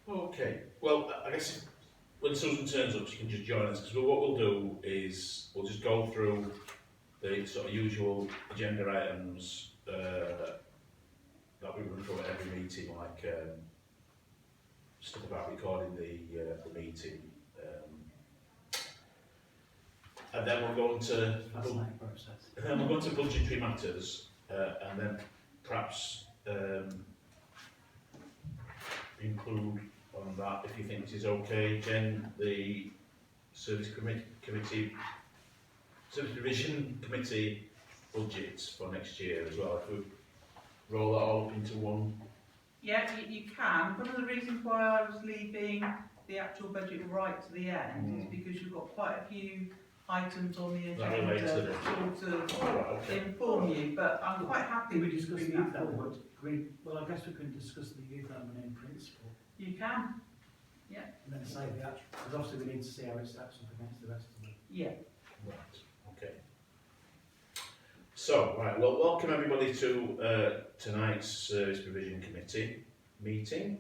Okay, well, I guess when Susan turns up, she can just join us, because what we'll do is we'll just go through the sort of usual agenda items that we run through at every meeting, like stuff about recording the meeting, and then we'll go on to process. and then we'll go on to budgetary matters, and then perhaps include on that, if you think it is okay, Jen, the service committee, service provision committee budgets for next year as well. If we roll that all up into one. Yeah, you can. One of the reasons why I was leaving the actual budget right to the end is because you've got quite a few items on the That agenda relates to that this. sort of All right, okay. inform you, but I'm quite happy Can we with discuss the moving youth that forward. element? Well, I guess we can discuss the youth element in principle. You can. And then say the actual, because obviously we need to see how it stacks up against the rest of them. Yeah. Right, okay. So, right, well, welcome everybody to tonight's Service Provision Committee meeting.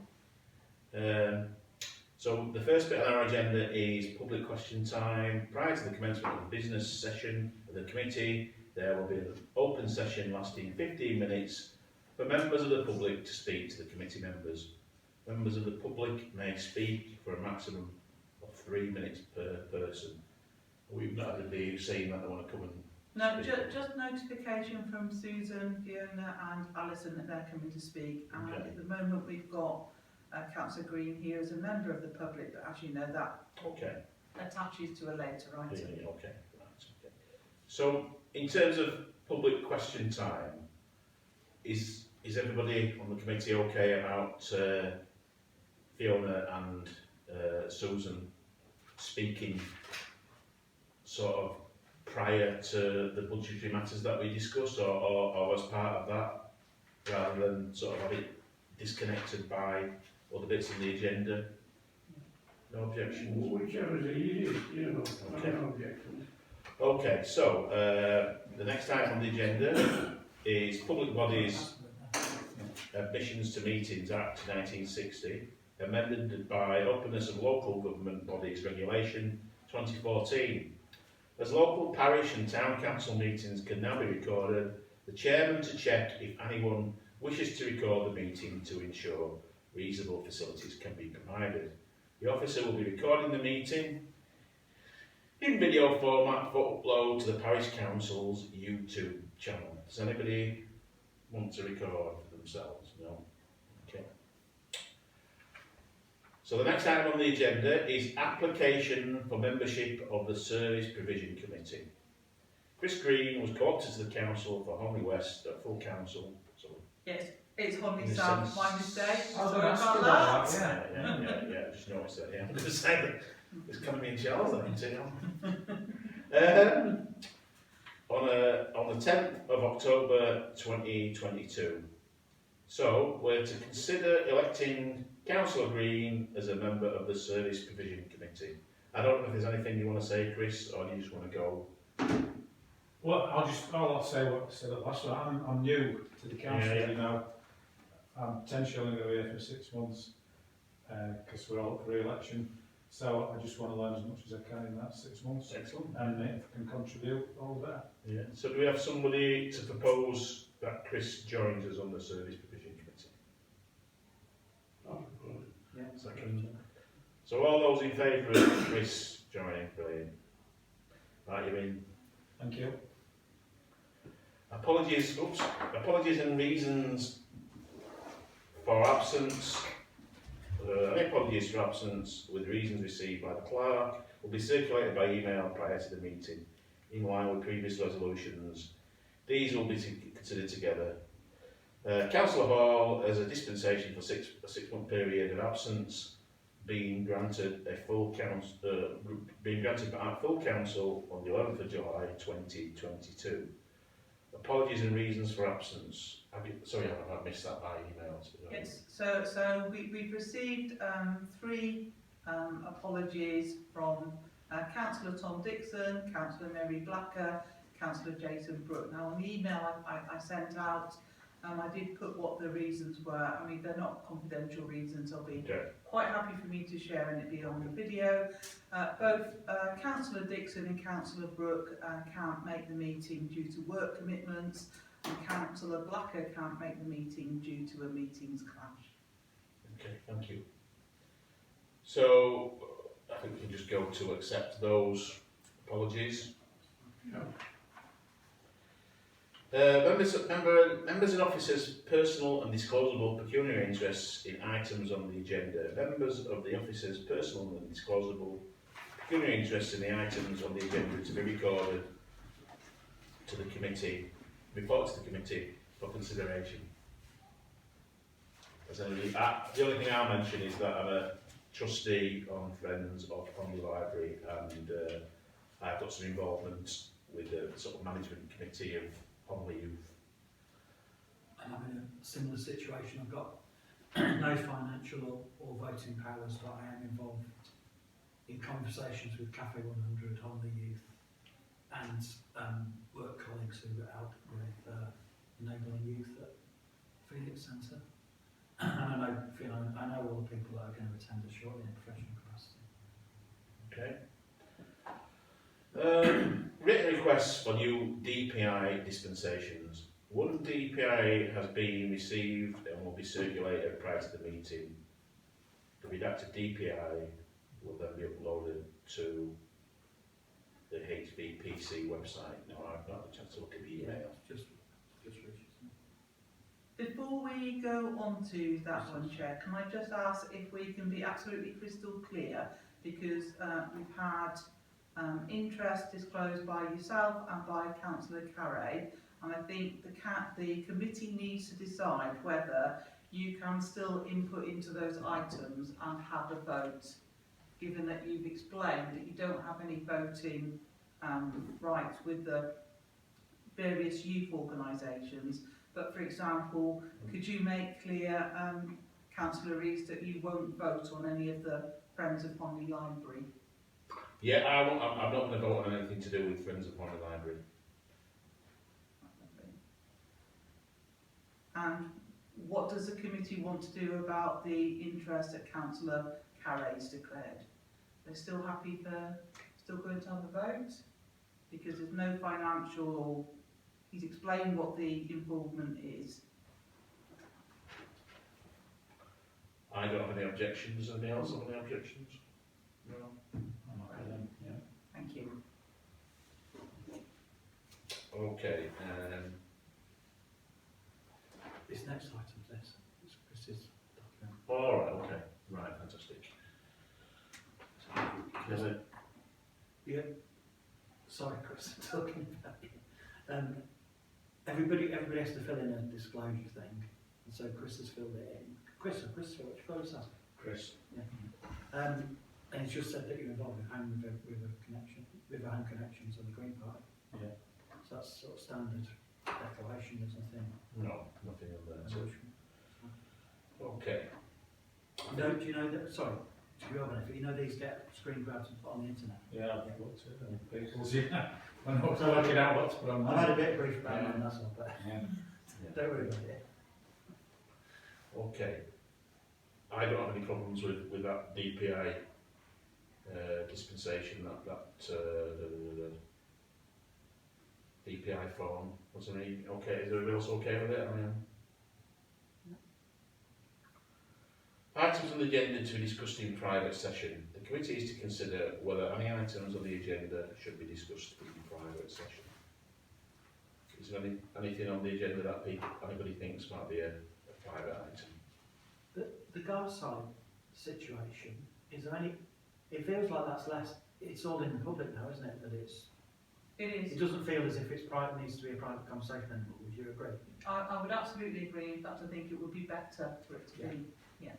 So the first bit on our agenda is public question time. Prior to the commencement of the business session of the committee, there will be an open session lasting 15 minutes for members of the public to speak to the committee members. Members of the public may speak for a maximum of 3 minutes per person. We've not had anybody saying that they want to come and No, speak. just notification from Susan, Fiona and Alison that they're coming to speak. And Okay. at the moment we've got Councillor Green here as a member of the public, but as you know that Okay. attaches to a later item. Yeah, okay. Right, okay. So, in terms of public question time, is everybody on the committee okay about Fiona and Susan speaking sort of prior to the budgetary matters that we discuss, or as part of that, rather than sort of have it disconnected by other bits in the agenda? No objections? Whichever is easiest, you know, Okay. no objections. Okay, so the next item on the agenda is Public Bodies Admissions to Meetings Act 1960, amended by Openness of Local Government Bodies Regulation 2014. As local parish and town council meetings can now be recorded, the chairman to check if anyone wishes to record the meeting to ensure reasonable facilities can be provided. The officer will be recording the meeting in video format for upload to the parish council's YouTube channel. Does anybody want to record themselves? No? Okay. So the next item on the agenda is application for membership of the Service Provision Committee. Chris Green was co-opted to the council for Honley West at full council. So Yes, it's Honley In the South, sense- my mistake. I was Sorry gonna ask about you that. about that, yeah, just noticed that, yeah. I'm going to say that it's coming in shells, I think, you know. On the 10th of October 2022. So, we're to consider electing Councillor Green as a member of the Service Provision Committee. I don't know if there's anything you want to say, Chris, or do you just want to go? Well, I'll say what I said at last time. I'm new to the council, Yeah. you know. I'm potentially only going to be here for 6 months because we're all up for re-election. So I just want to learn as much as I can in that 6 months. Excellent. And if I can contribute, all the better. Yeah. So, do we have somebody to propose that Chris joins us on the Service Provision Committee? I'll propose it. Yeah. Second. So all those in favour of Chris joining, brilliant. Right, you're in. Thank you. Apologies and reasons for absence. Any apologies for absence with reasons received by the clerk will be circulated by email prior to the meeting, in line with previous resolutions. These will be considered together. Councillor Hall, as a dispensation for a six-month period of absence, being granted a full council, being granted by full council on the 11th of July 2022. Apologies and reasons for absence. Sorry, I've missed that by email. Yes, so we've received 3 apologies from Councillor Tom Dixon, Councillor Mary Blacker, Councillor Jason Brooke. Now on the email I sent out, I did put what the reasons were. I mean, they're not confidential reasons. I'll be Okay. quite happy for me to share and it be on the video. Both Councillor Dixon and Councillor Brooke can't make the meeting due to work commitments, and Councillor Blacker can't make the meeting due to a meetings clash. Okay, thank you. So, I think we can just go to accept those apologies. Yeah. Members and officers' personal and disclosable pecuniary interests in items on the agenda. Members of the officers' personal and disclosable pecuniary interests in the items on the agenda to be recorded to the committee, report to the committee for consideration. The only thing I'll mention is that I'm a trustee on Friends of Pondley Library, and I've got some involvement with the sort of management committee of Pondley Youth. And I'm in a similar situation. I've got no financial or voting powers, but I am involved in conversations with Cafe 100, Pondley Youth, and work colleagues who help with enabling youth at Felix Centre. And I know all the people that are going to attend us shortly in professional capacity. Okay. Written requests for new DPI dispensations. One DPI has been received and will be circulated prior to the meeting. The redacted DPI will then be uploaded to the HVPC website. Now, I've not had a chance to look at the email. Just Richardson. Before we go on to that one, Chair, can I just ask if we can be absolutely crystal clear, because we've had interest disclosed by yourself and by Councillor Carey, and I think the committee needs to decide whether you can still input into those items and have a vote, given that you've explained that you don't have any voting rights with the various youth organisations. But for example, could you make clear, Councillor Rees, that you won't vote on any of the Friends of Pondley Library? Yeah, I'm not going to vote on anything to do with Friends of Pondley Library. And what does the committee want to do about the interest that Councillor Carey's declared? They're still happy for, still going to have a vote? Because there's no financial, he's explained what the involvement is. I don't have any objections. Anybody else have any objections? No. I'm not with them, yeah. Thank you. Okay. This next item, this is Chris's document. All right. Okay. Right. Fantastic. Is it? Yeah. Sorry, Chris, I'm talking about you. Everybody has to fill in a disclosure thing, and so Chris has filled it in. Chris, which colour is that? Chris. Yeah. And it's just said that you're involved with Home River Connections on the Green Party. Yeah. So that's sort of standard declaration. There's nothing No, nothing on there. So. unusual. Okay. Do you know that? Sorry, to your benefit, you know these get screen grabs and put on the internet. Yeah, I've looked at them. People's, yeah. I'm not working out what to put on I've had a there. bit of brief about Yeah. them, that's all, but Yeah. don't worry about it. Okay. I don't have any problems with that DPI dispensation. That DPI form. Was there any? Okay. Is everybody else okay with it? I mean. Items on the agenda to be discussed in private session. The committee is to consider whether any items on the agenda should be discussed in private session. Is there anything on the agenda that anybody thinks might be a private item? The Garside situation, is there any, it feels like that's less, it's all in the public now, isn't it? That it doesn't feel as if it's private, needs to be a private conversation anymore, would you agree? I would absolutely agree. In fact, I think it would be better for it to be, yeah.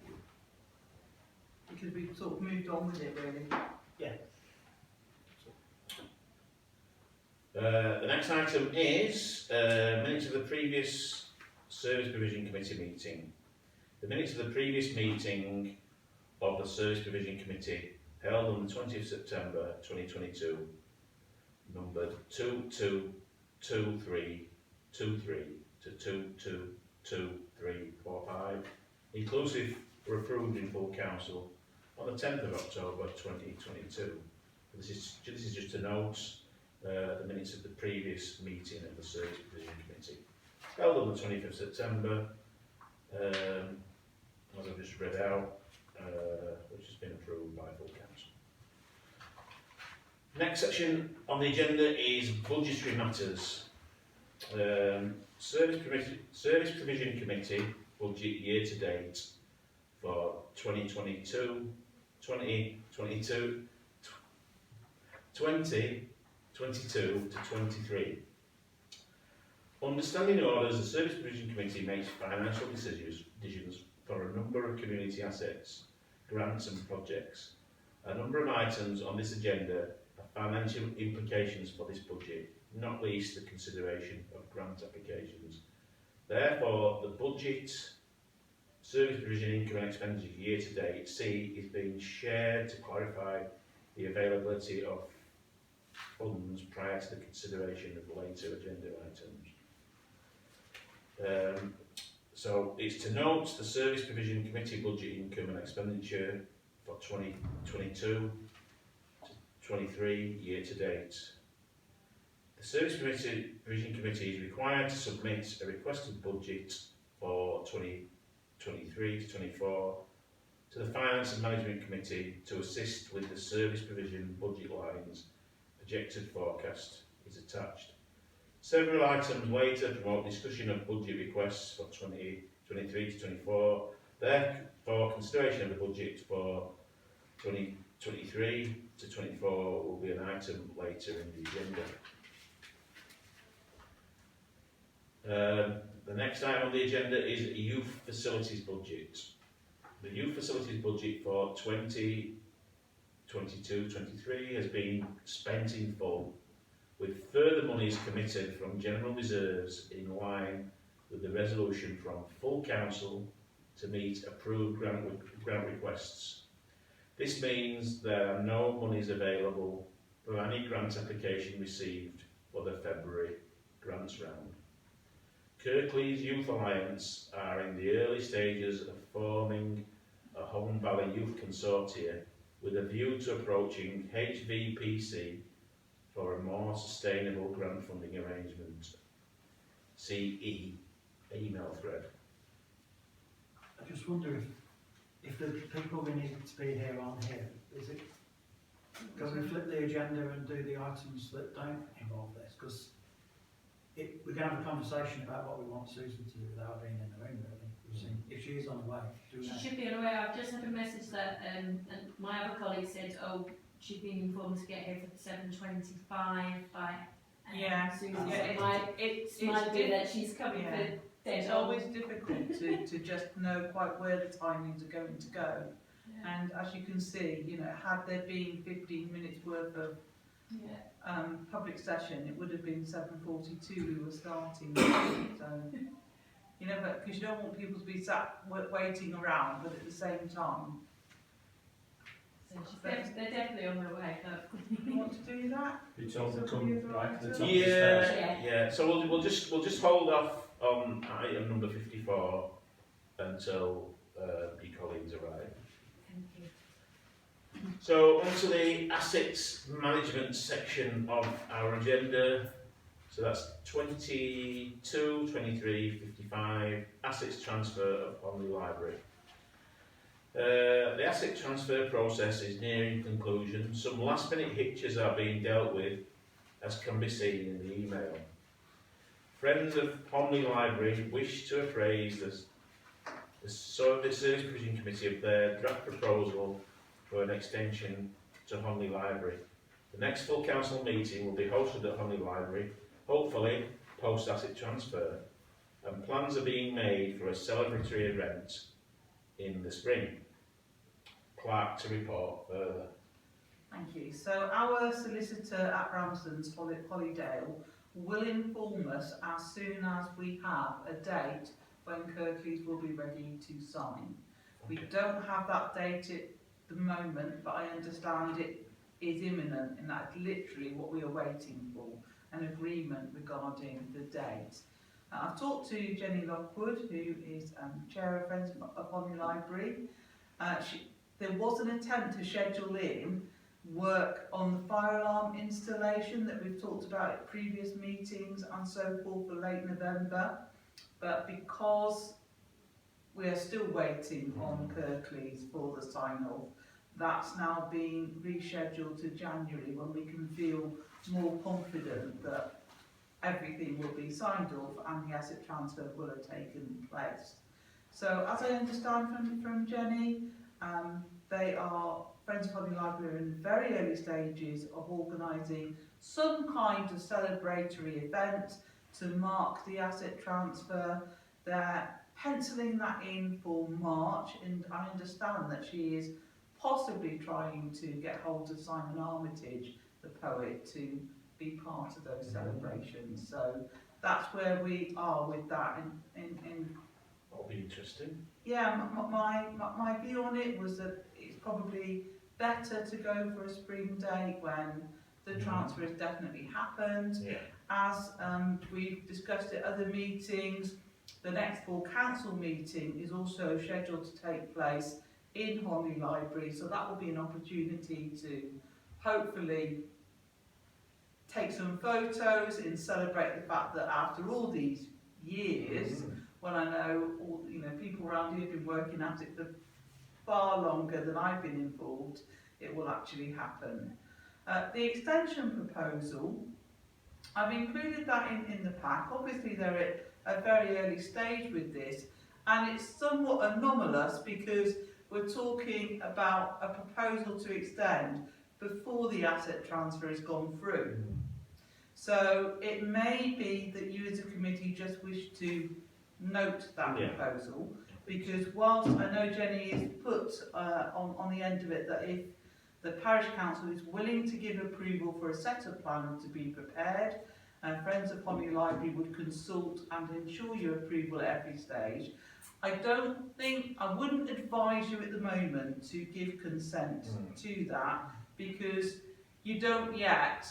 Because we've sort of moved on with it, really. Yeah. The next item is minutes of the previous Service Provision Committee meeting. The minutes of the previous meeting of the Service Provision Committee held on the 20th of September 2022, numbered 222323 to 2, 3, 4, 5, inclusive, were approved in full council on the 10th of October 2022. This is just a note, the minutes of the previous meeting of the Service Provision Committee, held on the 20th of September, as I've just read out, which has been approved by full council. Next section on the agenda is budgetary matters. Service Provision Committee budget year to date for 2022 to 23. Understanding orders, the Service Provision Committee makes financial decisions for a number of community assets, grants and projects. A number of items on this agenda have financial implications for this budget, not least the consideration of grant applications. Therefore, the budget, Service Provision Income and Expenditure year to date, C, is being shared to clarify the availability of funds prior to the consideration of later agenda items. So it's to note the Service Provision Committee budget income and expenditure for 2022 to 23 year to date. The Service Provision Committee is required to submit a requested budget for 2023 to 24 to the Finance and Management Committee to assist with the service provision budget lines. Projected forecast is attached. Several items later promote discussion of budget requests for 2023 to 24. Therefore, consideration of the budget for 2023 to 24 will be an item later in the agenda. The next item on the agenda is youth facilities budget. The youth facilities budget for 2022-23 has been spent in full, with further monies committed from general reserves in line with the resolution from full council to meet approved grant requests. This means there are no monies available for any grant application received for the February grants round. Kirklees Youth Alliance are in the early stages of forming a Holme Valley Youth Consortia with a view to approaching HVPC for a more sustainable grant funding arrangement. CE, email thread. I just wonder if the people we need to be here aren't here. Is it? Can we flip the agenda and do the items that don't involve this? Because we're going to have a conversation about what we want Susan to do without being in the room, really. If she is on the way, do we She know? should be aware. I've just had a message that and my other colleague said, oh, she'd been informed to get here for the 7:25 by Yeah, Susan. yeah, So it might be that she's coming yeah. for It's dead always difficult to just know quite where the timings are going to go. Yeah. And as you can see, you know, had there been 15 minutes worth of public session, it would have been 7:42 we were starting. So, you know, because you don't want people to be sat waiting around, but at the same time, So they're definitely on their way. you want to do that? You told them to come right to the top of the Yeah, stairs. yeah. So we'll just hold off on item number 54 until your colleagues arrive. Thank you. So on to the assets management section of our agenda. So that's 22, 23, 55, assets transfer of Homley Library. The asset transfer process is nearing conclusion. Some last minute hitches are being dealt with, as can be seen in the email. Friends of Homley Library wish to appraise the Service Provision Committee of their draft proposal for an extension to Homley Library. The next full council meeting will be hosted at Homley Library, hopefully post asset transfer, and plans are being made for a celebratory event in the spring. Clerk to report further. Thank you. So our solicitor at Ramsden's, Holly Dale, will inform us as soon as we have a date when Kirklees will be ready to sign. We don't have that date at the moment, but I understand it is imminent, and that's literally what we are waiting for, an agreement regarding the date. I've talked to Jenny Lockwood, who is Chair of Friends of Honley Library. There was an attempt to schedule in work on the fire alarm installation that we've talked about at previous meetings and so forth for late November, but because we are still waiting on Kirklees for the sign-off, that's now been rescheduled to January, when we can feel more confident that everything will be signed off and the asset transfer will have taken place. So as I understand from Jenny, they are, Friends of Honley Library are in very early stages of organising some kind of celebratory event to mark the asset transfer. They're penciling that in for March, and I understand that she is possibly trying to get hold of Simon Armitage, the poet, to be part of those celebrations. So that's where we are with that. That'll be interesting. Yeah, my view on it was that it's probably better to go for a spring date when the transfer has definitely happened. Yeah. As we've discussed at other meetings, the next full council meeting is also scheduled to take place in Honley Library, so that will be an opportunity to hopefully take some photos and celebrate the fact that after all these years, when I know all, people around here have been working at it for far longer than I've been involved, it will actually happen. The extension proposal, I've included that in the pack. Obviously they're at a very early stage with this, and it's somewhat anomalous because we're talking about a proposal to extend before the asset transfer has gone through. So it may be that you as a committee just wish to note that proposal, because whilst I know Jenny has put on the end of it that if the parish council is willing to give approval for a set of plans to be prepared, Friends of Honley Library would consult and ensure your approval at every stage. I wouldn't advise you at the moment to give consent to that, because you don't yet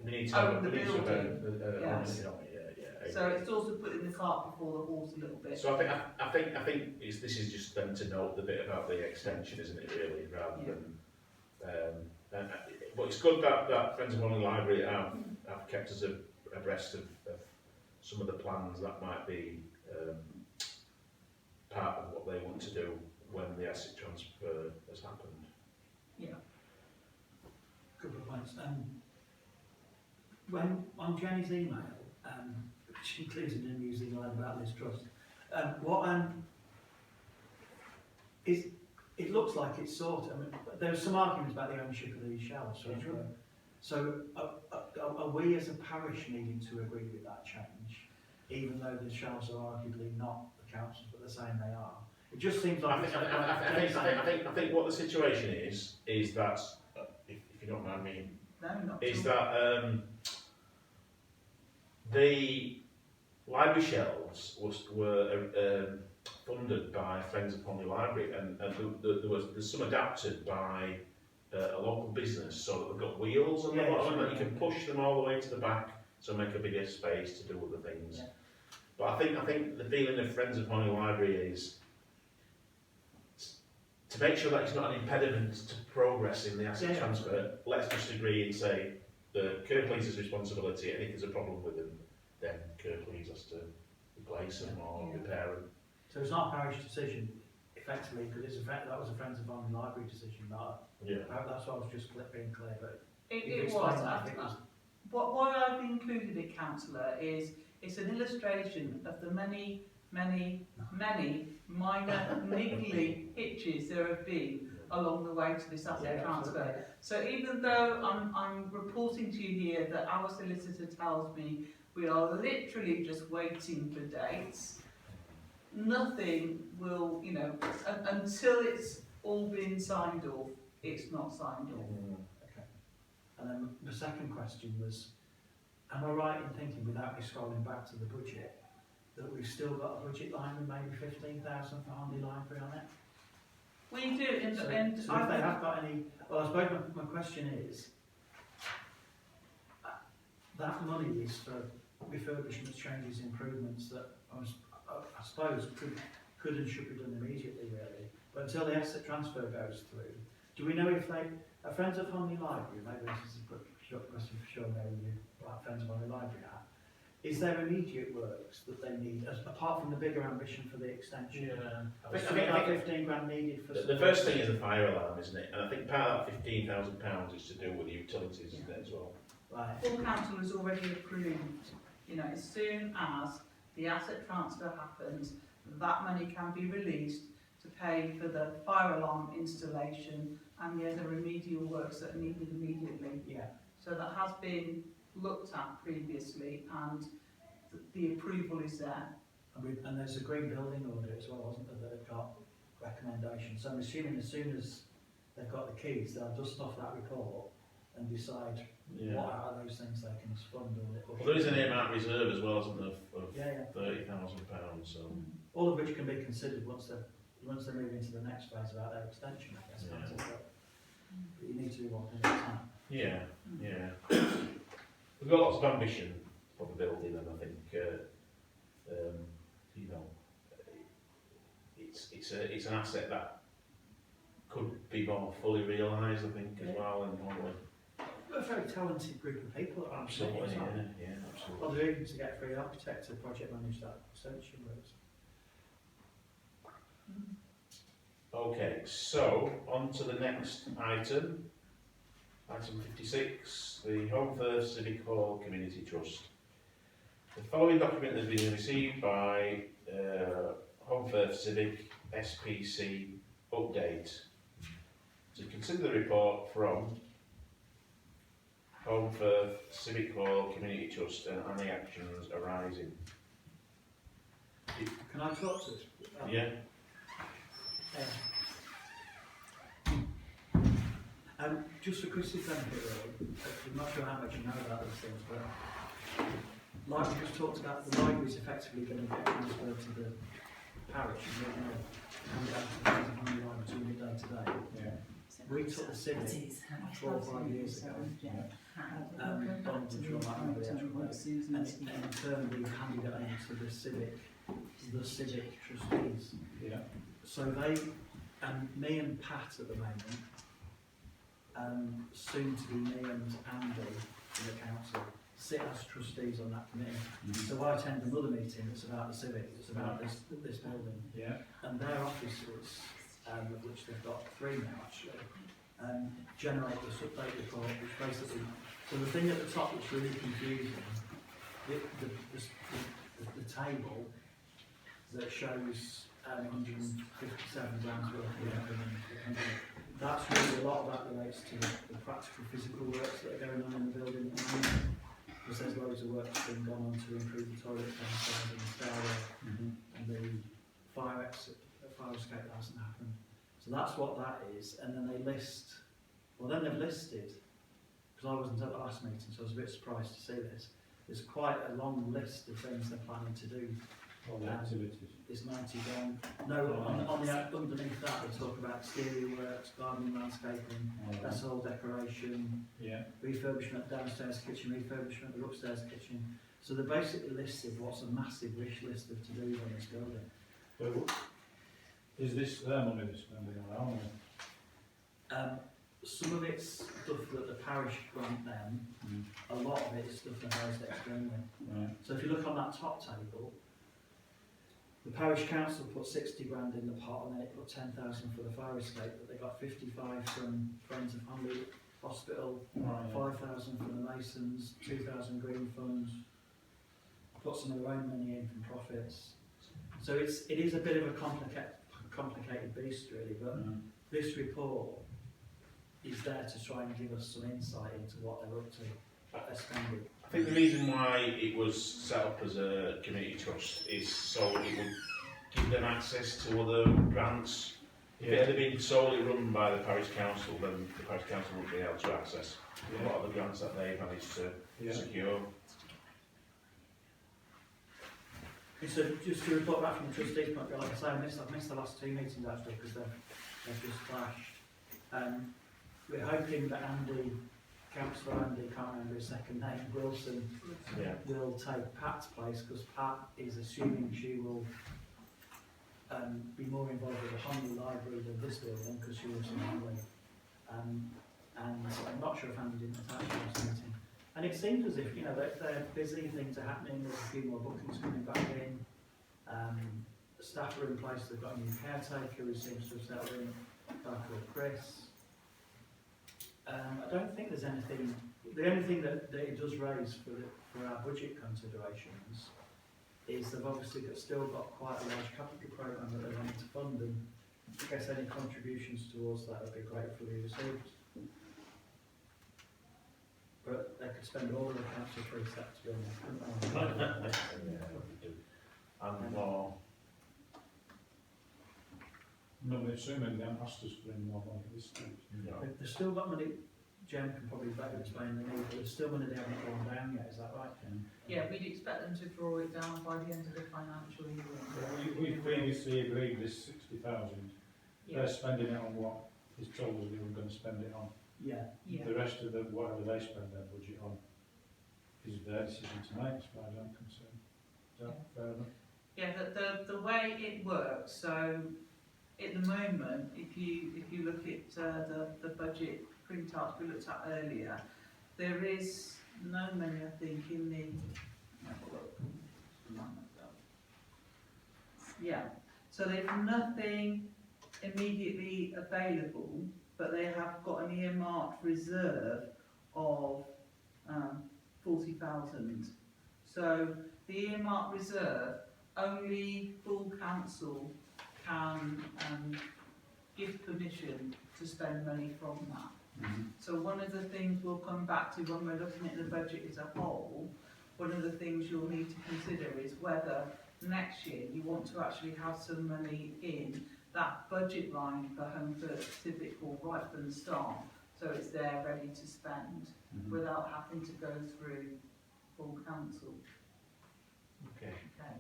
We need to own the building. Yes. Yeah. So it's also putting the cart before the horse a little bit. So I think this is just them to note the bit about the extension, isn't it? Really, rather than. But it's good that Friends of Honley Library have kept us abreast of some of the plans that might be part of what they want to do when the asset transfer has happened. Yeah. Couple of points. When on Jenny's email, which includes an amusing email about this trust, it looks like it's sorted. I mean, there was some arguments about the ownership of these shelves. So are we as a parish needing to agree with that change, even though the shelves are arguably not the council's, but they're saying they are? It just seems like I think what the situation is that if you don't mind me, that the library shelves were funded by Friends of Honley Library, and there's some adapted by a local business, so that they've got wheels on the bottom that you can push them all the way to the back, so make a bigger space to do other things. Yeah. But I think the feeling of Friends of Honley Library is to make sure that it's not an impediment to progress in the asset transfer. Let's just agree and say the Kirklees' responsibility, and if there's a problem with them, then Kirklees has to replace them or repair them. So it's not a parish decision, effectively, because that was a Friends of Honley Library decision. That's what I was just being clear. But it was. What I've included it, councillor, is it's an illustration of the many minor niggly hitches there have been along the way to this asset transfer. So even though I'm reporting to you here that our solicitor tells me we are literally just waiting for dates, nothing will, until it's all been signed off, it's not signed off. Okay. And then the second question was, am I right in thinking, without me scrolling back to the budget, that we've still got a budget line with maybe 15,000 for Honley Library on it? We do, So if they have got any, well, I suppose my question is, that money is for refurbishments, changes, improvements that I suppose could and should be done immediately really. But until the asset transfer goes through, do we know if they, are Friends of Honley Library, maybe this is a good question for Sean, where you like Friends of Honley Library at, is there immediate works that they need, apart from the bigger ambition for the extension? I think, Something like 15 grand needed for the first thing is the fire alarm, isn't it? And I think part of that £15,000 is to do with the utilities, isn't it, as well? Right. Full council has already approved, you know, as soon as the asset transfer happens, that money can be released to pay for the fire alarm installation and the other remedial works that are needed immediately. Yeah. So that has been looked at previously and the approval is there. And there's a green building order as well, wasn't there, that have got recommendations. So I'm assuming as soon as they've got the keys, they'll dust off that report and decide what out of those things they can fund or Well, there is an earmark reserve as well, isn't there, of yeah. £30,000, so. All of which can be considered once they move into the next phase about their extension, I guess. Yeah. But you need to do one thing at a time. Yeah, yeah. We've got lots of ambition for the building, and I think, you know, it's an asset that could be more fully realised, I think, as well, and more. A very talented group of people. Absolutely, Absolutely. yeah, absolutely. Well, they're even to get free architect to project manage that extension works. Okay, so on to the next item. Item 56, the Home Firth Civic Hall Community Trust. The following document has been received by Home Firth Civic SPC Update. To consider the report from Home Firth Civic Hall Community Trust and any actions arising. Can I talk to it? Yeah? Just for Chris's benefit, really, I'm not sure how much you know about these things, but like we just talked about, the library is effectively going to get transferred to the parish, and we're going to hand it out to the Friends of Honley Library to read day to day. Yeah. We took the civic 4 or 5 years ago, Don was sure I remember the actual date, and in turn we handed it over to the civic trustees. Yeah. So they, me and Pat at the moment, soon to be me and Andy in the council, sit as trustees on that committee. So I attend another meeting that's about the civic, it's about this building. Yeah. And their officers, of which they've got 3 now actually, generate this update report, which basically, so the thing at the top that's really confusing, the table that shows 157 grams worth of work, that's really, a lot of that relates to the practical physical works that are going on in the building at the moment, because there's loads of work that's been gone on to improve the toilet downstairs and the stairwell, and the fire escape that hasn't happened. So that's what that is, and then they list, well then they've listed, because I wasn't at the last meeting so I was a bit surprised to see this, there's quite a long list of things they're planning to do. All the activities. It's 90 grand. No, on the underneath that they talk about exterior works, gardening, landscaping, that's all decoration, Yeah. refurbishment downstairs kitchen, refurbishment of the upstairs kitchen. So they basically listed what's a massive wish list of to-dos on this building. But is this their money they're spending on our money? Some of it's stuff that the parish grant them, a lot of it is stuff they've raised externally. Right. So if you look on that top table, the parish council put 60 grand in the pot and then it put 10,000 for the fire escape, but they got 55 from Friends of Honley Hospital, Right. 5,000 from the Masons, 2,000 green funds, put some of their own money in from profits. So it is a bit of a complicated beast really, but this report is there to try and give us some insight into what they're up to, what they're spending. I think the reason why it was set up as a community trust is so it would give them access to other grants. If it had been solely run by the parish council, then the parish council wouldn't be able to access a lot of the grants that they've managed to secure. So just to report back from the trustees' point of view, like I say, I've missed the last 2 meetings actually because they've just clashed. We're hoping that Andy Councillor Andy, can't remember his second name, Wilson, Yeah. will take Pat's place, because Pat is assuming she will be more involved with the Honley Library than this building, because she lives in Honley. And I'm not sure if Andy didn't attach to this meeting. And it seems as if, you know, they're busy, things are happening, there's a few more bookings coming back in. The staff are in place, they've got a new caretaker who seems to have settled in, a guy called Chris. I don't think there's anything, the only thing that it does raise for our budget considerations is they've obviously still got quite a large capital programme that they want to fund, and I guess any contributions towards that would be gratefully received. But they could spend all of the council free set to be honest, couldn't they? And more. No, they're assuming they haven't asked us for any more money at this stage. No. They've still got money, Jen can probably better explain the need, but there's still money they haven't drawn down yet, is that right, Jen? Yeah, we'd expect them to draw it down by the end of the financial year. We previously agreed this 60,000. They're spending it on what is told us they were going to spend it on. Yeah. Yeah. The rest of the, whatever they spend their budget on, is their decision to make, as far as I'm concerned. Is that fair enough? Yeah, the way it works, so at the moment, if you look at the budget printouts we looked at earlier, there is no money, I think, in the, have a look. Yeah, so there's nothing immediately available, but they have got an earmarked reserve of 40,000. So the earmarked reserve, only full council can give permission to spend money from that. So one of the things we'll come back to when we're looking at the budget as a whole, one of the things you'll need to consider is whether next year you want to actually have some money in that budget line for Home First Civic or right from the start, so it's there ready to spend without having to go through full council. Okay. Okay.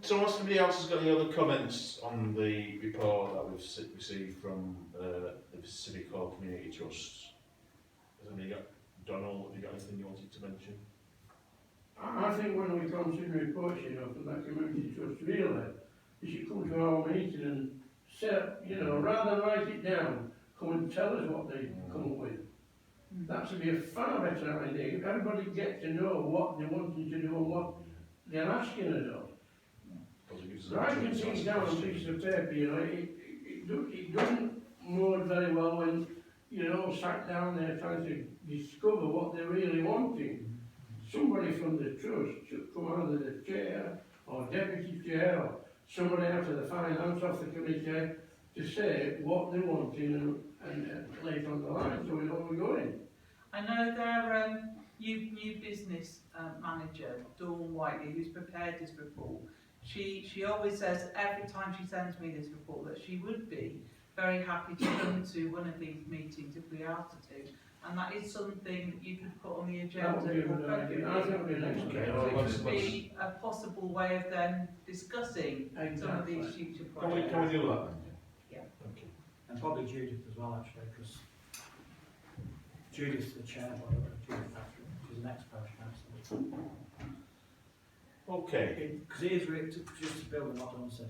So unless somebody else has got any other comments on the report that we've received from the Civic Hall Community Trust, has anybody got, Donald, have you got anything you wanted to mention? I think when we consider reports, you know, from that community trust, really, you should come to our meeting and set, you know, rather than write it down, come and tell us what they come up with. That should be a far better idea. If everybody gets to know what they're wanting to do and what they're asking us of. Because it gives us a Writing chance to things ask down on questions. pieces of paper, you know, it doesn't mold very well when you're all sat down there trying to discover what they're really wanting. Somebody from the trust should come out of the chair, or deputy chair, or somebody out of the finance of the committee to say what they're wanting and lay it on the line so we know where we're going. I know their new business manager, Dawn Whiteley, who's prepared this report. She always says every time she sends me this report that she would be very happy to come to one of these meetings if we asked her to. And that is something that you could put on the agenda. That would be a good idea. I think it would be an excellent Okay, idea. well, It let's- could be a possible way of them discussing some of these future Can we projects. do that then? Yeah. Okay. And probably Judith as well, actually, because Judith's the chair, by the way, Judith Thatcher, she's an ex-parish councillor. Okay. Because it is really, just to build on what Don said,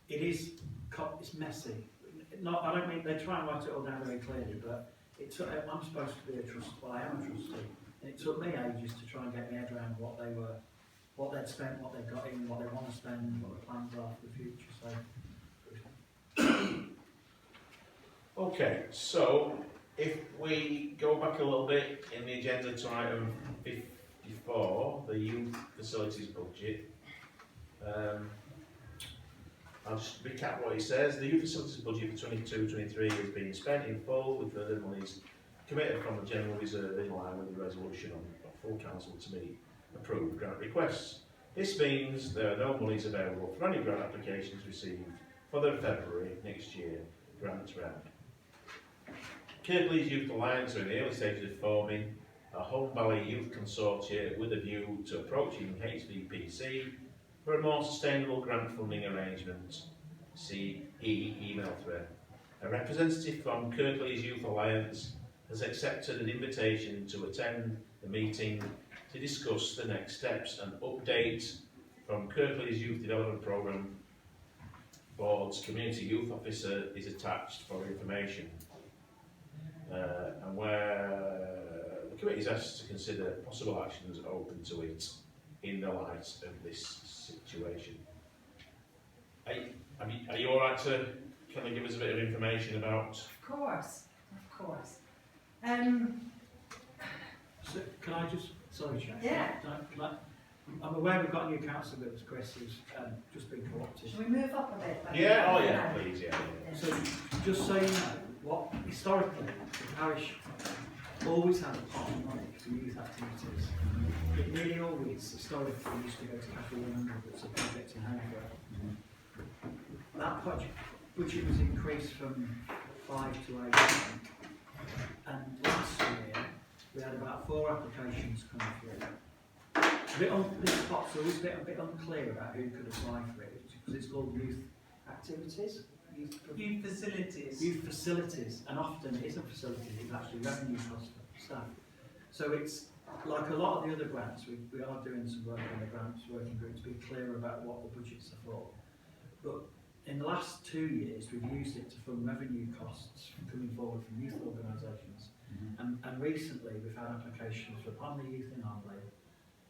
it's messy. Not, I don't mean, they try and write it all down very clearly, but it took, I'm supposed to be a trustee, well, I am a trustee, and it took me ages to try and get my head around what they'd spent, what they've got in, what they want to spend, what the plans are for the future, so. Okay, so if we go back a little bit in the agenda to item 54, the youth facilities budget, I'll just recap what it says. The youth facilities budget for 22-23 has been spent in full with further monies committed from the general reserve in line with the resolution on full council to meet approved grant requests. This means there are no monies available for any grant applications received for the February next year grant round. Kirklees Youth Alliance are in the early stages of forming a Home Valley Youth Consortia with a view to approaching HVPC for a more sustainable grant funding arrangement. See email thread. A representative from Kirklees Youth Alliance has accepted an invitation to attend the meeting to discuss the next steps. An update from Kirklees Youth Development Programme Board's Community Youth Officer is attached for information. And where the committee is asked to consider possible actions open to it in the light of this situation. Are you all right to kind of give us a bit of information about? Of course, of course. So can I just, sorry Chair. Yeah. I'm aware we've got a new councillor with us, Chris, who's just been co-opted. Shall we move up a bit? Yeah, oh yeah, please, yeah. So, just so you know, what historically the parish always had a pot of money for youth activities. It nearly always historically used to go to Cafe 100, that's a project in Hanford. That budget was increased from 5 to 8 million. And last year we had about 4 applications come through. This pot's always a bit unclear about who could apply for it because it's called youth activities. Youth facilities. Youth facilities, and often it isn't facilities, it's actually revenue costs for staff. So it's like a lot of the other grants, we are doing some work on the grants working group to be clear about what the budgets are for. But in the last 2 years, we've used it to fund revenue costs coming forward from youth organisations. And recently we've had applications for Palmer Youth in Armley,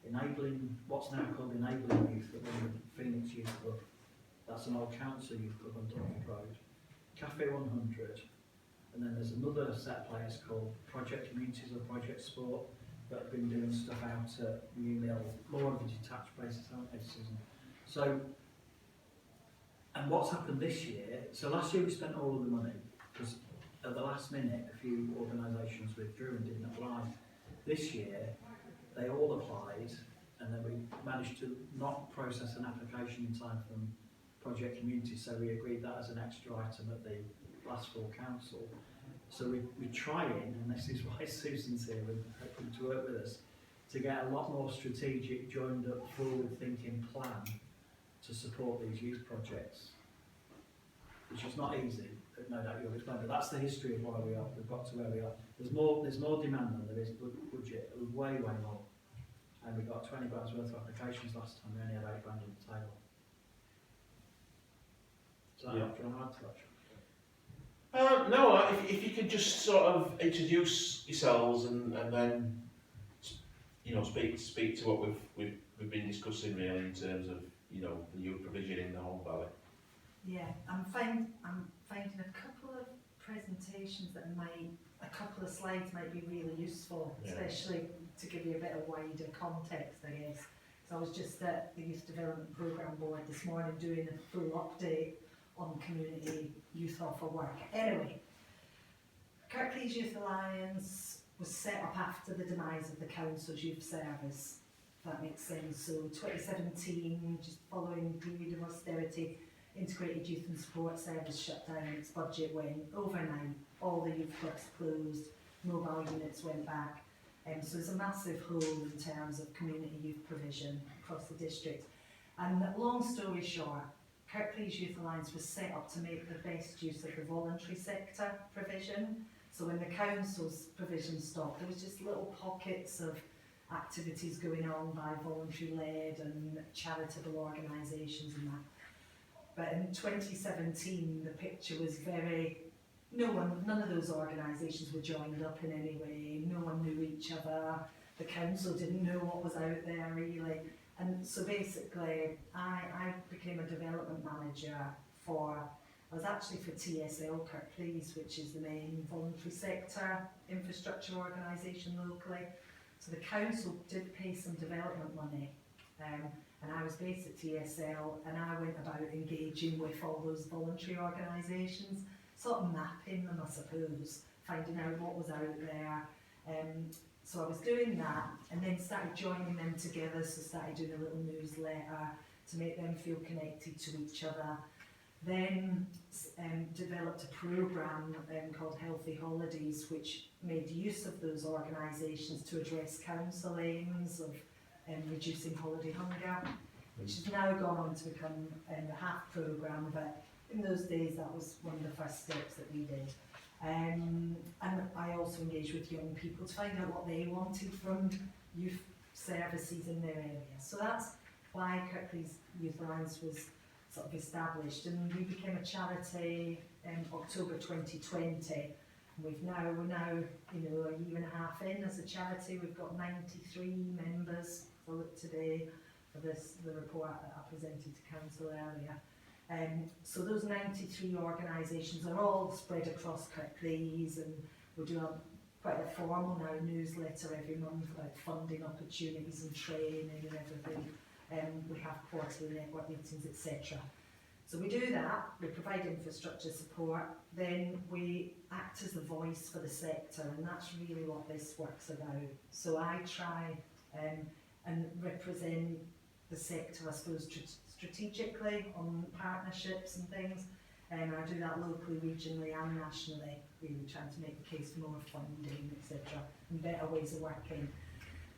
enabling, what's now called Enabling Youth at the Phoenix Youth Club. That's an old council youth club on Dorset Road. Cafe 100, and then there's another set of players called Project Communities or Project Sport that have been doing stuff out at New Mill, more of the detached places, haven't they, Susan? So, and what's happened this year, so last year we spent all of the money, because at the last minute a few organisations withdrew and didn't apply. This year, they all applied, and then we managed to not process an application in time from Project Community, so we agreed that as an extra item at the last full council. So we're trying, and this is why Susan's here and hoping to work with us, to get a lot more strategic, joined up, forward-thinking plan to support these youth projects, which is not easy, no doubt you'll explain, but that's the history of why we've got to where we are. There's more demand than there is budget, way more. And we got 20 grand's worth of applications last time, we only had 8 grand on the table. So Yeah. do you want to add to that? No, if you could just sort of introduce yourselves and then, you know, speak to what we've been discussing really in terms of, you know, the youth provision in the whole valley. Yeah, I'm finding a couple of presentations that a couple of slides might be really useful, Yeah. especially to give you a bit of wider context, I guess. So I was just at the Youth Development Programme Board this morning doing a full update on community youth offer work. Anyway, Kirklees Youth Alliance was set up after the demise of the council's youth service, if that makes sense. So 2017, just following the period of austerity, Integrated Youth and Support Service shut down, its budget went overnight, all the youth clubs closed, mobile units went back. So there's a massive hole in terms of community youth provision across the district. And long story short, Kirklees Youth Alliance was set up to make the best use of the voluntary sector provision. So when the council's provision stopped, there was just little pockets of activities going on by voluntary-led and charitable organisations and that. But in 2017, the picture was none of those organisations were joined up in any way, no one knew each other, the council didn't know what was out there really. And so basically, I became a development manager I was actually for TSL Kirklees, which is the main voluntary sector infrastructure organisation locally. So the council did pay some development money, and I was based at TSL, and I went about engaging with all those voluntary organisations, sort of mapping them, I suppose, finding out what was out there. So I was doing that, and then started joining them together, so started doing a little newsletter to make them feel connected to each other. Then developed a programme called Healthy Holidays, which made use of those organisations to address council aims of reducing holiday hunger, which has now gone on to become the HAF programme, but in those days that was one of the first steps that we did. And I also engaged with young people to find out what they wanted from youth services in their area. So that's why Kirklees Youth Alliance was sort of established, and we became a charity in October 2020. And we're now, you know, a year and a half in as a charity. We've got 93 members. So look today for the report that I presented to council earlier. So those 93 organisations are all spread across Kirklees, and we do quite a formal now newsletter every month about funding opportunities and training and everything. We have quarterly network meetings, etc. So we do that, we provide infrastructure support, then we act as the voice for the sector, and that's really what this work's about. So I try and represent the sector, I suppose, strategically on partnerships and things, and I do that locally, regionally and nationally, really trying to make the case for more funding, etc., and better ways of working.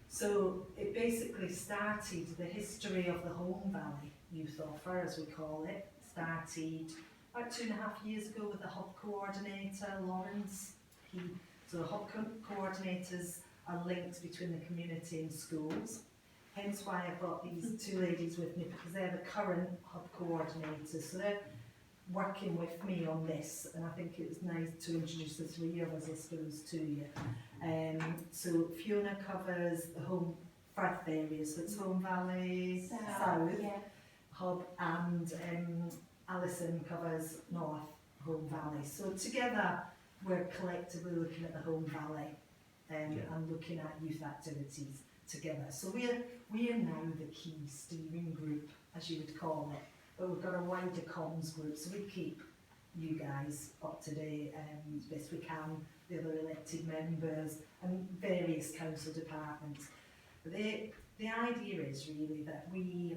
So it basically started, the history of the Home Valley Youth Offer, as we call it, started about 2.5 years ago with the hub coordinator, Lawrence. So the hub coordinators are linked between the community and schools. Hence why I've got these two ladies with me, because they're the current hub coordinators. So they're working with me on this, and I think it was nice to introduce the three of us, I suppose, to you. So Fiona covers the Home Firth areas, so it's Home Valley, South, Hub, and Alison covers North Home Valley. So together we're collectively looking at the Home Valley and looking at youth activities together. So we're now the key steering group, as you would call it, but we've got a wider comms group, so we keep you guys up to date as best we can, the other elected members and various council departments. But the idea is really that we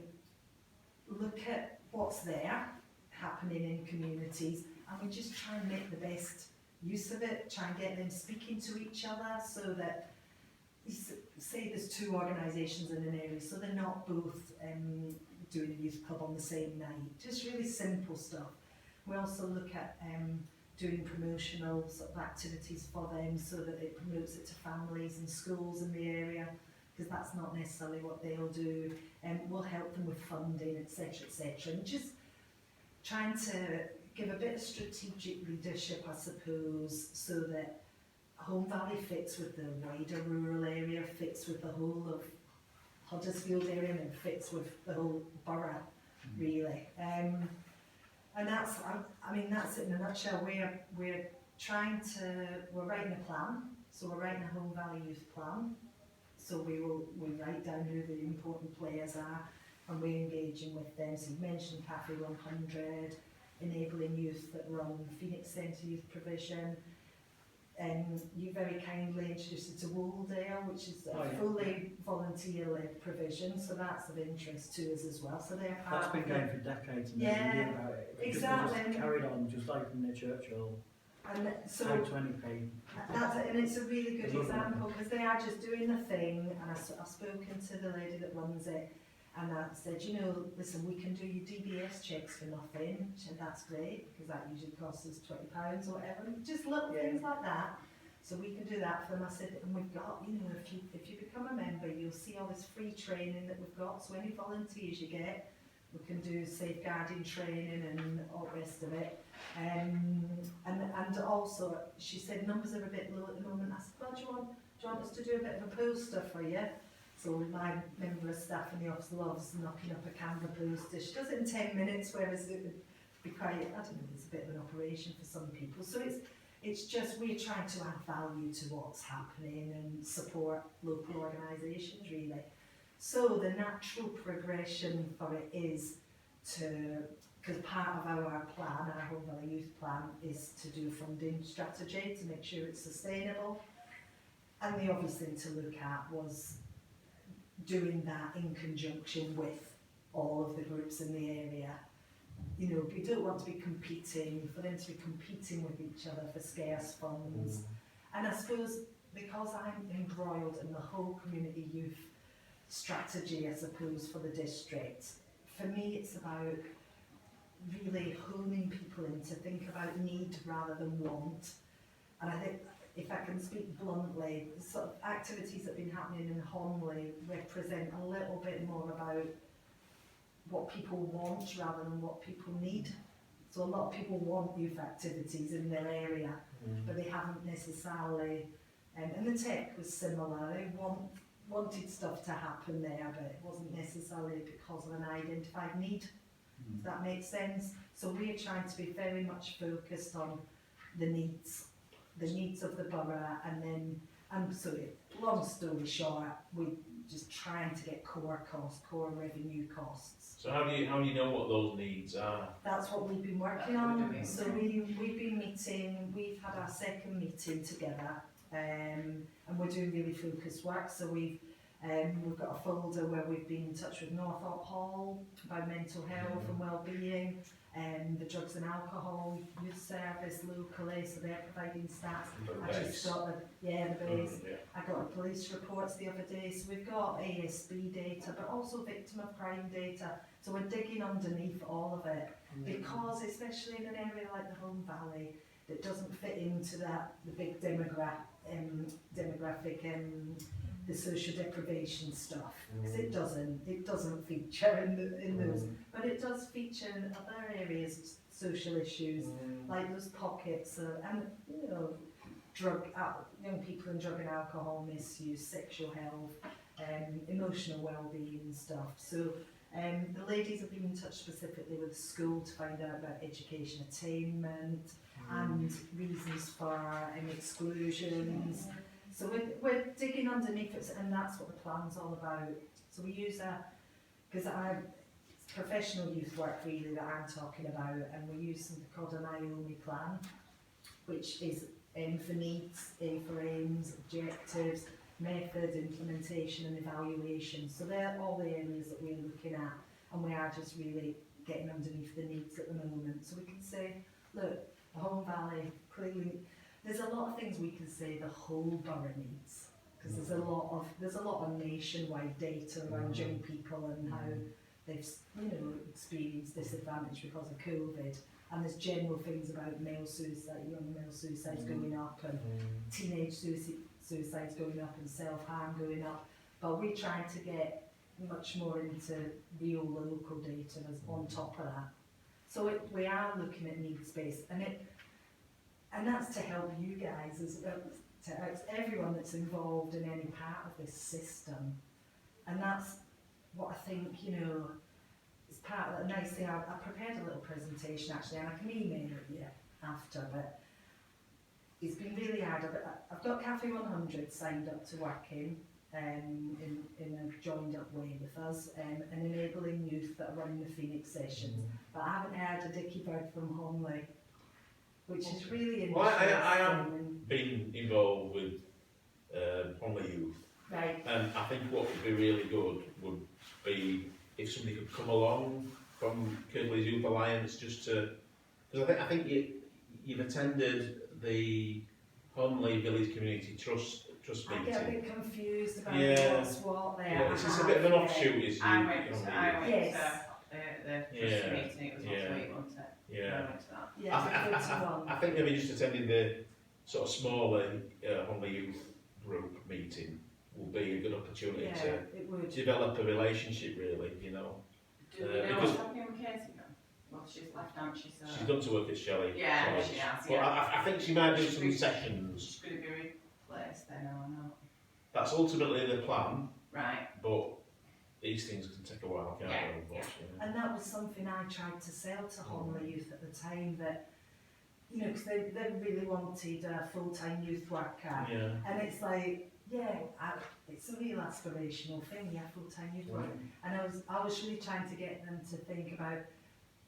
look at what's there happening in communities, and we just try and make the best use of it, try and get them speaking to each other, so that, say there's two organisations in an area, so they're not both doing a youth club on the same night, just really simple stuff. We also look at doing promotional sort of activities for them, so that it promotes it to families and schools in the area, because that's not necessarily what they'll do, and we'll help them with funding, etc., etc., and just trying to give a bit of strategic leadership, I suppose, so that Home Valley fits with the wider rural area, fits with the whole of Huddersfield area, and fits with the whole borough, really. And that's, I mean, that's it in a nutshell. We're writing a plan, so we're writing a Home Valley Youth Plan. So we write down who the important players are, and we're engaging with them. So you mentioned Cafe 100, enabling youth that run Phoenix Centre Youth Provision. You very kindly introduced it to Wooldale, which is a fully volunteer-led provision, so that's of interest to us as well. So they're part That's been of going for decades, and Yeah, they knew about it. exactly. Just carried on, just opened their church hall, and so paid 20p. that's it, and it's a really good Lovely. example, because they are just doing the thing, and I've spoken to the lady that runs it, and I said, you know, listen, we can do your DBS checks for nothing. She said, that's great, because that usually costs us £20 or whatever, just little things like that. So we can do that for them. I said, and we've got, you know, if you become a member, you'll see all this free training that we've got. So any volunteers you get, we can do safeguarding training and all the rest of it. And also, she said numbers are a bit low at the moment. I said, well, do you want us to do a bit of a poster for you? So my member of staff in the office loves knocking up a Canva poster. She does it in 10 minutes, whereas it would be quite, I don't know, it's a bit of an operation for some people. So it's just, we're trying to add value to what's happening and support local organisations, really. So the natural progression for it is to, because part of our plan, our Home Valley Youth Plan, is to do a funding strategy to make sure it's sustainable. And the obvious thing to look at was doing that in conjunction with all of the groups in the area. You know, we don't want to be competing, for them to be competing with each other for scarce funds. And I suppose because I'm embroiled in the whole community youth strategy, I suppose, for the district, for me it's about really honing people in to think about need rather than want. And I think, if I can speak bluntly, the sort of activities that have been happening in Homley represent a little bit more about what people want rather than what people need. So a lot of people want youth activities in their area, but they haven't necessarily, and the tech was similar, they wanted stuff to happen there, but it wasn't necessarily because of an identified need. Does that make sense? So we're trying to be very much focused on the needs of the borough, and then, long story short, we're just trying to get core revenue costs. So how do you know what those needs are? That's what we've been working on. So we've been meeting, we've had our second meeting together, and we're doing really focused work. So we've got a folder where we've been in touch with Northolt Hall about mental health and well-being, the drugs and alcohol youth service locally, so they're providing stats. I just got the base. I got the police reports the other day, so we've got ASB data, but also victim of crime data. So we're digging underneath all of it, because especially in an area like the Home Valley that doesn't fit into the big demographic, the social deprivation stuff, because it doesn't feature in those, but it does feature in other areas of social issues, like those pockets of, and young people in drug and alcohol misuse, sexual health, emotional well-being and stuff. So the ladies have been in touch specifically with the school to find out about education attainment and reasons for exclusions. So we're digging underneath it, and that's what the plan's all about. So we use because it's professional youth work really that I'm talking about, and we use something called an IOMI plan, which is M for needs, A for aims, objectives, method, implementation and evaluation. So they're all the areas that we're looking at, and we are just really getting underneath the needs at the moment. So we can say, look, the Home Valley, clearly, there's a lot of things we can say the whole borough needs, because there's a lot of nationwide data around young people and how they've experienced disadvantage because of COVID, and there's general things about young male suicides going up, and teenage suicides going up, and self-harm going up, but we're trying to get much more into real local data as on top of that. So we are looking at needs-based, and that's to help you guys, to help everyone that's involved in any part of this system. And that's what I think, is part of the nice thing. I prepared a little presentation actually, and I can email it you after, but it's been really hard. I've got Cafe 100 signed up to work in a joined up way with us, and enabling youth that are running the Phoenix sessions. But I haven't heard a dicky bird from Homley, which is really interesting. Well, I have been involved with Homley Youth, Right. and I think what would be really good would be if somebody could come along from Kirklees Youth Alliance, just to, because I think you've attended the Homley Village Community Trust I meeting. get a bit confused about Yeah. what's what there. Yeah, it's just a bit of an offshoot, is I went to Yes. the Yeah. meeting, it was Yeah. last week, wasn't it? Yeah. I went to that. Yeah, I think maybe just attending the sort of smaller Homley Youth group meeting will be a good opportunity to it would. develop a relationship, really, Do we know because- what's happening with Katie now? Well, she's left, hasn't she? So she's done to work at Shelley. yeah, College. she has. But Yeah. I think she might do some sessions. She's going to be replaced then, or not? That's ultimately the plan, Right. but these things can take a while, can't Yeah, they, unfortunately? And that was something I tried to sell to Homley Youth at the time, that, because they really wanted a full-time youth worker. Yeah. And it's like, it's a real aspirational thing, full-time youth worker. And I was really trying to get them to think about,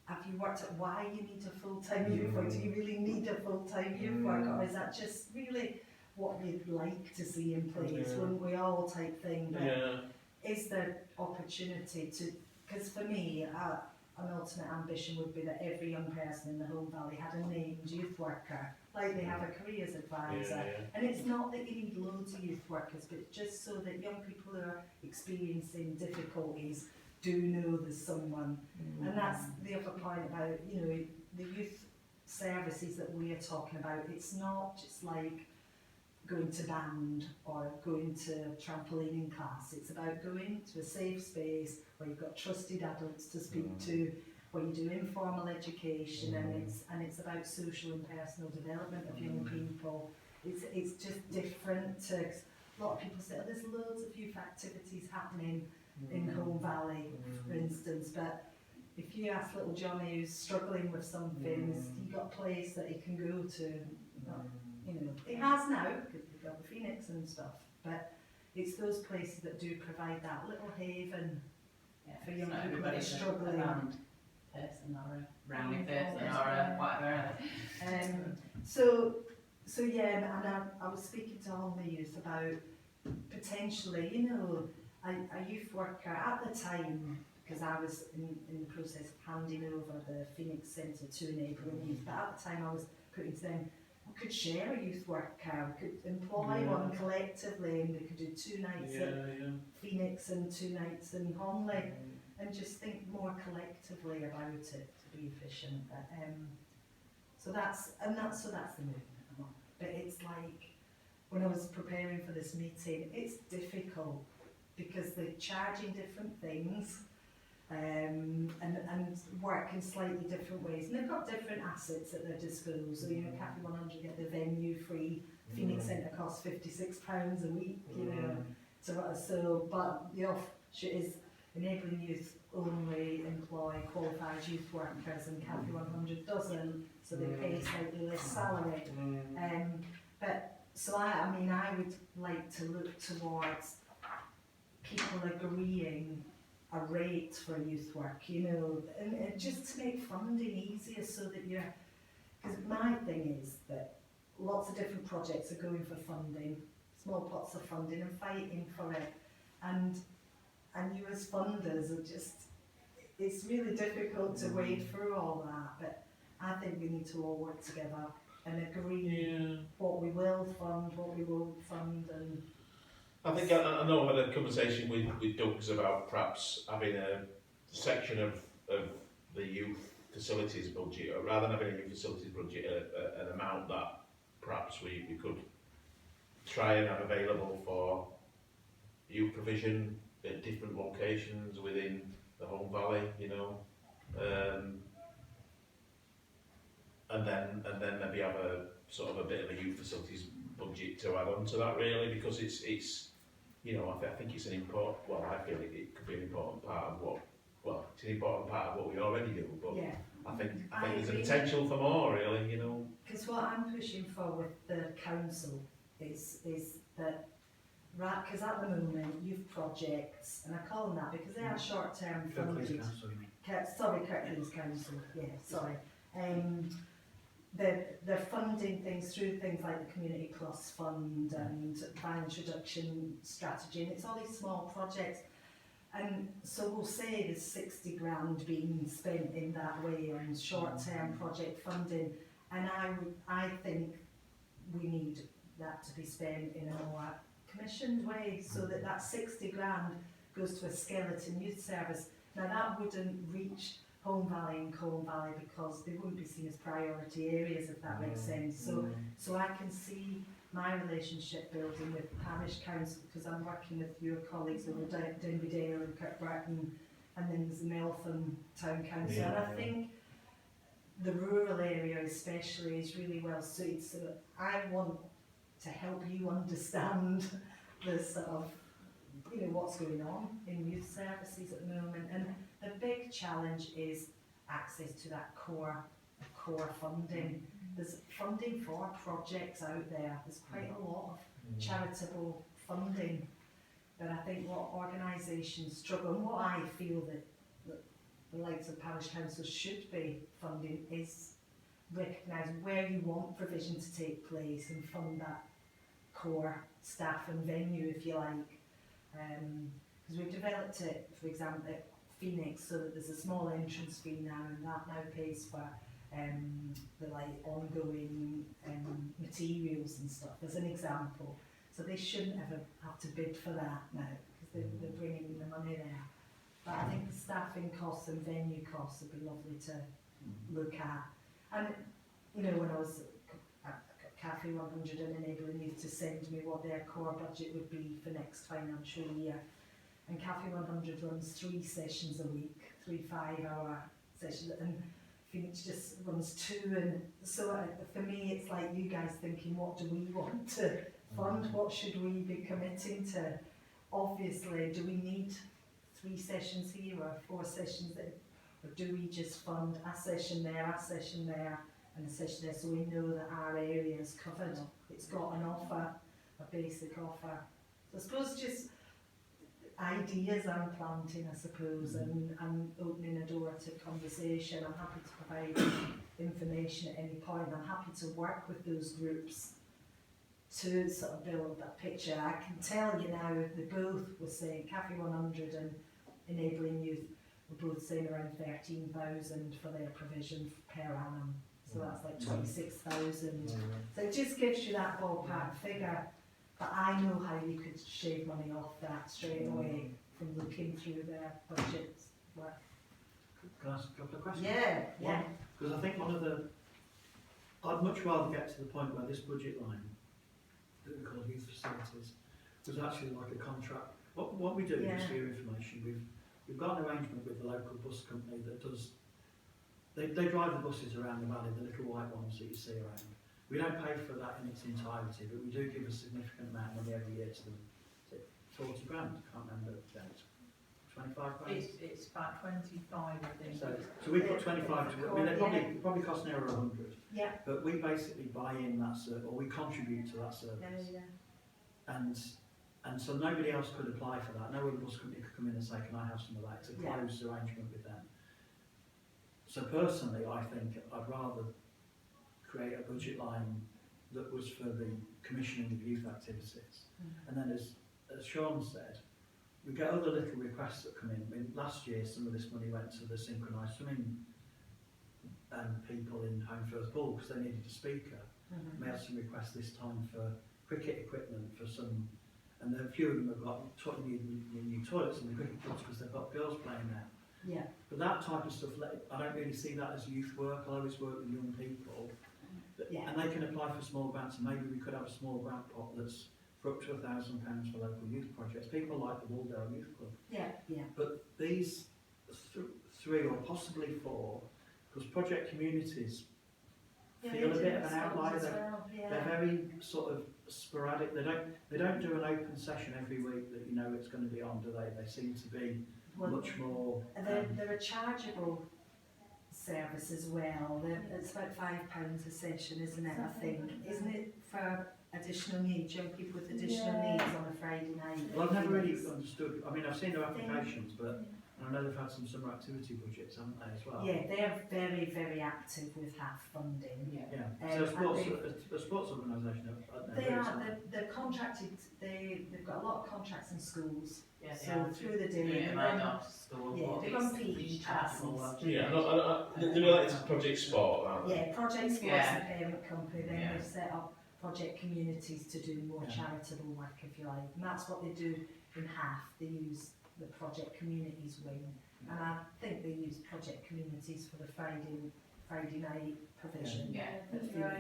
have you worked at why you need a full-time youth worker? Do you really need a full-time youth worker? Or is that just really what we'd like to see in place, wouldn't we all, type thing? But Yeah. is there opportunity to, because for me, an ultimate ambition would be that every young person in the Home Valley had a named youth worker, like they have a careers advisor. Yeah. And it's not that you need loads of youth workers, but just so that young people who are experiencing difficulties do know there's someone. And that's the other point about, you know, the youth services that we are talking about. It's not just like going to band or going to trampolining class. It's about going to a safe space where you've got trusted adults to speak to, where you do informal education, and it's about social and personal development of young people. It's just different to, a lot of people say, oh, there's loads of youth activities happening in Home Valley, for instance, but if you ask little Johnny who's struggling with something, he got a place that he can go to. You know, it has now, because we've got the Phoenix and stuff, but it's those places that do provide that little haven for young people that are struggling. Person or a round person or a whatever. So yeah, and I was speaking to all the youth about potentially, you know, a youth worker at the time, because I was in the process of handing over the Phoenix Centre to enabling youth, but at the time I was putting to them, we could share a youth worker, we could employ one collectively, and they could do 2 nights at Phoenix and 2 nights in Honley, and just think more collectively about it to be efficient. So that's the movement. But it's like, when I was preparing for this meeting, it's difficult because they're charging different things and work in slightly different ways. And they've got different assets at their disposal. So, you know, Cafe 100 get the venue free, Phoenix Centre costs £56 a week, you know. So, but the offshoot is enabling youth only employ qualified youth workers, and Cafe 100 doesn't, so they pay slightly less salary. But so I mean, I would like to look towards people agreeing a rate for youth work, you know, and just to make funding easier, so that you're, because my thing is that lots of different projects are going for funding, small pots of funding, and fighting for it, and you as funders are just, it's really difficult to wade through all that, but I think we need to all work together and agree what we will fund, what we won't fund, and I think I know I had a conversation with Doug's about perhaps having a section of the youth facilities budget, or rather than having a youth facilities budget, an amount that perhaps we could try and have available for youth provision at different locations within the Home Valley, you know, and then maybe have a sort of a bit of a youth facilities budget to add on to that, really, because it's you know, I think it's an important, well, I feel it could be an important part of it's an important part of what we already do, but yeah. I think I there's a agree. potential for more, really, you know. Because what I'm pushing for with the council is that, right, because at the moment youth projects, and I call them that because they are short-term funded. Kirkland's Council, yeah, sorry. They're funding things through things like the Community Plus Fund and violence reduction strategy, and it's all these small projects. And so we'll say there's 60 grand being spent in that way on short-term project funding, and I think we need that to be spent in a more commissioned way, so that 60 grand goes to a skeleton youth service. Now that wouldn't reach Home Valley and Colne Valley because they wouldn't be seen as priority areas, if that makes sense. So I can see my relationship building with Parish Council, because I'm working with your colleagues over Dinbydale and Kirkburton, and then there's the Meltham Town Council. And I think the rural area especially is really well suited, so I want to help you understand the sort of, you know, what's going on in youth services at the moment. And the big challenge is access to that core funding. There's funding for projects out there. There's quite a lot of charitable funding, but I think what organisations struggle, and what I feel that the likes of parish councils should be funding, is recognise where you want provision to take place and fund that core staff and venue, if you like. Because we've developed it, for example, at Phoenix, so that there's a small entrance fee now, and that now pays for the like ongoing materials and stuff, as an example. So they shouldn't ever have to bid for that now, because they're bringing in the money there. But I think the staffing costs and venue costs would be lovely to look at. And, you know, when I was at Cafe 100 and enabling youth to send me what their core budget would be for next financial year. And Cafe 100 runs 3 sessions a week, 3 5-hour sessions, and Phoenix just runs 2. And so for me, it's like you guys thinking, what do we want to fund? What should we be committing to? Obviously, do we need 3 sessions here or 4 sessions there? Or do we just fund a session there, and a session there, so we know that our area is covered? It's got an offer, a basic offer. So I suppose just ideas I'm planting, I suppose, and opening a door to conversation. I'm happy to provide information at any point. I'm happy to work with those groups to sort of build that picture. I can tell you now, they both were saying, Cafe 100 and Enabling Youth were both saying around 13,000 for their provision per annum. So that's like 26,000. So it just gives you that ballpark figure. But I know how you could shave money off that straight away from looking through their budgets. Work. Can I ask a couple of questions? Yeah. Because I think I'd much rather get to the point where this budget line that we call youth facilities was actually like a contract. What we do, just for your information, we've got an arrangement with the local bus company that does. They drive the buses around the valley, the little white ones that you see around. We don't pay for that in its entirety, but we do give a significant amount of money every year to them. Is it 40 grand? I can't remember the date. 25 grand? It's about 25, I think. So we put 25 to, I mean, they probably cost nearer 100. Yeah. But we basically buy in that service, or we contribute to that service. And so nobody else could apply for that. No other bus company could come in and say, can I have some of that? It's a closed arrangement with them. So personally, I think I'd rather create a budget line that was for the commissioning of youth activities. And then as Sean said, we get other little requests that come in. I mean, last year some of this money went to the synchronised swimming people in Home First Ball because they needed a speaker. We had some requests this time for cricket equipment for some, and a few of them have got new toilets in the cricket clubs because they've got girls playing there. Yeah. But that type of stuff, I don't really see that as youth work. I always work with young people. And they can apply for small grants, and maybe we could have a small grant pot that's for up to £1,000 for local youth projects. People like the Waldale Youth Club. Yeah. But these 3 or possibly 4, because project communities feel a bit of an outlier. They're very sort of sporadic. They don't do an open session every week that you know it's going to be on, do they? They seem to be much more. And they're a chargeable service as well. It's about £5 a session, isn't it? I think, isn't it, for additional needs, young people with additional needs on a Friday night? Well, I've never really understood. I mean, I've seen their applications, but I know they've had some summer activity budgets, haven't they, as well? Yeah, they are very, very active with half funding. Yeah. So a sports organisation, they're contracted. They've got a lot of contracts in schools. Yeah, they So are. through the day, Yeah, they might run, not school, yeah, but they run it's PE chargeable. classes. They're related to Project Sport, aren't they? Yeah, Project Sports Yeah. and Parent Company, then Yeah. they've set up project communities to do more charitable work, if you like. And that's what they do in half. They use the project communities wing. And I think they use project communities for the Friday night provision. Yeah.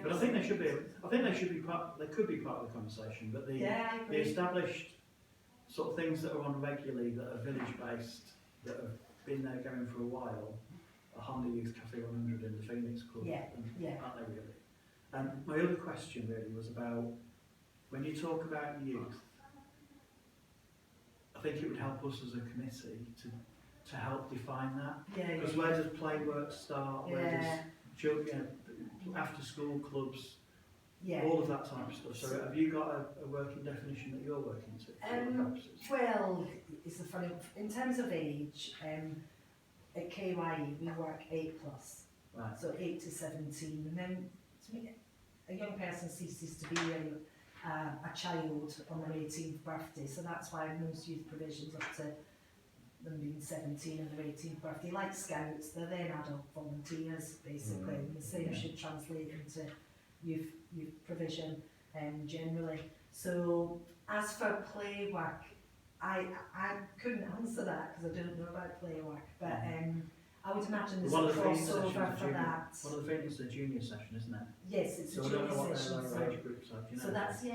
But I think they should be part. They could be part of the conversation. But I the agree. established sort of things that are on regularly, that are village based, that have been there going for a while, are Honda Youth Cafe 100 and the Phoenix Club. Yeah, yeah. Aren't they really? And my other question really was about when you talk about youth. I think it would help us as a committee to help define that. Because where does play work start? Where does children, after school clubs, all of that type of stuff. So have you got a working definition that you're working to? For your purposes? Well, it's a funny, in terms of age, at KYE we work 8+, Right. so 8 to 17, and then to me, a young person ceases to be a child on their 18th birthday, so that's why most youth provisions up to them being 17 and their 18th birthday, like Scouts, they're then adult volunteers basically, and the same should translate into youth provision generally. So as for play work, I couldn't answer that because I don't know about play work, but I would imagine there's One a of the feelings crossover sessions for that. One of the feelings is the junior session, isn't it? Yes, it's So a I don't know junior what session, their so, lower age groups are, do you know? so that's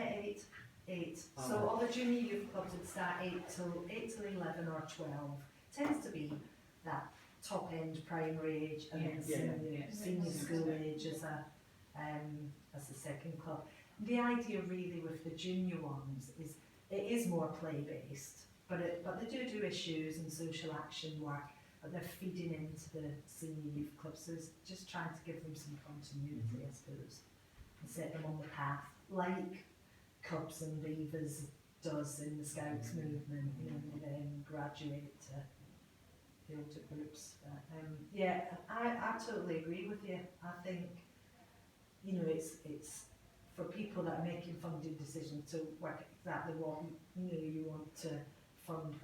eight. Oh. So all the junior youth clubs would start 8 till 11 or 12. Tends to be that top end primary age and then Yes. senior school age as a second club. The idea really with the junior ones is it is more play based, but they do issues and social action work, but they're feeding into the senior youth clubs. So it's just trying to give them some continuity, I suppose, and set them on the path, like Cubs and Beavers does in the Scouts movement. You know, they then graduate to the older groups. Yeah, I totally agree with you. I think, you know, it's for people that are making funding decisions to work exactly what you want to fund,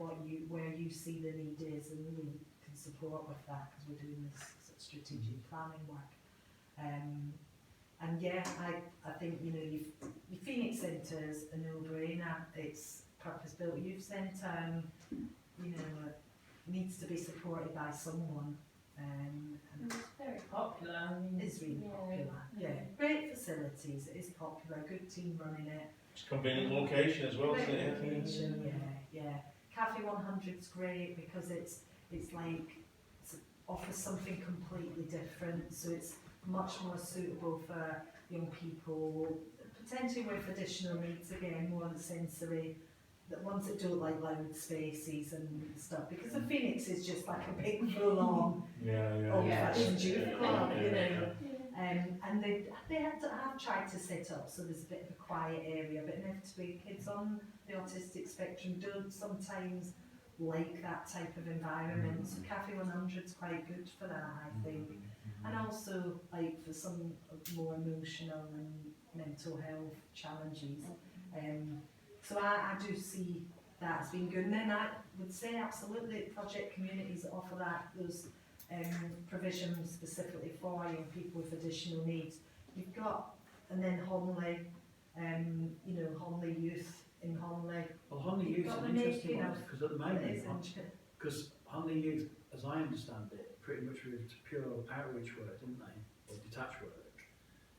where you see the need is, and we can support with that because we're doing this sort of strategic planning work. And yeah, I think, you know, your Phoenix Centre is a no-brainer. It's purpose-built youth centre, you know, needs to be supported by someone. And It's very popular. I mean, it's really popular. Yeah, great facilities. It is popular. Good team running it. It's a convenient location as well, isn't Great it? location, yeah. Cafe 100's great because it's offers something completely different. So it's much more suitable for young people, potentially with additional needs again, more the sensory. The ones that don't like loud spaces and stuff, because the Phoenix is just like a big full-on old-fashioned youth club, you know. And they have tried to set up so there's a bit of a quiet area, but inevitably kids on the autistic spectrum don't sometimes like that type of environment. So Cafe 100's quite good for that, I think. And also like for some more emotional and mental health challenges. So I do see that as being good. And then I would say absolutely project communities that offer those provisions specifically for young people with additional needs. You've got, and then Homley, you know, Homley Youth in Homley. Well, Homley Youth is Got an the interesting making one, of- because at the It moment, is interesting. because Homley Youth, as I understand it, pretty much moved to pure outreach work, didn't they? Or detached work.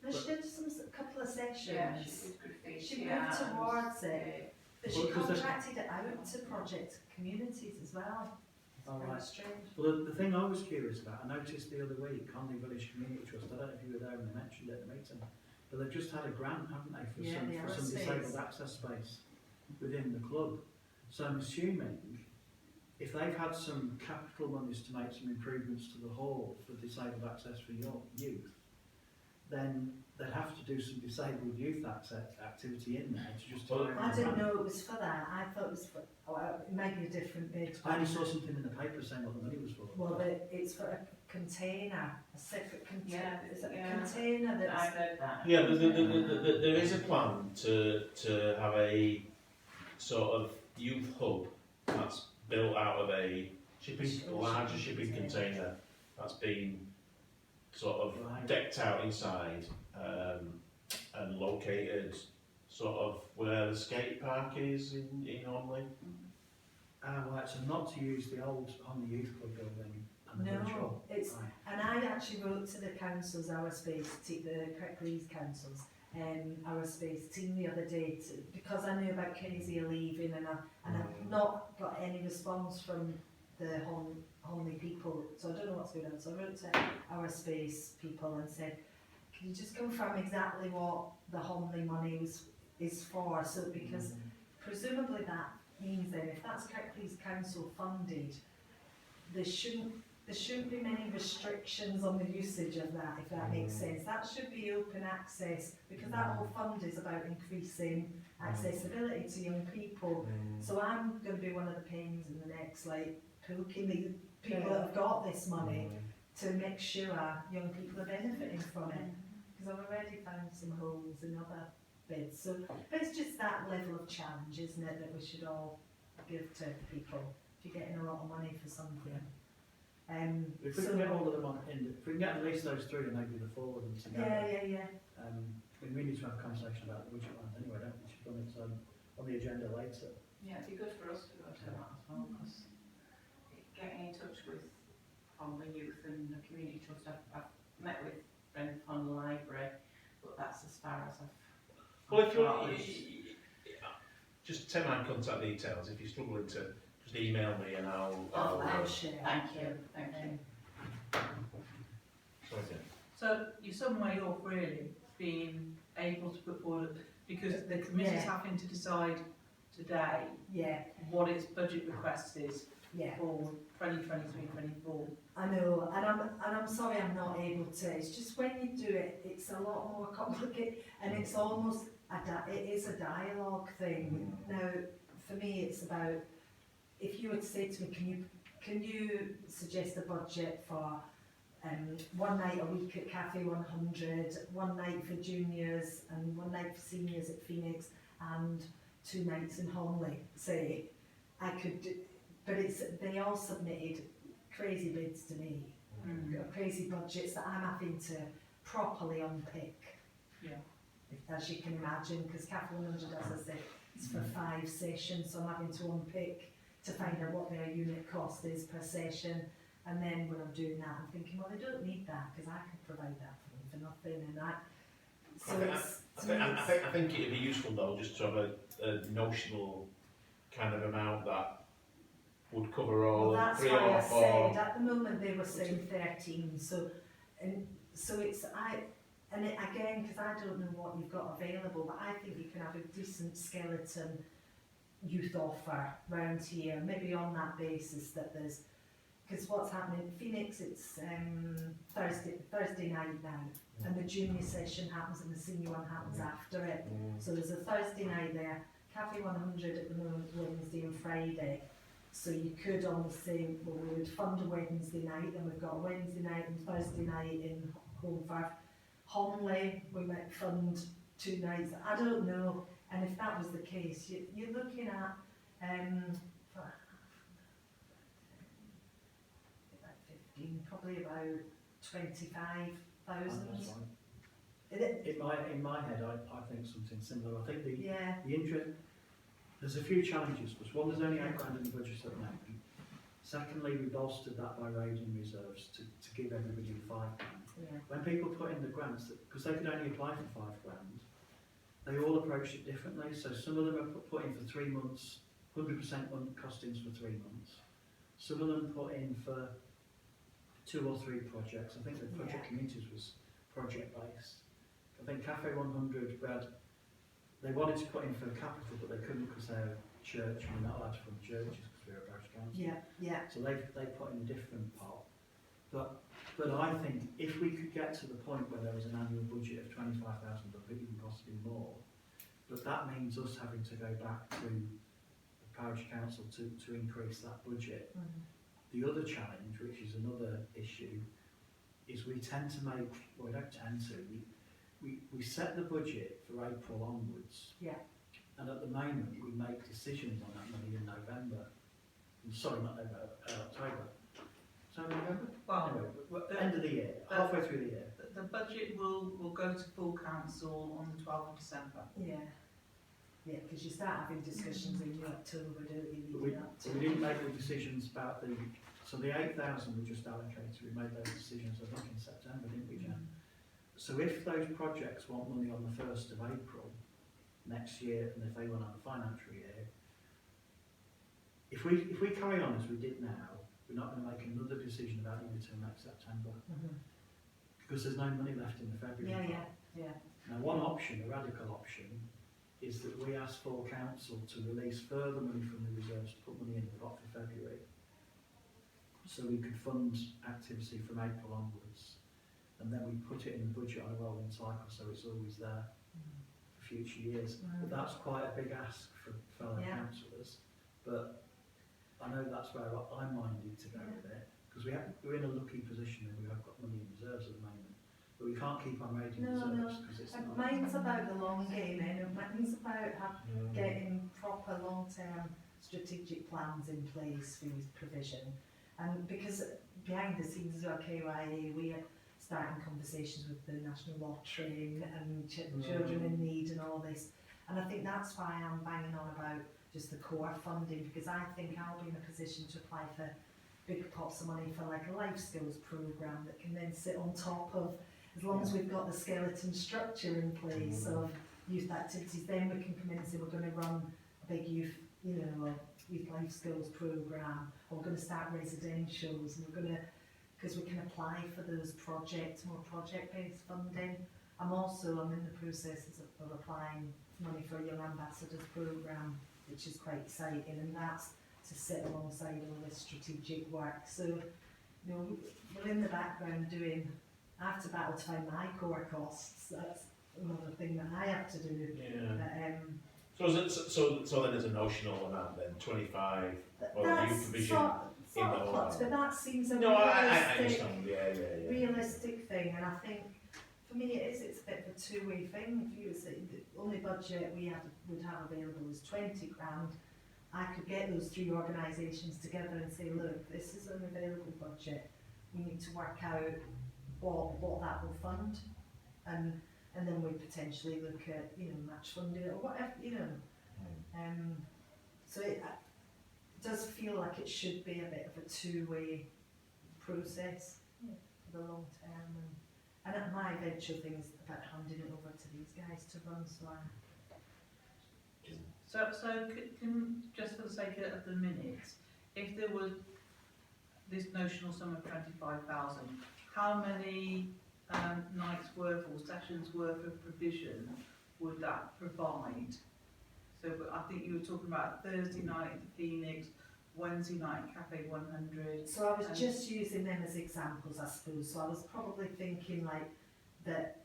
No, she did a couple of sessions. Yeah, she did good feet. She yeah, moved towards it, but she Well, 'cause there's- contracted it out to project communities as well. Oh, Very right. strange. Well, the thing I was curious about, I noticed the other week, Conley Village Community Trust, I don't know if you were there when they mentioned it at the meeting, but they've just had a grant, haven't they, for Yeah, the some aerospace. disabled access space within the club. So I'm assuming if they've had some capital monies to make some improvements to the hall for disabled access for your youth, then they'd have to do some disabled youth access activity in there to just. Well, I didn't know it was for that. I thought it was for, it might be a different bid. I only saw something in the paper saying what the money was for. Well, it's for a container, a separate container. Yeah, Is it a yeah. container I that's? heard that. Yeah, there is a plan to have a sort of youth hub that's built out of a larger shipping container that's been sort of Right. decked out inside and located sort of where the skate park is in Homley. Ah, right, so not to use the old Homley Youth Club building and the village No, hall. it's, Right. and I actually wrote to the councils, our space, the Kirklees councils, our space team the other day, because I knew about Kezia leaving and I've not got any response from the Homley people, so I don't know what's going on. So I wrote to our space people and said, can you just confirm exactly what the Homley money is for? So because presumably that means then if that's Kirklees council funded, there shouldn't be many restrictions on the usage of that, if that makes sense. That should be open access, because that whole fund is about increasing accessibility to young people. So I'm going to be one of the pains in the next, like, poking the people that have got this money to make sure young people are benefiting from it. Because I've already found some holes in other bids. So it's just that level of challenge, isn't it, that we should all give to people if you're getting a lot of money for something. If we can get all of them on, if we can get at least those three and maybe the four of them together. yeah. We need to have a conversation about the budget line anyway, don't we? Should run it on the agenda later. Yeah, it'd be good for us to go to that as well, because getting in touch with from the youth and the community trust, I've met with Brent on the library, but that's as far as Well, if got. just take my contact details. If you're struggling to, just email me and I'll share. Thank you, thank you. Sorry, Tim. So you're some way off really being able to put forward, because the committee's Yeah. having to decide today Yeah, what its budget request is yeah. for 2023-24. I know, and I'm sorry I'm not able to. It's just when you do it, it's a lot more complicated, and it's almost it is a dialogue thing. Now, for me, it's about, if you would say to me, can you suggest a budget for one night a week at Cafe 100, one night for juniors, and one night for seniors at Phoenix, and 2 nights in Honley, say, I could do, but they all submitted crazy bids to me, crazy budgets that I'm having to properly unpick. Yeah. As you can imagine, because Cafe 100, as I said, it's for 5 sessions, so I'm having to unpick to find out what their unit cost is per session. And then when I'm doing that, I'm thinking, well, they don't need that because I can provide that for them for nothing. And that, so I think it'd be useful though, just to have a notional kind of amount that would cover all well, that's 3 why or I 4. said at the moment they were saying 13. So it's again, because I don't know what you've got available, but I think you can have a decent skeleton youth offer round here, maybe on that basis that there's. Because what's happening in Phoenix, it's Thursday night now, and the junior session happens and the senior one happens after it. So there's a Thursday night there, Cafe 100 at the moment, Wednesday and Friday. So you could almost say, well, we would fund a Wednesday night, then we've got a Wednesday night and Thursday night in Holmfirth. Honley, we might fund 2 nights, I don't know. And if that was the case, you're looking at, probably about 25,000. In my head, I think something similar. I think the Yeah, interest, there's a few challenges, because one, there's only £8 grand in the budget at the moment. Secondly, we bolstered that by raiding reserves to give everybody £5 grand. yeah, When people put in the grants, because they could only apply for £5 grand, they all approached it differently. So some of them are put in for 3 months, 100% costings for 3 months. Some of them put in for 2 or 3 projects. I think the project communities was project based. I think Cafe 100 they wanted to put in for capital, but they couldn't because they're a church and we're not allowed to fund churches because we're a parish council. yeah. So they put in a different pot. But I think if we could get to the point where there was an annual budget of 25,000 or even possibly more, but that means us having to go back to the parish council to increase that budget. The other challenge, which is another issue, is we tend to make, well, we don't tend to, we set the budget for April onwards. Yeah. And at the moment, we make decisions on that money in November. Sorry, not November, October. So November? Well, Anyway, end of the year, halfway through the year. the budget will go to full council on the 12th of December. Yeah, because you start having discussions in October, don't you? But we didn't make the decisions about so the 8,000 we just allocated, we made those decisions, I think, in September, didn't we, Jen? So if those projects want money on the 1st of April next year, and if they want on the financial year, if we carry on as we did now, we're not going to make another decision about it until next September, because there's no money left in the February part. Yeah. Now, one option, a radical option, is that we ask full council to release further money from the reserves to put money in the pot for February, so we could fund activity from April onwards, and then we put it in the budget on a rolling cycle, so it's always there for future years. But that's quite a big ask for fellow councillors, but I know that's where I'm minded to go with it, because we're in a lucky position and we have got money in reserves at the moment. But we can't keep on raiding reserves because it's not. Mine's about the long game, and mine's about getting proper long-term strategic plans in place for youth provision. And because behind the scenes as well, KYA, we are starting conversations with the National Lottery and children in need and all this. And I think that's why I'm banging on about just the core funding, because I think I'll be in a position to apply for big pots of money for like a life skills programme that can then sit on top of, as long as we've got the skeleton structure in place of youth activities, then we can come in and say we're going to run a big youth, you know, a youth life skills programme, or we're going to start residentials, and we're going to, because we can apply for those projects, more project-based funding. I'm in the process of applying for money for a Young Ambassadors programme, which is quite exciting, and that's to sit alongside all this strategic work. So, you know, we're in the background doing, I have to battle to find my core costs, that's another thing that I have to do. Yeah. But, So then there's a notional amount then, 25, or the youth provision. sort of plucked, but that seems a No, I realistic, understand, yeah. realistic thing, and I think for me it's a bit of a two-way thing. If you say the only budget we would have available is 20 grand, I could get those three organisations together and say, look, this is an available budget, we need to work out what that will fund, and then we potentially look at, you know, match funding or whatever, you know. So it does feel like it should be a bit of a two-way process for the long term, and my eventual thing is about handing it over to these guys to run, So can, just for the sake of the minutes, if there was this notional sum of 25,000, how many nights worth or sessions worth of provision would that provide? So I think you were talking about Thursday night at the Phoenix, Wednesday night Cafe 100. So I was just using them as examples, I suppose. So I was probably thinking like that,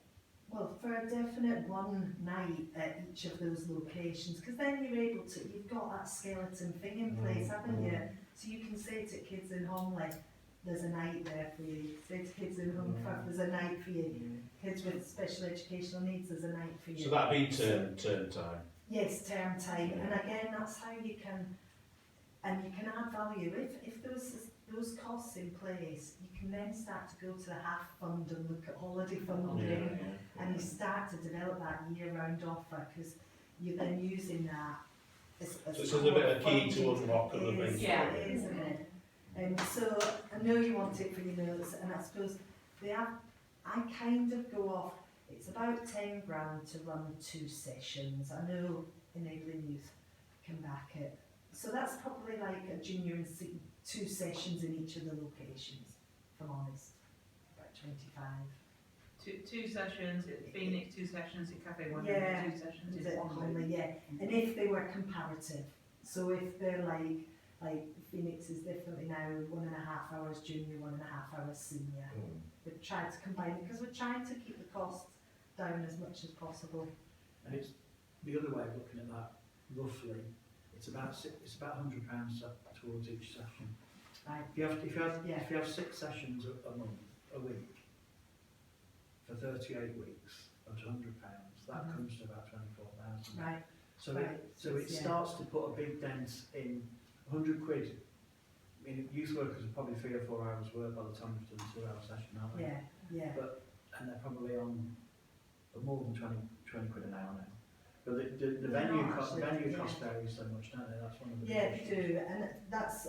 well, for a definite one night at each of those locations, because then you're able to, you've got that skeleton thing in place, haven't you? So you can say to kids in Homley, there's a night there for you. Say to kids in Hungerford, there's a night for you. Kids with special educational needs, there's a night for you. So that'd be term time. Yes, term time, and again, that's how you can, and you can add value. If there's those costs in place, you can then start to go to the half fund and look at holiday funding, and you start to develop that year-round offer, because you're then using that as So it's a bit of a key to unlock other things. Yeah. It is, isn't it? So I know you want it for your notes, and I suppose I kind of go off. It's about 10 grand to run 2 sessions. I know Enabling Youth can back it. So that's probably like a junior and 2 sessions in each of the locations, if I'm honest. About 25. Two sessions at Phoenix, 2 sessions at Cafe 100, Yeah, 2 sessions Is in it Honolulu. only, yeah. And if they were comparative, so if they're like Phoenix is definitely now 1.5 hours junior, 1.5 hours senior. We've tried to combine it because we're trying to keep the costs down as much as possible. And it's the other way of looking at that, roughly, it's about £100 towards each session. Right. If you have 6 sessions a month, a week, for 38 weeks, at £100, that comes to about 24,000. Right. So Right. it Yeah. starts to put a big dent in 100 quid. I mean, youth workers are probably 3 or 4 hours work by the time you've done a 2-hour session, aren't they? Yeah, yeah. And they're probably on more than 20 quid an hour now. But the They're venue not cost, actually, yeah. cost varies so much, don't they? That's one of the Yeah, big they issues. do, and that's,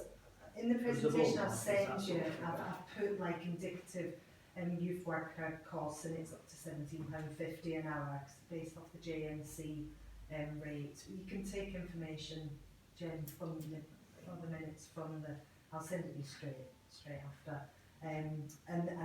in the There's the presentation ballpark, I've is sent that you, sort of I've put like indicative youth worker costs, and it's up to £17.50 an hour, 'cause based off the JNC rate. You can take information, Jen, from the minutes from the, I'll send it you straight after. And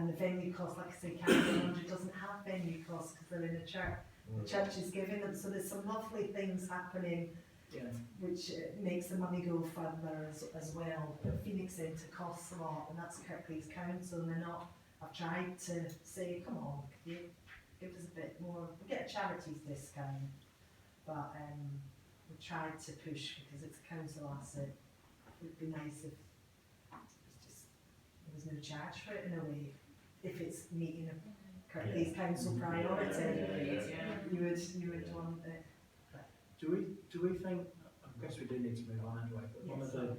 the venue cost, like I say, Cafe 100 doesn't have venue costs because they're in a church. The church is giving them, so there's some lovely things happening, Yeah. which makes the money go further as well. But Phoenix Centre costs a lot, and that's Kirklees Council, and they're not. I've tried to say, come on, could you give us a bit more? We get a charities discount, but we tried to push because it's a council asset. It would be nice if there was no charge for it in a way. If it's meeting a Kirklees Council priority, you would want it. Do we think? I guess we do need to move on anyway. But one of the,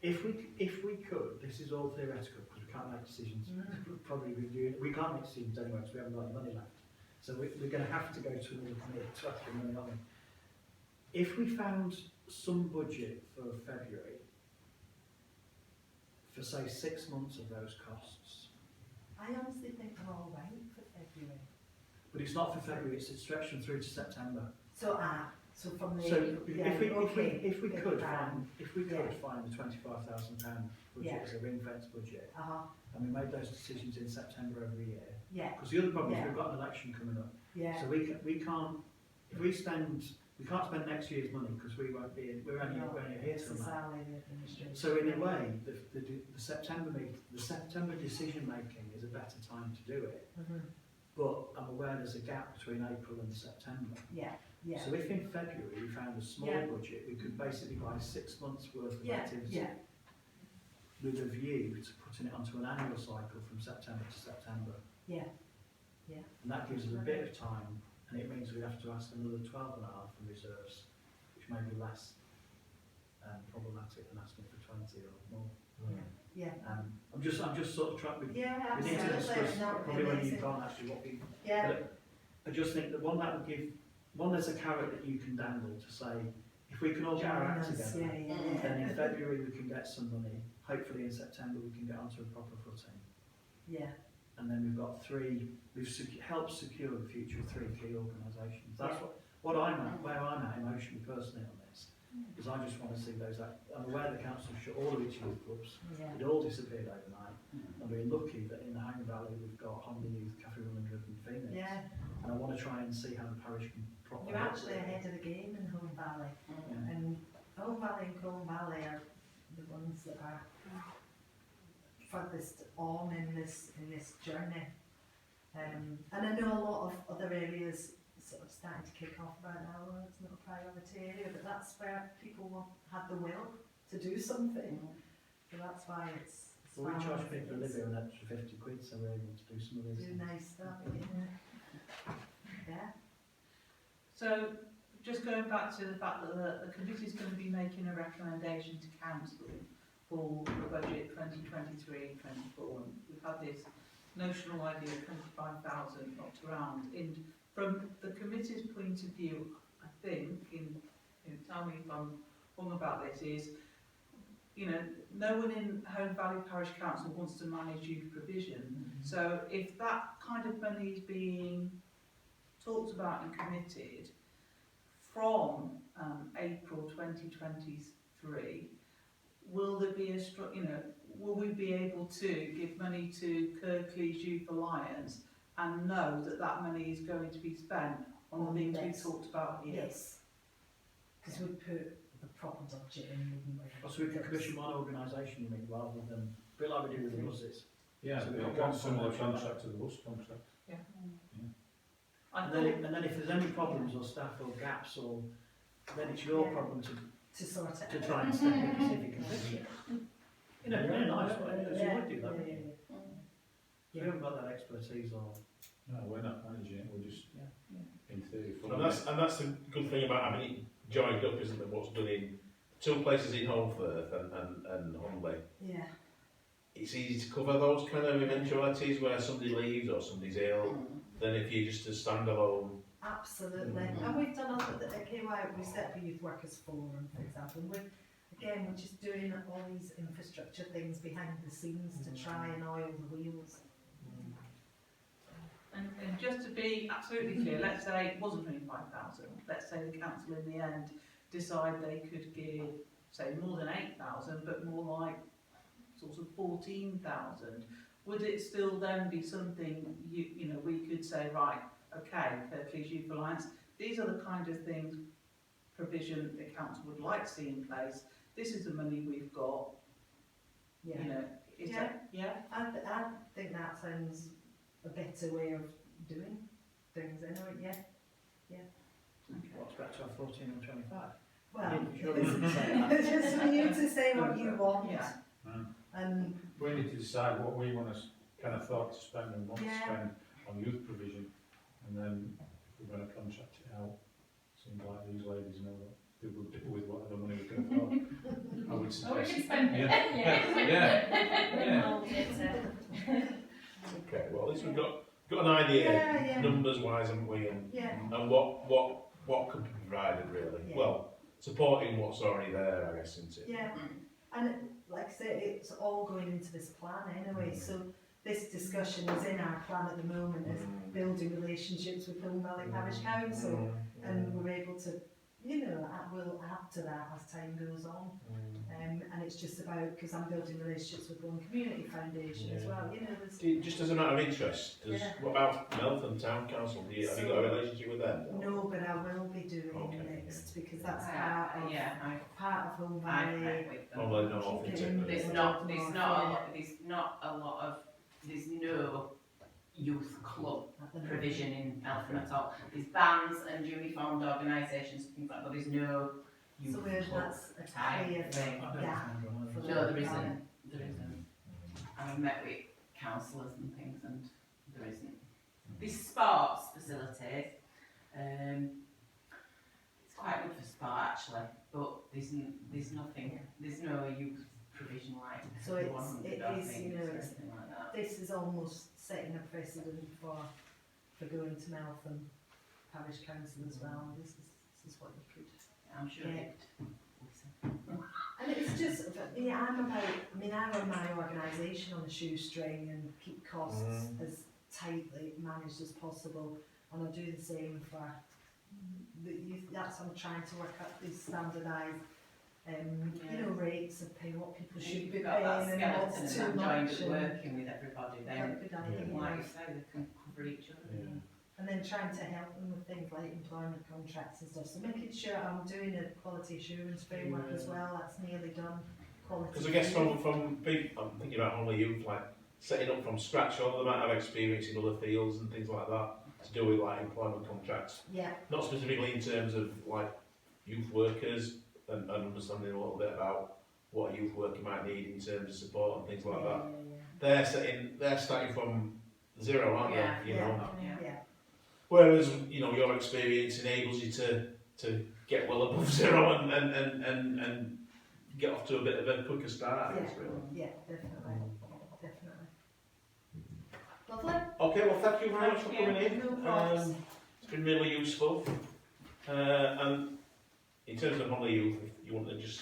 if we could, this is all theoretical because we can't make decisions. We'll probably review. We can't make decisions anyway because we haven't got any money left. So we're going to have to go to another committee to ask for money, aren't we? if we found some budget for February, for say 6 months of those costs, I honestly think we're all right for February. but it's not for February, it's stretching through to September. So from the, So yeah, if we big could plan. find the £25,000 budget Yeah. as a ring fence budget, Uh-huh, and we made those decisions in September every year, yeah, because the other problem is Yeah. we've got an election coming up, yeah, so we can't, if we spend, we can't spend next year's money because we won't be, we're only here it's till the May. salary administration. So in a way, the September decision making is a better time to do it, Mhm, but I'm aware there's a gap between April and September. yeah, yeah, So if in February we found a small Yeah. budget, we could basically buy 6 months worth of yeah, activity yeah, with a view to putting it onto an annual cycle from September to September. yeah, yeah. And that gives us a bit of time, and it means we have to ask another 12.5 for reserves, which may be less problematic than asking for 20 or more. Yeah, I'm just sort of trying, we need yeah, to discuss absolutely, no, probably it when makes you it, can't actually what we, yeah, but I just think that that would give, there's a carrot that you can dangle to say, if we can all get our join act us, together, yeah, then in yeah, February we can get some money, hopefully in September we can get onto a proper footing. yeah, And then we've got helped secure the future of 3 key organisations. That's where I'm at emotionally, personally on this, because I just want to see those, I'm aware the council shut all of its youth clubs, yeah, it all disappeared overnight, and we're lucky that in the Hang Valley we've got Honda Youth, Cafe 100 and Phoenix. yeah. And I want to try and see how the parish can properly. You're actually ahead of the game in Home Valley, Yeah. and Home Valley and Combe Valley are the ones that are furthest on in this journey. And I know a lot of other areas sort of starting to kick off right now, well, it's not a priority area, but that's where people had the will to do something. So that's why it's Well, we charge fine. people to live here an extra 50 quid, so we're able to do some of these Do things. nice stuff, yeah. So, just going back to the fact that the committee's going to be making a recommendation to council for the budget 2023-24. We've had this notional idea of 25,000 knocked around. And from the committee's point of view, I think, tell me if I'm wrong about this, is, no one in Home Valley Parish Council wants to manage youth provision. So if that kind of money is being talked about and committed from April 2023, will there be will we be able to give money to Kirklees Youth Alliance and know that that money is going to be spent on the things Yes. we talked about here? Yes. Because we put the proper budget in, wouldn't we? So we can commission one organisation, you mean, rather than, a bit like we do with the buses. Yeah, So we've we've got got one similar one contract to the bus contract. I And thought, then if there's any problems or staff or gaps then it's your Yeah. problem to To sort it out. try and step in and see if you can fix it. In a very nice way, because you would do that, Yeah, wouldn't yeah, you? yeah. We haven't got that expertise or. No, we're not managing it, we're just, in theory, And that's the good thing about having it joined up, isn't it? What's done in 2 places in Holmfirth and Hunley. Yeah, It's easy to cover those kind of eventualities where somebody leaves or somebody's ill, than if you're just a standalone. absolutely. And we've done other, at KY, we set up a youth workers forum, for example, and we're just doing all these infrastructure things behind the scenes to try and oil the wheels. and just to be absolutely clear, let's say it wasn't 25,000. Let's say the council in the end decide they could give, say, more than 8,000, but more like sort of 14,000. Would it still then be something we could say, right, okay, Kirklees Youth Alliance, these are the kind of things, provision the council would like to see in place. This is the money we've got. Yeah. Is Yeah. that, yeah? I think that sounds a better way of doing things, anyway, yeah. What's better, 14 or 25? Well, You surely wouldn't say that. it's just for you to say what you want. Yeah. And we need to decide what we want to kind of thought to spend and want to Yeah. spend on youth provision, and then we're going to contract it out. Seems like these ladies know what they would do with whatever money we can afford. I would Oh, we suggest. can spend it. Yeah. Yeah. Hold it, Okay, well at least we've got an idea, yeah, numbers wise, haven't we? And yeah, what what could be provided really. Yeah. Well, supporting what's already there, I guess, isn't it? Yeah, and like I say, it's all going into this plan anyway, so this discussion is in our plan at the moment, as building relationships with Hill Valley Parish Council, and we're able to, we'll add to that as time goes on. And it's just about, because I'm building relationships with One Community Foundation as well, there's Just as a matter of interest, Yeah. what about Meltham Town Council? Have you got a relationship with them? no, but I will be doing Okay, next, because that's part of, Yeah, part of Hill I've Valley. met with them. Oh, well, no, Keep it often in too. There's no youth club at the moment. provision in Meltham at all. There's bands and uniformed organisations, things like that, but there's no youth So club. that's a type clear thing. I don't gap find one for either. No, there the isn't. plan. There isn't. And I've met with councillors and things and there isn't. There's sports facilities, it's quite good for sport actually, but there's nothing, there's no youth provision like So the it's- 100 it or is, things you know, or it's- anything like that. This is almost setting a precedent for going to Meltham Parish Council as well. This is what you could. I'm sure Yeah. it listen. And it's just, I run my organisation on a shoestring and keep costs as tightly managed as possible, and I do the same for the youth. That's I'm trying to work out these standardised, rates of pay, what people should be You've got that paying and what's skeleton too and much. that joined at working with everybody then, That's a good idea. like you say, they can cover each other. Yeah. And then trying to help them with things like employment contracts and stuff. So making sure I'm doing a quality assurance framework as well. That's nearly done. Because I guess from people, I'm thinking about only youth, like setting up from scratch, all they might have experience in other fields and things like that to do with like employment contracts. Yeah, Not specifically in terms of like youth workers and understanding a little bit about what a youth worker might need in terms of support and things like that. They're starting from zero, aren't Yeah. they? You know. yeah. Whereas your experience enables you to get well above zero and get off to a bit of a quicker start. I guess, really. Yeah, definitely. Lovely. Okay, well, thank you very much for Thank you. coming in. No problems. It's been really useful. And in terms of Honley Youth, if you want to just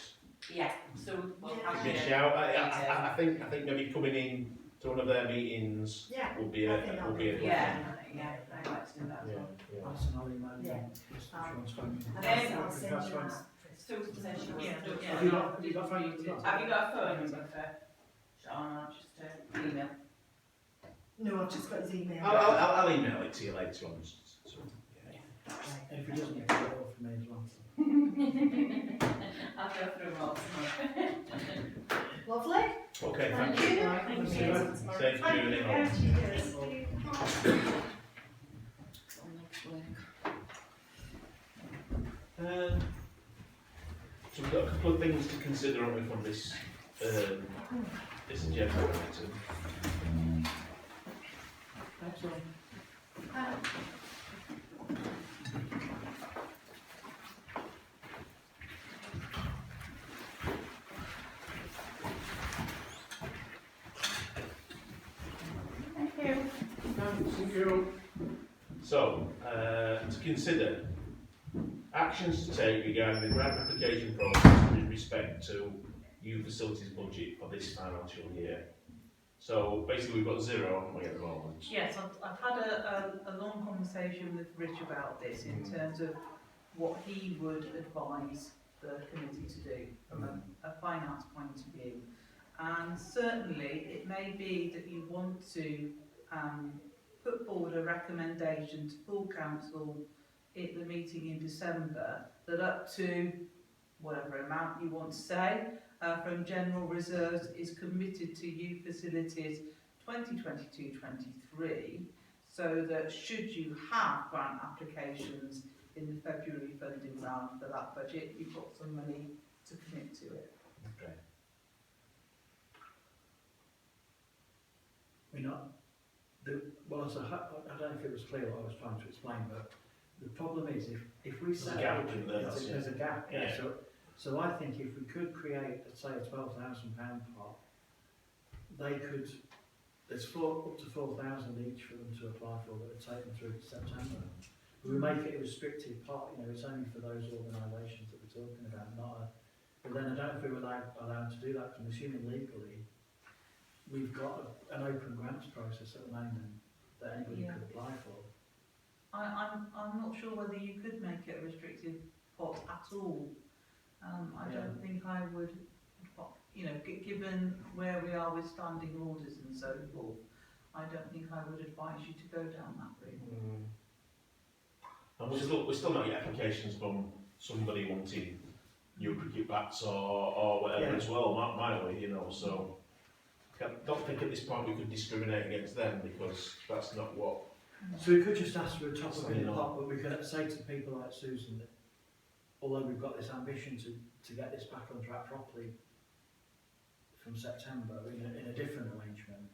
Yeah, so we'll Yeah. have give me a you. shout, I think maybe coming in to one of their meetings Yeah. would be I think that would be a would good Yeah, yeah, I'd like to do that as thing. well. Yeah. That's an early man. Yeah. Just insurance phone. And I'll I'll send That's you fine. that. Susan says she wants to do it. Have you got phone number? Have you got a phone number for Sean or just an email? No, I've just got his email. I'll email it to you later on. So, yeah. And if he doesn't get it off me as well. I'll go through them all tomorrow. Lovely. Okay, Thank thank you. you. Thank you. Safe journey home. Cheers. So we've got a couple of things to consider, haven't we, from this this agenda item. Excellent. Thank you. Thank you. So, to consider actions to take regarding the grant application process with respect to youth facilities budget for this financial year. So basically we've got zero, haven't we, at the moment? Yes, I've had a long conversation with Rich about this in terms of what he would advise the committee to do from a finance point of view. And certainly it may be that you want to put forward a recommendation to full council at the meeting in December that up to whatever amount you want to say from general reserves is committed to youth facilities 2022-23, so that should you have grant applications in the February funding round for that budget, you've got some money to commit to it. Okay. Well, as I don't know if it was clear what I was trying to explain, but the problem is if we There's a gap in there, that's there's a gap. Yeah. Yeah. So I think if we could create, let's say, a £12,000 pot, they could. There's up to 4,000 each for them to apply for that would take them through to September. We we make it a restricted part, you know, it's only for those organisations that we're talking about, not a, but then I don't know if we're allowed to do that, 'cause I'm assuming legally, we've got an open grants process at the moment that anybody Yeah. could apply for. I'm not sure whether you could make it a restricted pot at all. I Yeah. don't think I would, you know, given where we are with standing orders and so forth, I don't think I would advise you to go down that route. And we're still not getting applications from somebody wanting new cricket bats or whatever Yeah. as well, might we, you know, so. I don't think at this point we could discriminate against them because that's not what. So we could just ask for a top up in the Sign pot, but we could say to people like Susan that although we've got this ambition to get this back on track properly from September in a different arrangement,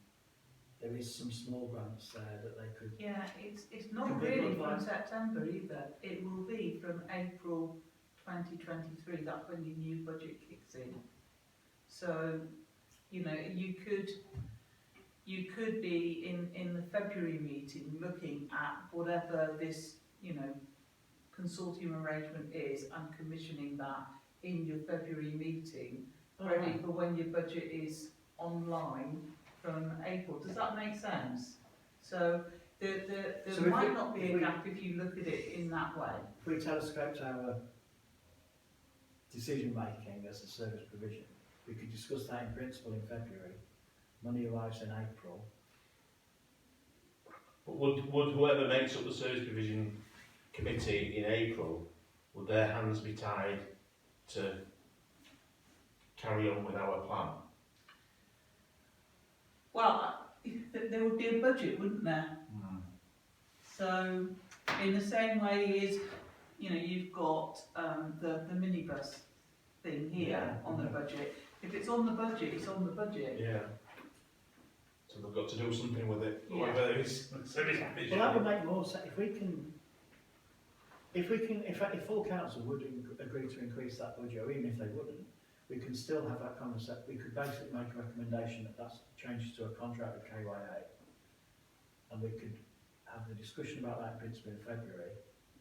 there is some small grants there that they could. Yeah, it's not Can people really apply? from September either. It will be from April 2023. That's when your new budget kicks in. So, you know, you could be in the February meeting looking at whatever this, you know, consortium arrangement is and commissioning that in your February meeting, ready for when your budget is online from April. Does that make sense? So there So if might we- not be if a we- gap if you look at it in that way. If we telescoped our decision making as a service provision, we could discuss that in principle in February. Money arrives in April. But would whoever makes up the service provision committee in April, would their hands be tied to carry on with our plan? Well, there would be a budget, wouldn't there? So, in the same way as, you know, you've got the minibus thing here Yeah. on the budget. If it's on the budget, it's on the budget. Yeah. So they've got to do something with it, Yeah. whatever it is. Service provision. Well, that would make more sense if we can. If full council would agree to increase that budget, or even if they wouldn't, we can still have that conversation. We could basically make a recommendation that that's changes to a contract with KYA, and we could have the discussion about that in principle in February.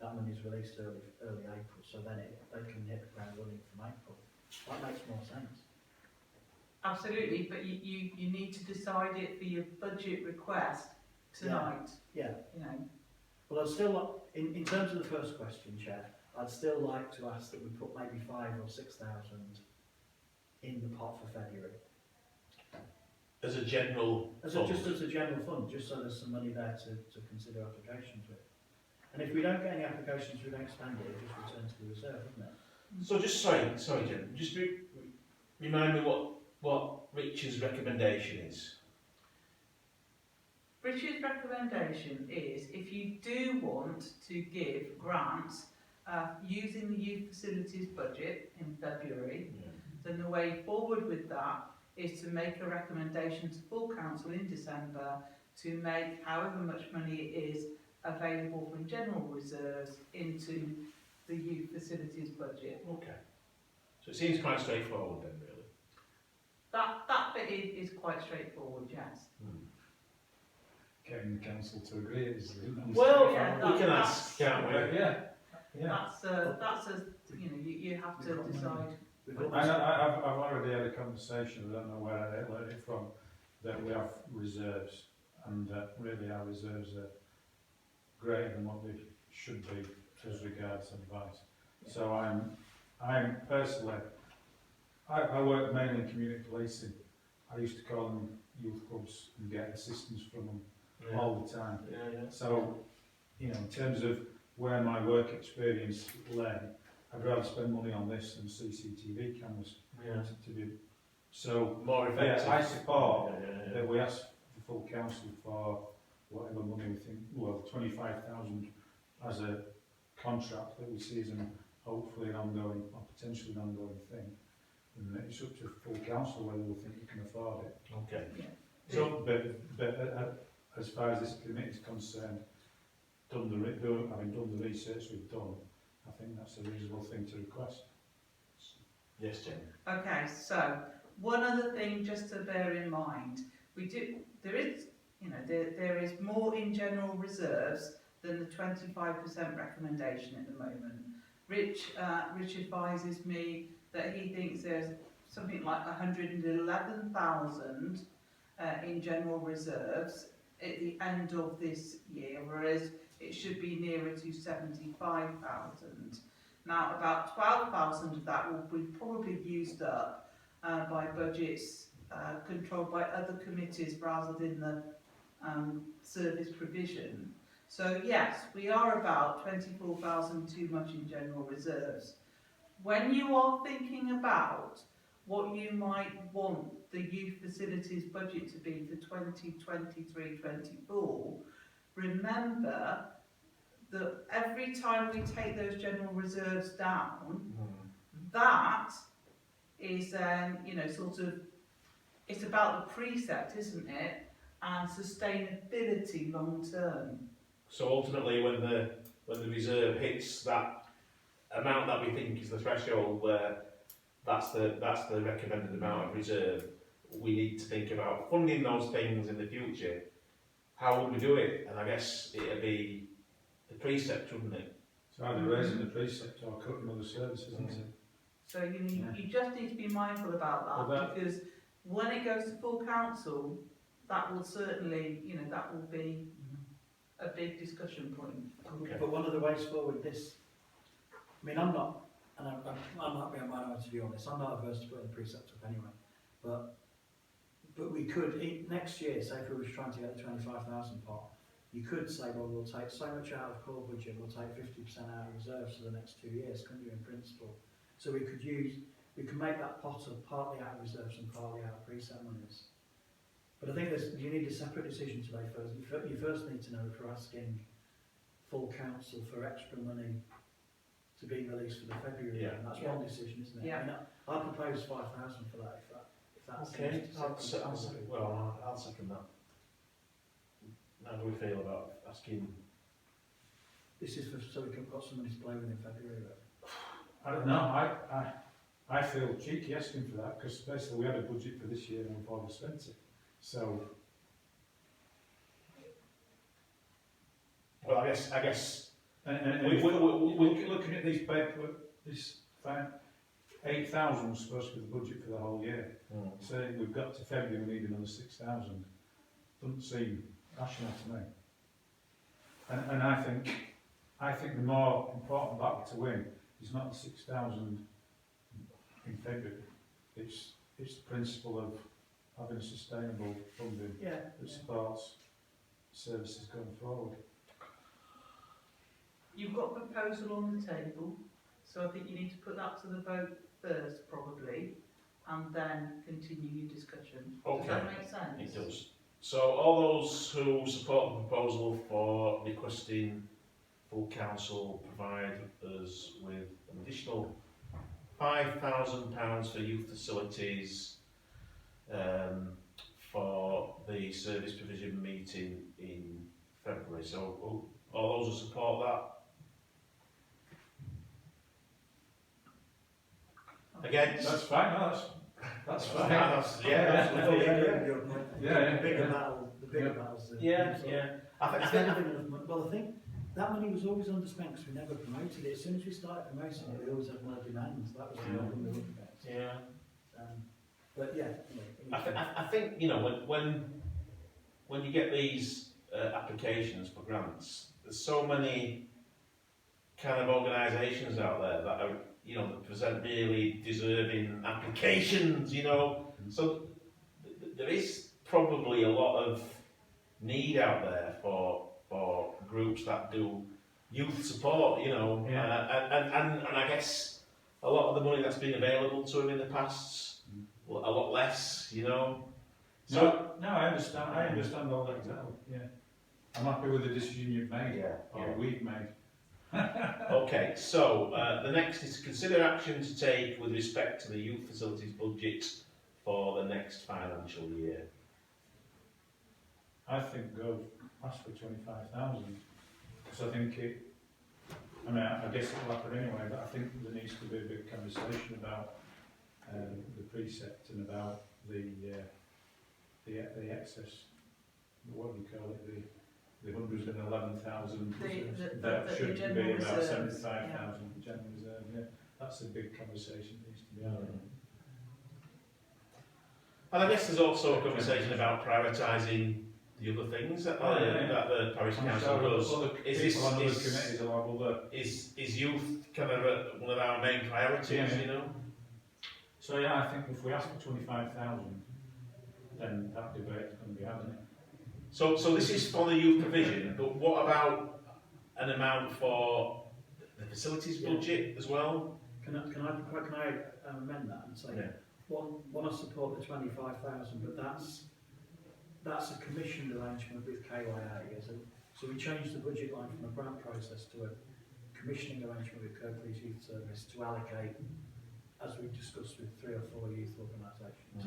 That money is released early April, so then they can hit the ground running from April. That makes more sense. Absolutely, but you need to decide it for your budget request tonight, Yeah. you know. Well, I'd still like, in terms of the first question, Chair, I'd still like to ask that we put maybe 5,000 or 6,000 in the pot for February. As a general fund. Just as a general fund, just so there's some money there to consider applications with. And if we don't get any applications, we don't spend it, it just returns to the reserve, doesn't it? So just sorry, Jim. Just remind me what Richard's recommendation is. Richard's recommendation is if you do want to give grants using the youth facilities budget in February, then the way forward with that is to make a recommendation to full council in December to make however much money it is available from general reserves into the youth facilities budget. Okay. So it seems quite straightforward then, really. That bit is quite straightforward, yes. Getting the council to agree is the Well, Yeah, we can that's- ask, can't we? yeah. That's a you know you have to decide. We've And almost- I've already had a conversation, I don't know where I learned it from, that we have reserves, and really our reserves are greater than what they should be as regards advice. So I'm personally, I work mainly in community policing. I used to call them youth clubs and get assistance from them all the time. Yeah. So, you know, in terms of where my work experience lay, I'd rather spend money on this than CCTV cameras Yeah. to do. So, More effective. yeah, I support Yeah. that we ask the full council for whatever money we think, well, 25,000 as a contract that we see as hopefully an ongoing, or potentially an ongoing thing. And it's up to full council whether we think we can afford it. Okay. So, but as far as this committee is concerned, having done the research we've done, I think that's a reasonable thing to request. Yes, Jim. Okay, so one other thing just to bear in mind, there is more in general reserves than the 25% recommendation at the moment. Rich advises me that he thinks there's something like 111,000 in general reserves at the end of this year, whereas it should be nearer to 75,000. Now, about 12,000 of that will be probably used up by budgets controlled by other committees rather than the service provision. So yes, we are about 24,000 too much in general reserves. When you are thinking about what you might want the youth facilities budget to be for 2023-24, remember that every time we take those general reserves down, that is, you know, sort of, it's about the precept, isn't it? And sustainability long term. So ultimately, when the reserve hits that amount that we think is the threshold, where that's the recommended amount of reserve, we need to think about funding those things in the future. How would we do it? And I guess it'd be the precept, wouldn't it? So either raising the precept or cutting other services, isn't it? So you just need to be mindful about that, because when it goes to full council, that will certainly, you know, that will be a big discussion point. Okay. But one of the ways forward, this, I mean, I'm not, and I might be a minority view on this, I'm not averse to putting the precept up anyway, but we could, next year, say if we were trying to get the 25,000 pot, you could say, well, we'll take so much out of core budget, we'll take 50% out of reserves for the next 2 years, couldn't you, in principle? So we could make that pot of partly out of reserves and partly out of precept monies. But I think you need a separate decision today first. You first need to know if we're asking full council for extra money to be released for the February. Yeah. And that's one decision, isn't it? Yeah. I mean, I propose 5,000 for that, if that's Okay, I'll second that. How do we feel about asking? This is so we can got some money to play with in February. But I don't know, I feel cheeky asking for that, because basically we had a budget for this year and we've already spent it. So, Well, I guess. and We- looking at these paper, this 8,000 was supposed to be the budget for the whole year. Saying we've got to February, we need another 6,000. Doesn't seem rational to me. And I think the more important battle to win is not the 6,000 in February. It's the principle of having sustainable funding that supports services going forward. You've got a proposal on the table, so I think you need to put that to the vote first, probably, and then continue your discussion. Does that Okay. make sense? It does. So all those who support the proposal for requesting full council provide us with an additional £5,000 for youth facilities for the service provision meeting in February. So all those who support that? Against? That's fine, no, that's fine. Yeah, the bigger battles. yeah. I It's think never been enough money. Well, I think that money was always underspent because we never promoted it. As soon as we started promoting it, we always had more demands. That was the problem we were up against. yeah. But yeah, I think you know when you get these applications for grants, there's so many kind of organisations out there that are that present really deserving applications. So there is probably a lot of need out there for groups that do youth support. And I guess a lot of the money that's been available to them in the past. A lot less, So No, I understand all that exactly, yeah. I'm happy with the decision you've made, or we've made. okay. So the next is to consider action to take with respect to the youth facilities budget for the next financial year. I think ask for 25,000, because I think I guess it'll happen anyway, but I think there needs to be a big conversation about the precept and about the excess, what do you call it, the 111,000, The should general be about reserves, 75,000 for general reserve, yeah. That's a big conversation that needs to be had. And I guess there's also a conversation about prioritising the other things that, that the parish council does. Is this people on other committees will have other... is youth kind of one of our main priorities? Yeah. You know. So yeah, I think if we ask for 25,000, then that debate is going to be had, isn't it? So this is for the youth provision, but what about an amount for the facilities budget as well? Can I amend that and say, Yeah. one I support the 25,000, but that's a commissioned arrangement with KYA, so we changed the budget line from a grant process to a commissioning arrangement with Kirklees Youth Service to allocate, as we discussed with 3 or 4 youth organisations.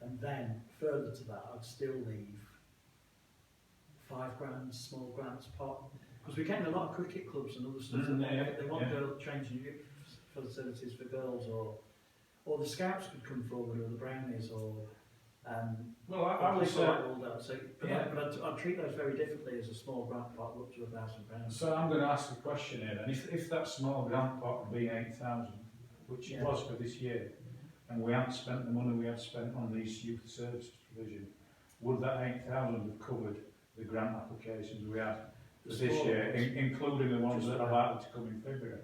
And then further to that, I'd still leave £5 small grants pot, because we're getting a lot of cricket clubs and other stuff. They want girl changing facilities for girls, or the Scouts could come forward, or the Brownies, or well, I would say... but I'd treat those very differently as a small grant pot up to £1,000. So I'm going to ask a question here then. If that small grant pot had been 8,000, which it was for this year, and we hadn't spent the money we had spent on these youth services provision, would that 8,000 have covered the grant applications we had for this year, including the ones that are likely to come in February?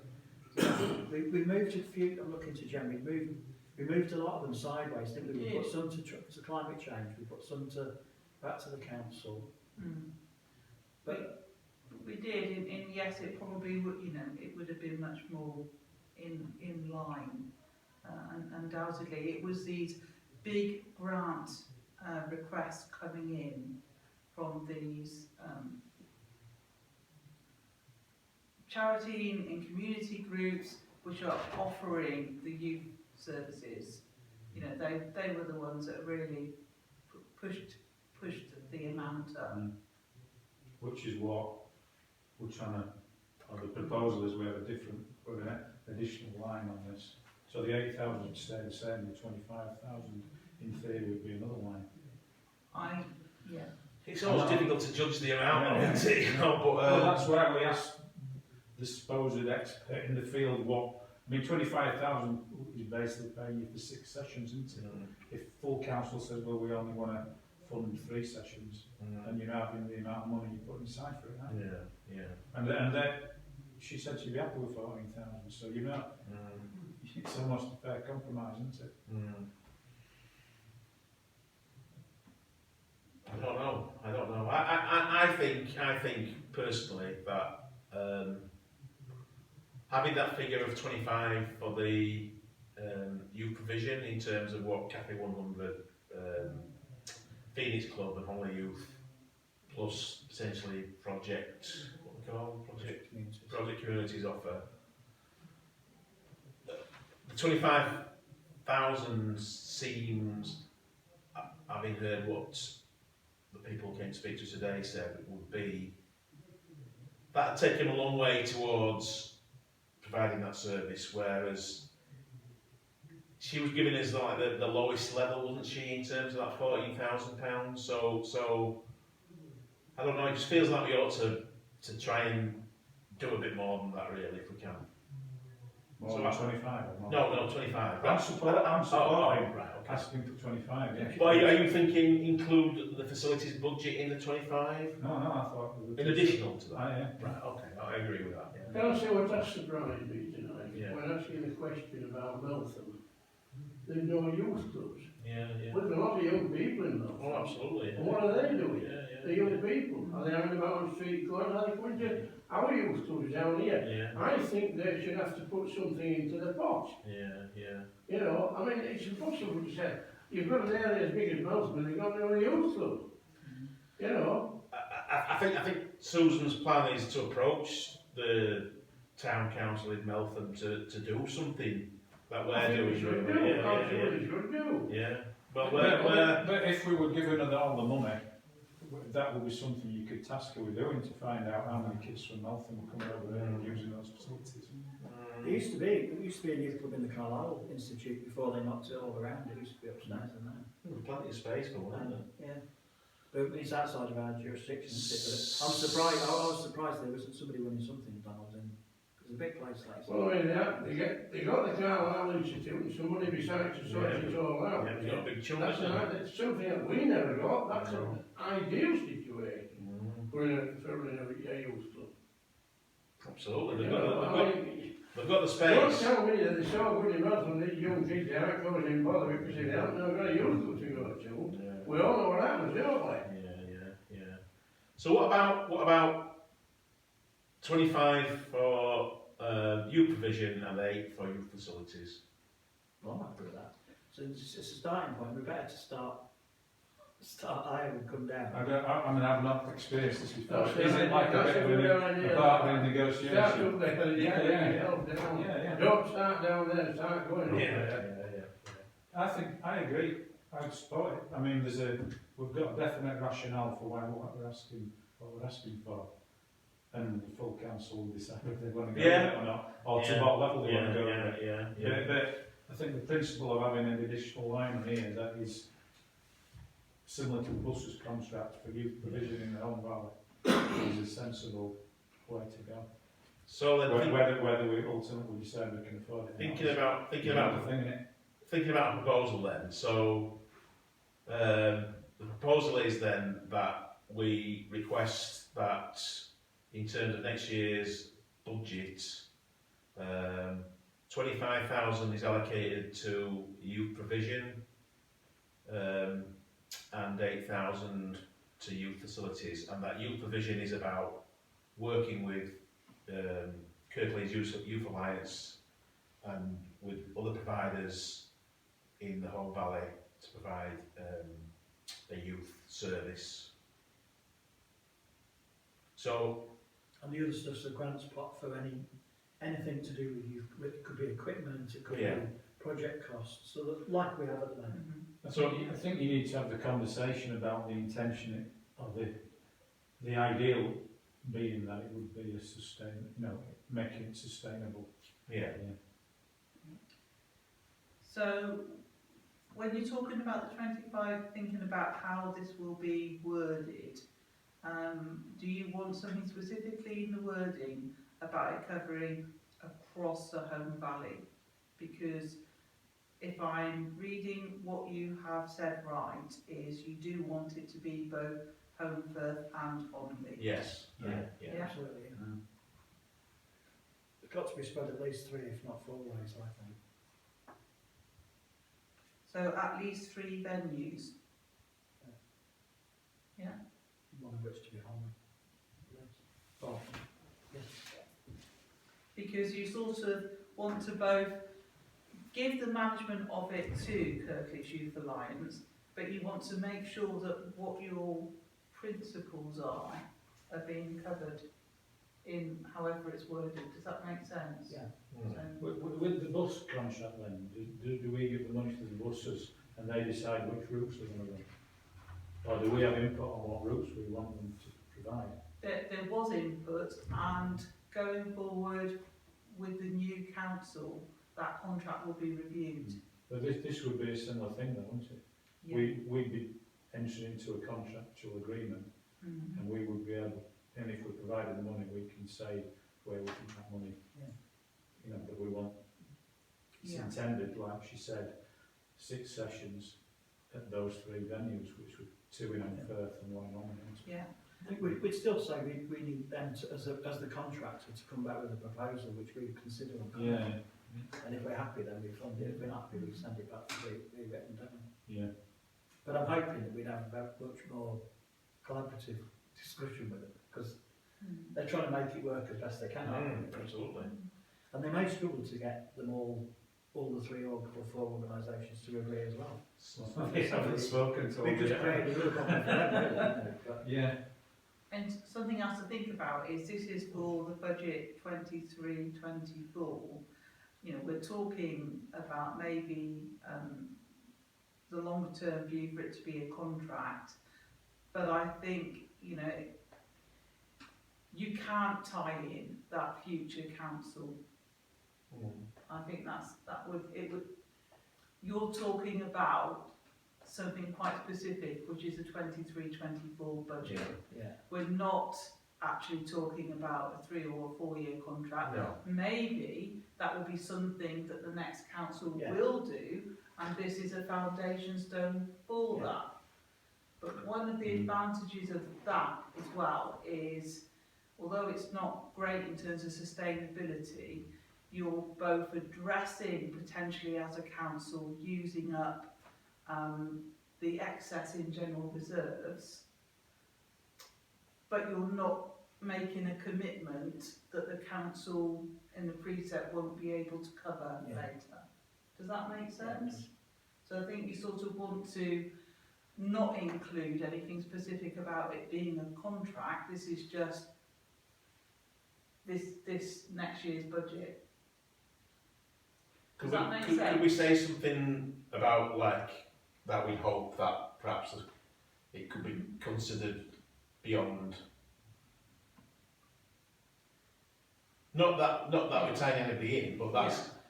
We moved a few. I'm looking to Jen. We moved a lot of them sideways, didn't we? We put some to climate change. We put some back to the council. But we did. In yes, it probably would. You know, it would have been much more in line. And undoubtedly, it was these big grant requests coming in from these charity and community groups which are offering the youth services. You know, they were the ones that really pushed the amount up. Which is what we're trying to, or the proposal is we have an additional line on this. So the 8,000 would stay the same, the 25,000 in theory would be another line. It's always difficult to judge the amount, isn't it? You know, but well, that's why we asked the supposed expert in the field what. I mean, 25,000 is basically paying you for 6 sessions, isn't it? If full council says, well, we only want to fund 3 sessions, then you're having the amount of money you put aside for it. Aren't you? Yeah. And then she said she'd be happy with 14,000. So you know, it's almost a fair compromise, isn't it? I don't know. I think personally that having that figure of 25 for the youth provision in terms of what Cafe 100, Phoenix Club and Holly Youth, plus potentially Project Communities offer, the 25,000 seems, having heard what the people who came to speak to today said, it would be, that'd take him a long way towards providing that service, whereas she was giving us like the lowest level, wasn't she, in terms of that £14,000. So I don't know. It just feels like we ought to try and do a bit more than that, really, if we can. More than 25 or more? No, 25. I'm supporting right, okay. asking for 25. Yeah. But are you thinking include the facilities budget in the 25? No, I thought we would. In additional to that? Yeah. Right, okay, I agree with that. Yeah. Can I say what that surprised me tonight? Yeah. When asking the question about Meltham, there's no youth clubs. Yeah. But there's a lot of young people in Meltham. Oh, absolutely. Yeah. And what are they doing? Yeah. The young people. Are they having about on street corners? Are they coming to our youth clubs down here? Yeah. I think they should have to put something into the pot. Yeah. You know, I mean, it's impossible to say, you've got an area as big as Meltham and you've got no youth club. You know? I think Susan's plan is to approach the town council in Meltham to do something that we're doing. Should really. do. Absolutely should do. Yeah. But But if we were giving her all the money, that would be something you could task her with doing to find out how many kids from Meltham were coming over there and using those facilities. There used to be a youth club in the Carlisle Institute before they knocked it all around. It used to be upstairs and there. There's plenty of space for one, isn't there? Yeah. But it's outside of our jurisdiction, isn't it? But I was surprised there wasn't somebody running something, Donald, in, it's a big place like Well, I mean, they got the Carlisle Institute and somebody besides to sort it all out. Yeah, it's got a big chunk, That's hasn't it? that's something that we never got, that's No. an ideal situation Mm, for a youth club. absolutely, You they've know, got, I mean, they've got the don't space. tell me that they're so good in Rotherham, these young kids, they aren't causing bother because they haven't got a youth club to go to. Yeah. We all know what happens, don't we? Yeah. So what about 25 for youth provision and 8 for youth facilities? Well, I'm happy with that. So it's a starting point, we're better to start higher and come down. I mean, I've not experienced this before. That's Is it like a bit of a bargaining negotiation? Start up there, Yeah. help down. Yeah. Don't start down there, start going up Yeah. there. I agree. I support it. I mean, we've got a definite rationale for what we're asking for, and the full council will decide if they want to go Yeah. with it or not, or to Yeah. what level they want to go with it. Yeah. But I think the principle of having an additional line here that is similar to the buses contract for youth provision in the Home Valley is a sensible way to go. So then, Whether we ultimately decide we can afford it. thinking about the thing, innit? thinking about a proposal then, so the proposal is then that we request that in terms of next year's budget, 25,000 is allocated to youth provision, and 8,000 to youth facilities, and that youth provision is about working with Kirklees Youth Alliance and with other providers in the whole valley to provide a youth service. So, And the other stuff's the grants pot for anything to do with youth, it could be equipment, it could Yeah. be project costs, so that, like we have at the moment. I think you need to have the conversation about the intention of the ideal being that it would be a making it sustainable. yeah. So, when you're talking about the 25, thinking about how this will be worded, do you want something specifically in the wording about it covering across the Home Valley? Because if I'm reading what you have said right, is you do want it to be both Holmfirth and Onley. Yes. Yeah. Yeah. Absolutely. It's got to be spread at least 3, if not 4 ways, I think. So at least 3 venues. Yeah. One of which to be home. Oh, yes. Because you sort of want to both give the management of it to Kirklees Youth Alliance, but you want to make sure that what your principles are being covered in however it's worded. Does that make sense? Yeah. With the bus contract then, do we give the money to the buses and they decide which routes they're going to run? Or do we have input on what routes we want them to provide? There was input, and going forward with the new council, that contract will be reviewed. But this would be a similar thing though, wouldn't it? Yeah. We'd be entering into a contractual agreement Mm. and we would be able, and if we provided the money, we can say where we think that money, that we want. It's Yeah. intended, like she said, 6 sessions at those 3 venues, which were 2 in Firth and 1 in Omni. Yeah. I think we'd still say we need them to, as the contractor to come back with a proposal which we consider and comment. Yeah, And if we're happy, then we fund it. If we're not happy, we send it back to be written down. yeah. But I'm hoping that we'd have a much more collaborative discussion with them, because Mm. they're trying to make it work as best they can. aren't they? Absolutely. And they may struggle to get them all the 3 or 4 organisations to agree as well. We haven't spoken to We just them. create a real problem for them, really, don't we? But Yeah, And something else to think about is this is for the budget 23-24. You know, we're talking about maybe the longer term view for it to be a contract, but I think, you know, you can't tie in that future council. I think that would, you're talking about something quite specific, which is the 23-24 budget. Yeah. We're not actually talking about a 3 or a 4 year contract. No. Maybe that will be something that the next council Yeah. will do, and this is a foundation stone for Yeah. that. But one of the advantages of that as well is, although it's not great in terms of sustainability, you're both addressing potentially as a council using up the excess in general reserves, but you're not making a commitment that the council in the precept won't be able to cover Yeah. later. Does that make Yeah. sense? So I think you sort of want to not include anything specific about it being a contract. This is just this next year's budget. Does that make sense? Could we say something about like that we hope that perhaps it could be considered beyond? Not that we're tying anybody in, but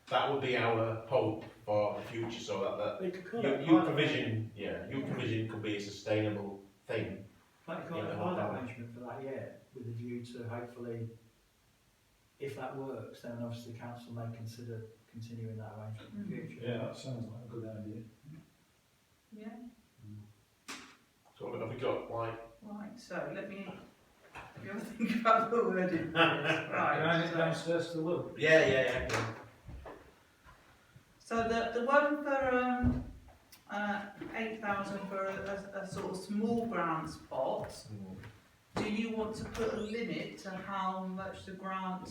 that would be our hope for the future, so that We could call your it pilot provision, your provision could be a sustainable thing. Like call Yeah, it a the pilot whole arrangement for that year, with a view to hopefully, if that works, then obviously the council may consider continuing that arrangement in the future. Yeah, that sounds like a good idea. Yeah. So have we got like? Right. So let me have a think about the wording. Can I Right. get downstairs to look? Yeah. So the one for 8,000 for a sort of small grants pot. Do you want to put a limit to how much the grant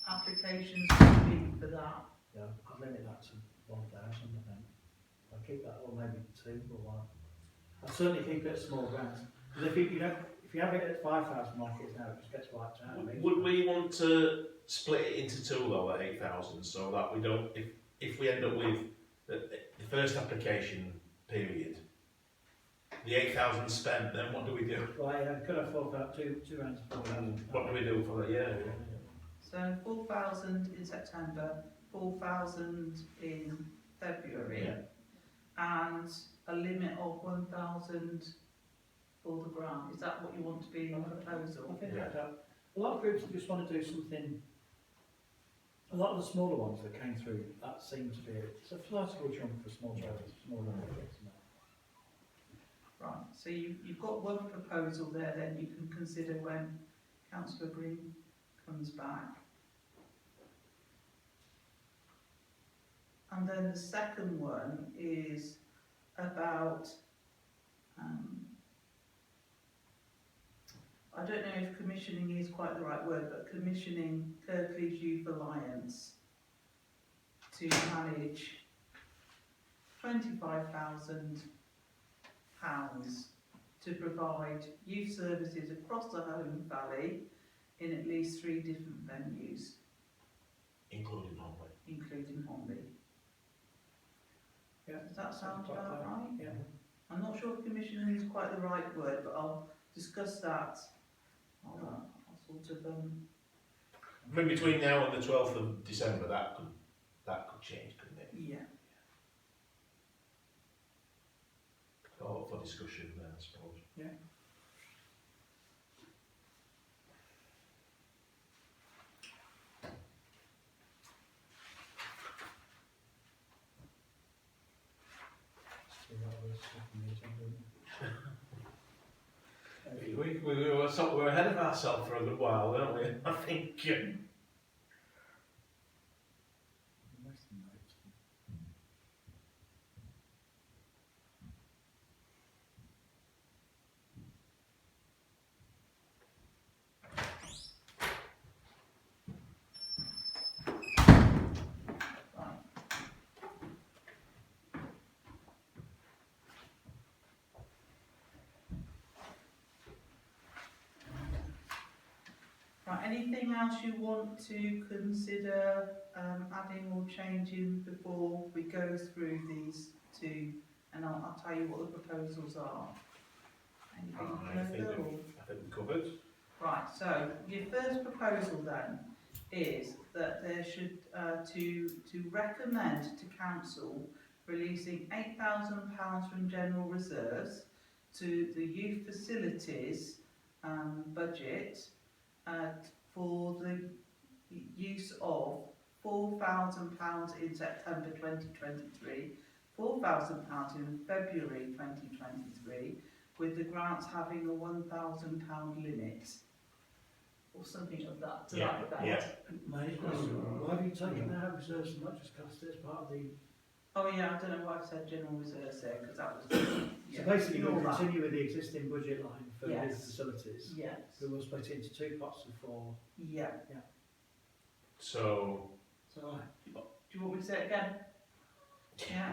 applications will be for that? Yeah, I'll limit that to 1,000, I think. I'll keep that, or maybe 2 or 1. I'll certainly keep it at small grants. Because if you have it at 5,000 like it is now, it just gets wiped out. Would we want to split it into 2 though at 8,000, so that we don't, if we end up with the first application period, the 8,000 spent, then what do we do? Right, I could have thought about 2 rounds of 4,000. What do we do for that? Yeah. So 4,000 in September, 4,000 in February, Yeah. and a limit of 1,000 for the grant. Is that what you want to be in the proposal? I think a lot of groups just want to do something. A lot of the smaller ones that came through, that seemed to be it's a flexible chunk for small charities, smaller projects. And that. Right, so you've got one proposal there then you can consider when Councillor Green comes back. And then the second one is about, I don't know if commissioning is quite the right word, but commissioning Kirklees Youth Alliance to manage £25,000 to provide youth services across the Home Valley in at least 3 different venues, Including Homley. including Hornby. Yeah. Does that sound Quite about fair. right? Yeah. I'm not sure if commissioning is quite the right word, but I'll discuss that. I'll sort of I mean, between now and the 12th of December, that could change, couldn't it? yeah. For discussion then, I suppose. So that was on the agenda. We were ahead of ourselves for a good while, weren't we? I think. Right. Right, anything else you want to consider adding or changing before we go through these 2, and I'll tell you what the proposals are. Anything I think further, or? we covered. Right, so your first proposal then is that there should, to recommend to council releasing £8,000 from general reserves to the youth facilities budget for the use of £4,000 in September 2023, £4,000 in February 2023, with the grants having a £1,000 limit, or something of that, to that effect. Yeah. May I question, why have you taken out reserves and not just cast it as part of the... Oh yeah, I don't know why I said general reserves there, because that was... So basically, ignore we'll that. continue with the existing budget line for Yes. these facilities. Yes. We will split it into 2 pots of 4. Yeah. So, So Do you want me to say it again? Yeah.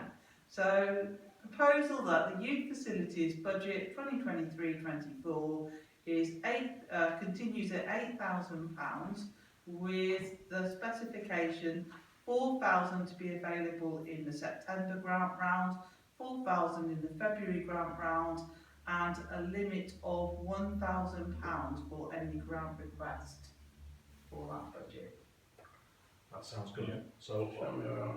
So, proposal that the youth facilities budget 2023-24 is continues at £8,000 with the specification £4,000 to be available in the September grant round, £4,000 in the February grant round, and a limit of £1,000 for any grant request for that budget. that sounds good. Yeah. So, Sound me all right.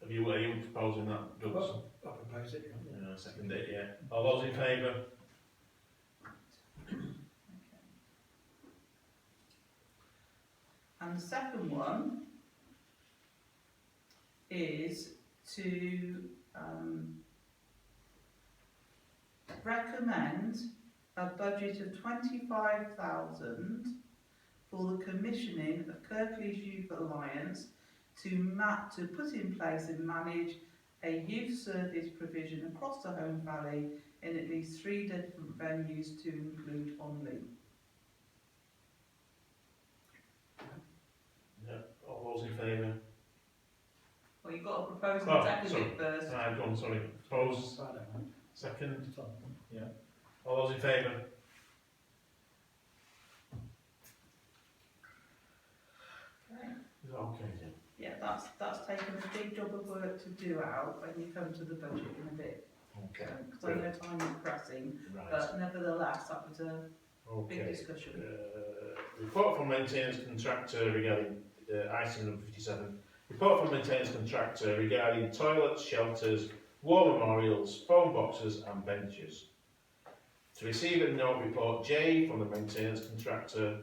are you proposing that, Doug? I propose it. Yeah. Second it, yeah. All those in favour? Okay. And the second one is to recommend a budget of 25,000 for the commissioning of Kirklees Youth Alliance to put in place and manage a youth service provision across the Home Valley in at least 3 different venues to include Onley. Yeah. All those in favour? Well, you've got to propose Oh, and second sorry. it first. Go on, sorry. Propose, I don't know. second. It's on. All those in favour? Okay. Is that okay then? Yeah, that's taken a big job of work to do out when you come to the budget in a bit. Okay. Because I know time is pressing, Right. but nevertheless, that was a big Okay. discussion. Report from maintenance contractor regarding item number 57. Report from maintenance contractor regarding toilets, shelters, war memorials, phone boxes and benches. To receive and note report J from the maintenance contractor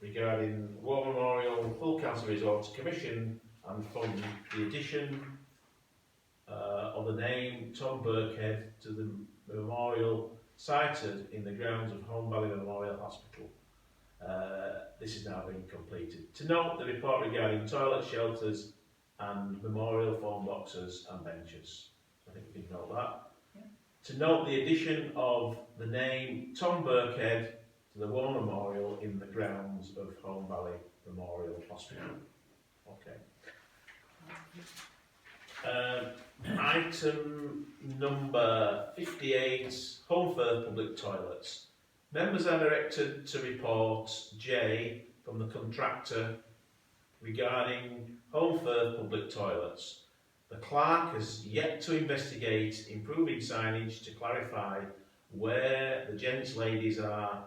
regarding war memorial, full council resort to commission and fund the addition of the name Tom Burkhead to the memorial sited in the grounds of Home Valley Memorial Hospital. This is now being completed. To note the report regarding toilet shelters and memorial phone boxes and benches. I think we can note that. Yeah. To note the addition of the name Tom Burkhead to the war memorial in the grounds of Home Valley Memorial Hospital. Okay. Item number 58, Home Firth Public Toilets. Members are directed to report J from the contractor regarding Home Firth Public Toilets. The clerk has yet to investigate improving signage to clarify where the gents' ladies are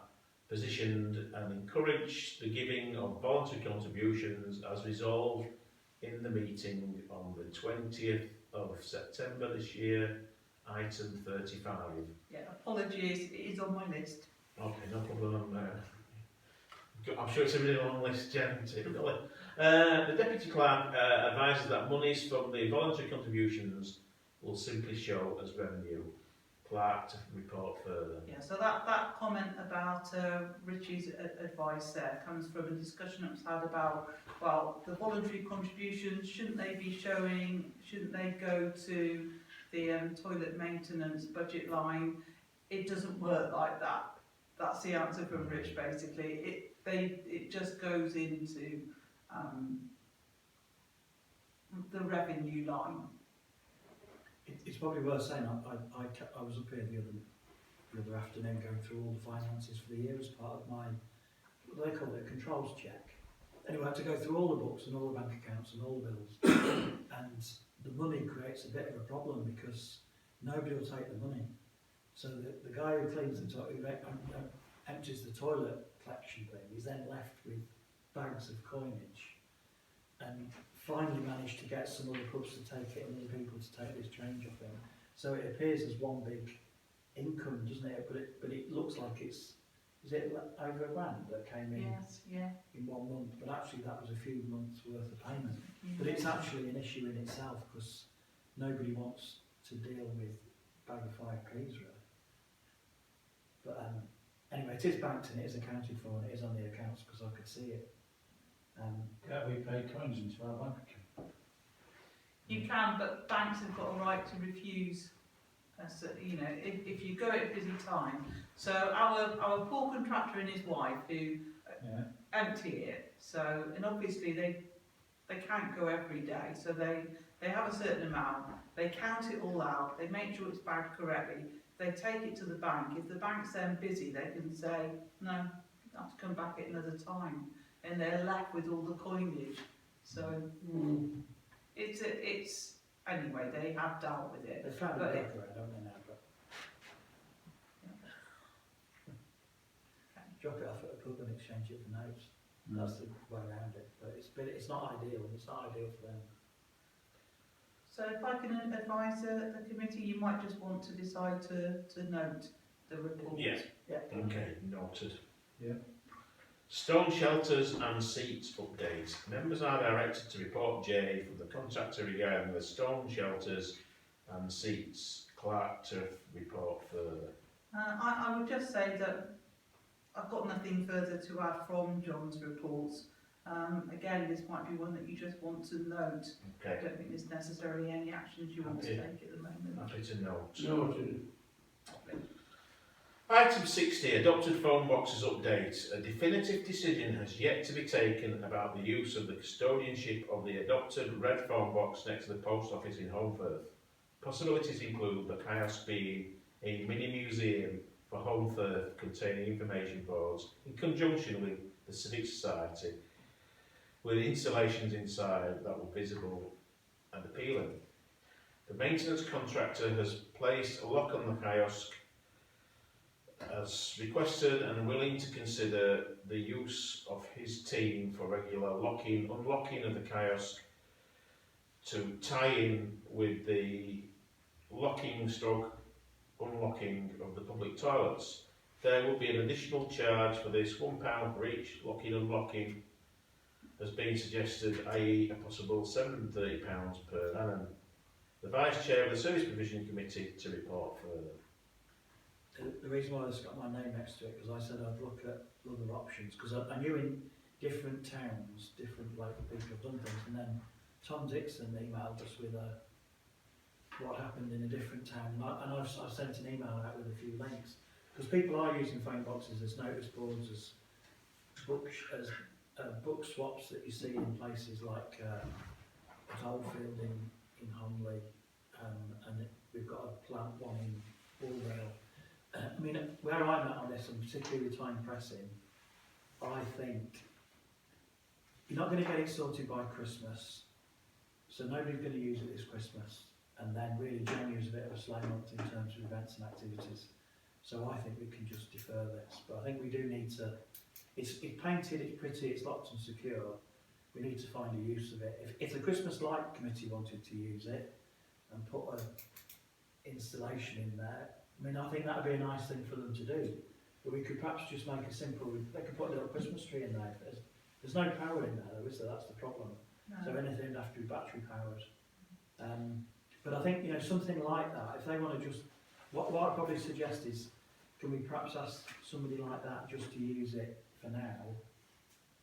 positioned and encourage the giving of voluntary contributions as resolved in the meeting on the 20th of September this year, item 35. Yeah, apologies, it is on my list. Okay, no problem. I'm sure it's a really long list, Jen. The Deputy Clerk advises that monies from the voluntary contributions will simply show as revenue. Clerk to report further. Yeah, so that comment about Richie's advice there comes from a discussion that was had about, well, the voluntary contributions, shouldn't they go to the toilet maintenance budget line? It doesn't work like that. That's the answer from Rich, basically. It just goes into the revenue line. It's probably worth saying, I was up here the other afternoon going through all the finances for the year as part of my, what do they call it, a controls check. Anyway, I had to go through all the books and all the bank accounts and all the bills. And the money creates a bit of a problem because nobody will take the money. So the guy who cleans the toilet, who empties the toilet collection thing, is then left with bags of coinage. And finally managed to get some other pubs to take it and other people to take this change off him. So it appears as one big income, doesn't it? But it looks like it's, is it over £1,000 that came in Yes, yeah. in 1 month? But actually that was a few months worth of payment. But it's actually an issue in itself because nobody wants to deal with bag of 5p's really. But anyway, it is banked and it is accounted for and it is on the accounts because I could see it. Can't we pay coins into our bank account? You can, but banks have got a right to refuse. So, you know, if you go at a busy time. So our poor contractor and his wife who Yeah. empty it. So, and obviously they can't go every day. So they have a certain amount. They count it all out. They make sure it's bagged correctly. They take it to the bank. If the bank's then busy, they can say no, you have to come back at another time, and they're left with all the coinage. So it's anyway. They have dealt with it. They found a But broker, I don't know now, but drop it off at a pub and exchange it for notes. That's the way around it. But it's not ideal, and it's not ideal for them. So if I can advise the committee, you might just want to decide to note the report. Yeah. Yeah. Okay, noted. Yeah. Stone shelters and seats update. Members are directed to report J from the contractor regarding the stone shelters and seats. Clerk to report further. I would just say that I've got nothing further to add from John's reports. Again, this might be one that you just want to note. I Okay, don't think there's necessarily any actions you want to Happy. take at the moment. happy to note. Noted. Item 60, adopted phone boxes update. A definitive decision has yet to be taken about the use of the custodianship of the adopted red phone box next to the post office in Holmfirth. Possibilities include the kiosk being a mini museum for Holmfirth containing information boards in conjunction with the Civic Society, with installations inside that were visible and appealing. The maintenance contractor has placed a lock on the kiosk as requested and willing to consider the use of his team for regular locking, unlocking of the kiosk to tie in with the locking stroke unlocking of the public toilets. There will be an additional charge for this, £1 for each locking and unlocking has been suggested, i.e. a possible £730 per annum. The Vice Chair of the Service Provision Committee to report further. The reason why it's got my name next to it, because I said I'd look at other options, because I knew in different towns, different local people have done things, and then Tom Dixon emailed us with what happened in a different town, and I've sent an email out with a few links, because people are using phone boxes as notice boards, as book swaps that you see in places like at Oldfield in Homley, and we've got a plant one in Allrail. I mean, where I'm at on this, and particularly with time pressing, I think you're not going to get it sorted by Christmas, so nobody's going to use it this Christmas, and then really January is a bit of a slow month in terms of events and activities. So I think we can just defer this, but I think we do need to. It's painted, it's pretty, it's locked and secure. We need to find a use of it. If the Christmas Light Committee wanted to use it and put an installation in there, I mean, I think that would be a nice thing for them to do. But we could perhaps just make a simple, they could put a little Christmas tree in there. There's no power in there though, is there? That's the problem. So anything would have to be battery powered. But I think, you know, something like that, if they want to just, what I'd probably suggest is, can we perhaps ask somebody like that just to use it for now,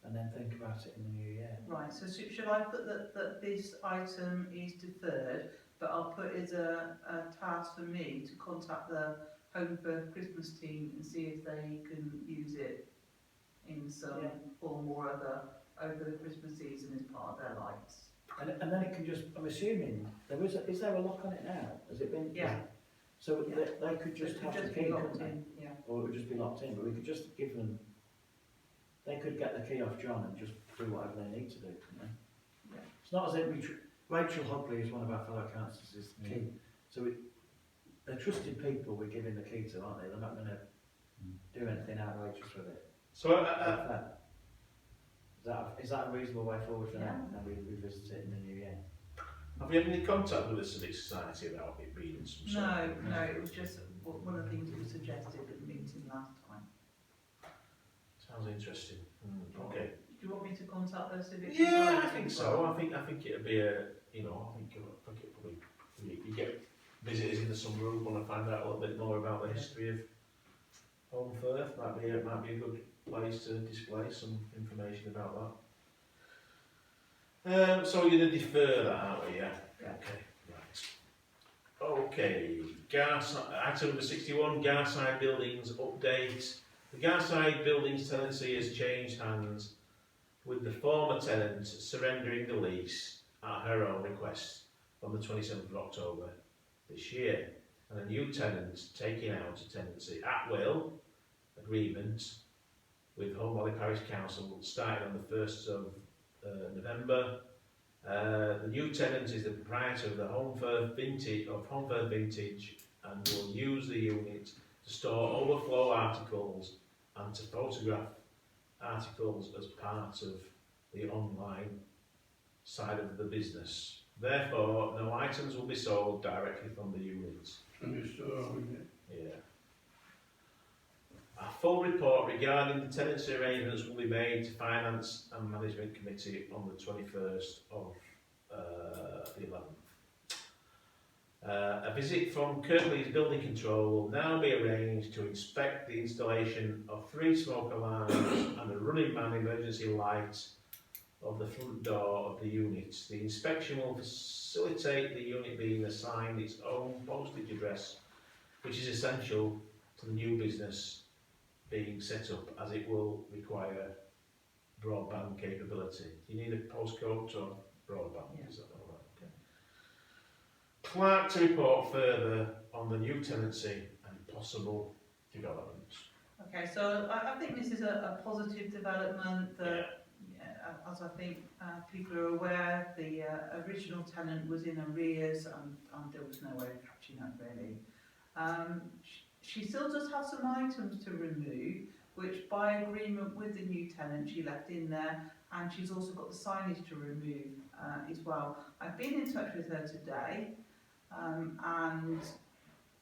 and then think about it in the new year? Right, so should I put that this item is deferred, but I'll put as a task for me to contact the Home for Christmas team and see if they can use it in some form or other over the Christmas season as part of their lights. And then it can just, I'm assuming, is there a lock on it now? Has it been? Yeah. So Yeah. they could just It have could the just key, be couldn't locked they? in, yeah. Or it would just be locked in, but we could just give them, they could get the key off John and just do whatever they need to do, couldn't they? Yeah. It's not as if Rachel Hogley is one of our fellow councillors, is the key. So they're trusted people we're giving the key to, aren't they? They're not going to do anything outrageous with it. So Is that fair? Is Is that a reasonable way forward for now? Yeah. And we revisit it in the new year? Have you had any contact with the Civic Society about it being some sort No, of- no, it was just one of the things that was suggested at the meeting last time. Sounds interesting. Okay. Do you want me to contact the civic? Yeah, I society think as so. well? I think it'd be a, you know, I think it probably, you get visitors in the summer who want to find out a little bit more about the history of Home Firth. Might be a good place to display some information about that. So you're going to defer that, aren't we? Yeah. Yeah. Okay. Right. Okay. Item number 61. Garside Buildings update. The Garside Buildings tenancy has changed hands, with the former tenant surrendering the lease at her own request on the 27th of October this year, and a new tenant taking out a tenancy at will agreement with Home Valley Parish Council starting on the 1st of November. The new tenant is the proprietor of the Home Firth Vintage and will use the unit to store overflow articles and to photograph articles as part of the online side of the business. Therefore, no items will be sold directly from the units. And you store, wouldn't it? Yeah. A full report regarding the tenancy arrangements will be made to Finance and Management Committee on the 21st of the 11th. A visit from Kirklees Building Control will now be arranged to inspect the installation of 3 smoke alarms and a running man emergency light of the front door of the unit. The inspection will facilitate the unit being assigned its own postage address, which is essential to the new business being set up, as it will require broadband capability. Do you need a postcode or broadband? Yeah. Is that all right? Okay. Clerk to report further on the new tenancy and possible developments. Okay, so I think this is a positive development that, as I think people are aware, the original tenant was in arrears and there was no way of catching up really. She still does have some items to remove, which by agreement with the new tenant she left in there, and she's also got the signage to remove as well. I've been in touch with her today, and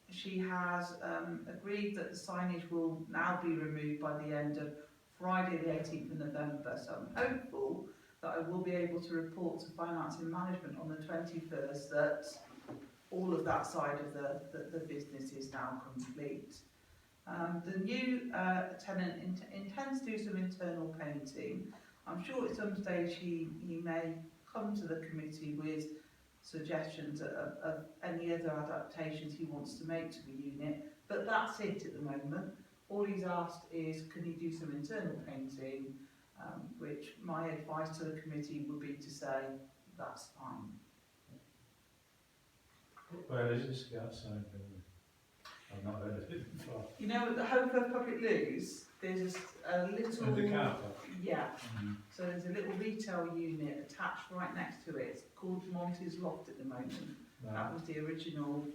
she has agreed that the signage will now be removed by the end of Friday the 18th of November. So I'm hopeful that I will be able to report to Finance and Management on the 21st that all of that side of the business is now complete. The new tenant intends to do some internal painting. I'm sure at some stage he may come to the committee with suggestions of any other adaptations he wants to make to the unit, but that's it at the moment. All he's asked is, can he do some internal painting, which my advice to the committee would be to say, that's fine. Where is this Garside building? I've not heard of it before. You know, at the Home Firth Public Loos, there's a little... In the car park? Yeah. So there's a little retail unit attached right next to it. It's called Monty's Loft at the moment. That was the original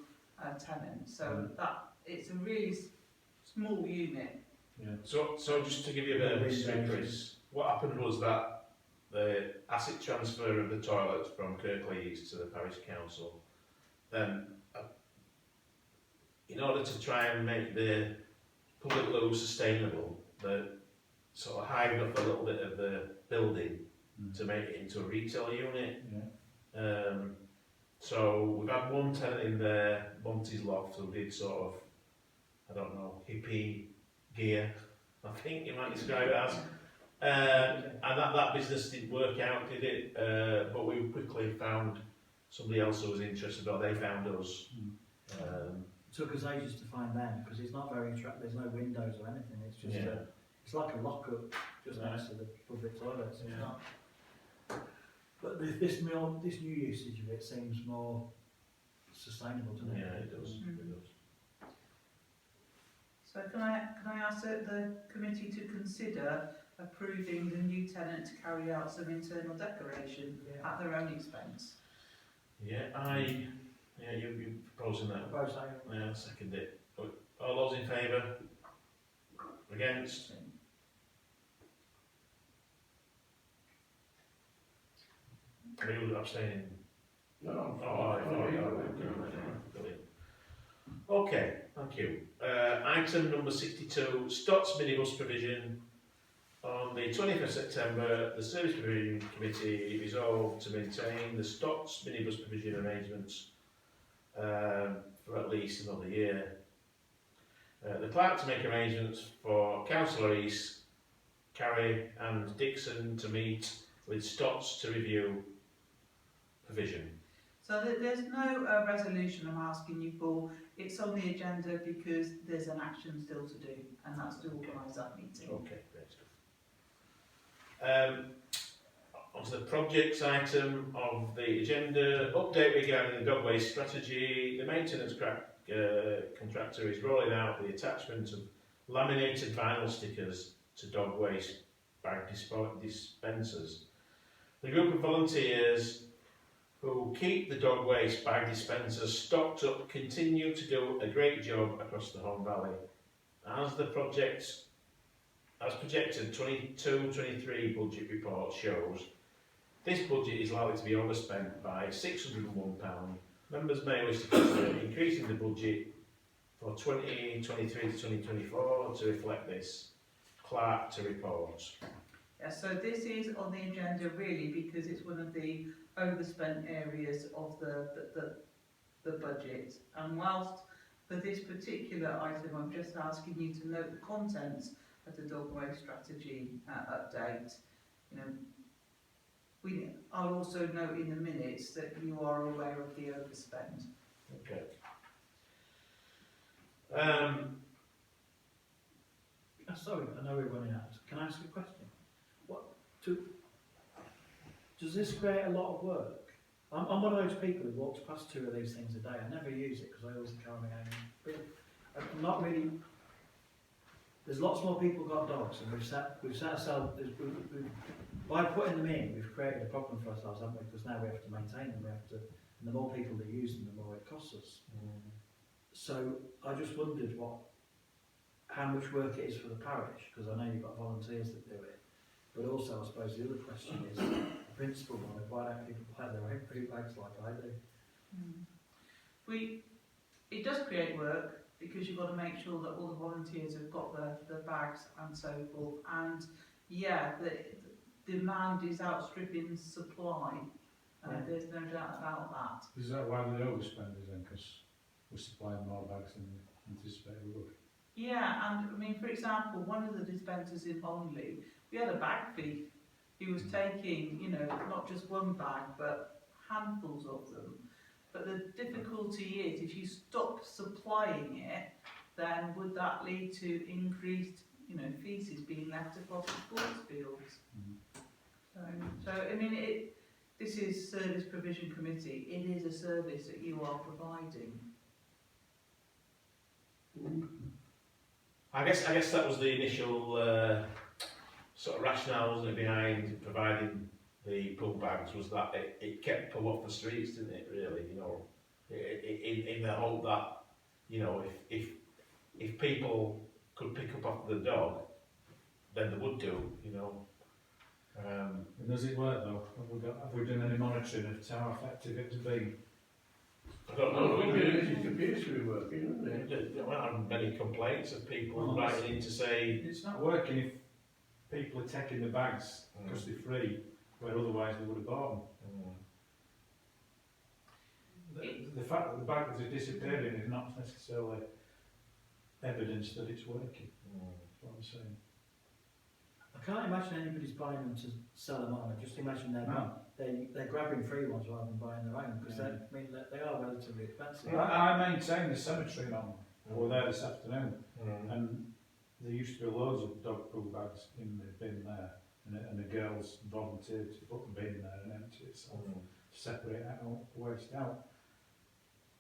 tenant. So it's a really small unit. Yeah. So just to give you a bit of history, Chris, what happened was that the asset transfer of the toilets from Kirklees to the parish council, then in order to try and make the public loo sustainable, they sort of hived up a little bit of the building to make it into a retail unit. Yeah. So we've had one tenant in there, Monty's Loft, who did sort of, I don't know, hippie gear, I think you might describe it as. And that business didn't work out, did it? But we quickly found somebody else who was interested, or they found us. It took us ages to find them because it's not very there's no windows or anything. It's just Yeah. it's like a lock-up just next to the public toilets. It's Yeah. not. But this new usage of it seems more sustainable, doesn't it? Yeah, it does. Mm. It does. So can I ask the committee to consider approving the new tenant to carry out some internal decoration at their own expense? Yeah, you're proposing that. Propose that. Yeah, I'll second it. All those in favour? Against? Are you abstaining? No, Oh, brilliant. Okay, thank you. Item number 62, Stotts minibus provision. On the 20th of September, the Service Provision Committee resolved to maintain the Stotts minibus provision arrangements for at least another year. The clerk to make arrangements for Councillor East, Carey and Dixon to meet with Stotts to review provision. So there's no resolution I'm asking you for. It's on the agenda because there's an action still to do, and that's to organise that meeting. Okay, great stuff. Onto the projects item of the agenda, update regarding the dog waste strategy. The maintenance contractor is rolling out the attachment of laminated vinyl stickers to dog waste bag dispensers. The group of volunteers who keep the dog waste bag dispensers stocked up continue to do a great job across the Home Valley. As projected 22-23 budget report shows, this budget is likely to be overspent by £601. Members may wish to consider increasing the budget for 2023 to 2024 to reflect this. Clerk to report. Yeah, so this is on the agenda really because it's one of the overspent areas of the budget. And whilst for this particular item I'm just asking you to note the contents of the dog waste strategy update, you know, I'll also note in the minutes that you are aware of the overspend. Okay. Sorry, I know we're running out. Can I ask a question? Does this create a lot of work? I'm one of those people who walks past 2 of these things a day. I never use it because I always carry my own. But I'm not really. There's lots more people got dogs, and we've set ourselves. By putting them in, we've created a problem for ourselves, haven't we? Because now we have to maintain them. And the more people that use them, the more it costs us. So I just wondered how much work it is for the parish, because I know you've got volunteers that do it. But also, I suppose the other question is the principal one of why don't people buy their own food bags like I do? It does create work because you've got to make sure that all the volunteers have got the bags and so forth. And yeah, the demand is outstripping supply. There's no doubt about that. Is that why they overspend it then? Because we're supplying more bags than anticipated we would? Yeah, and I mean, for example, one of the dispensers in Honley, we had a bag thief who was taking, you know, not just one bag, but handfuls of them. But the difficulty is, if you stop supplying it, then would that lead to increased, you know, faeces being left across the sports fields? So I mean, this is Service Provision Committee. It is a service that you are providing. I guess that was the initial sort of rationale, wasn't it, behind providing the pull bags, was that it kept pull off the streets, didn't it, really, you know, in the hope that, you know, if people could pick up after the dog, then they would do, you know. And does it work though? Have we done any monitoring of how effective it's been? I don't know. It appears to be working, doesn't it? There weren't many complaints of people writing in to say, It's not working if people are taking the bags because they're free, where otherwise they would have bought them. The fact that the bags are disappearing is not necessarily evidence that it's working. That's what I'm saying. I can't imagine anybody's buying them to sell them on. I just imagine they're grabbing free ones rather than buying their own, because they are relatively expensive. I maintain the cemetery on. I was there this afternoon, and there used to be loads of dog poo bags in the bin there, and the girls volunteered to put the bin there and empty it, so to separate out waste out.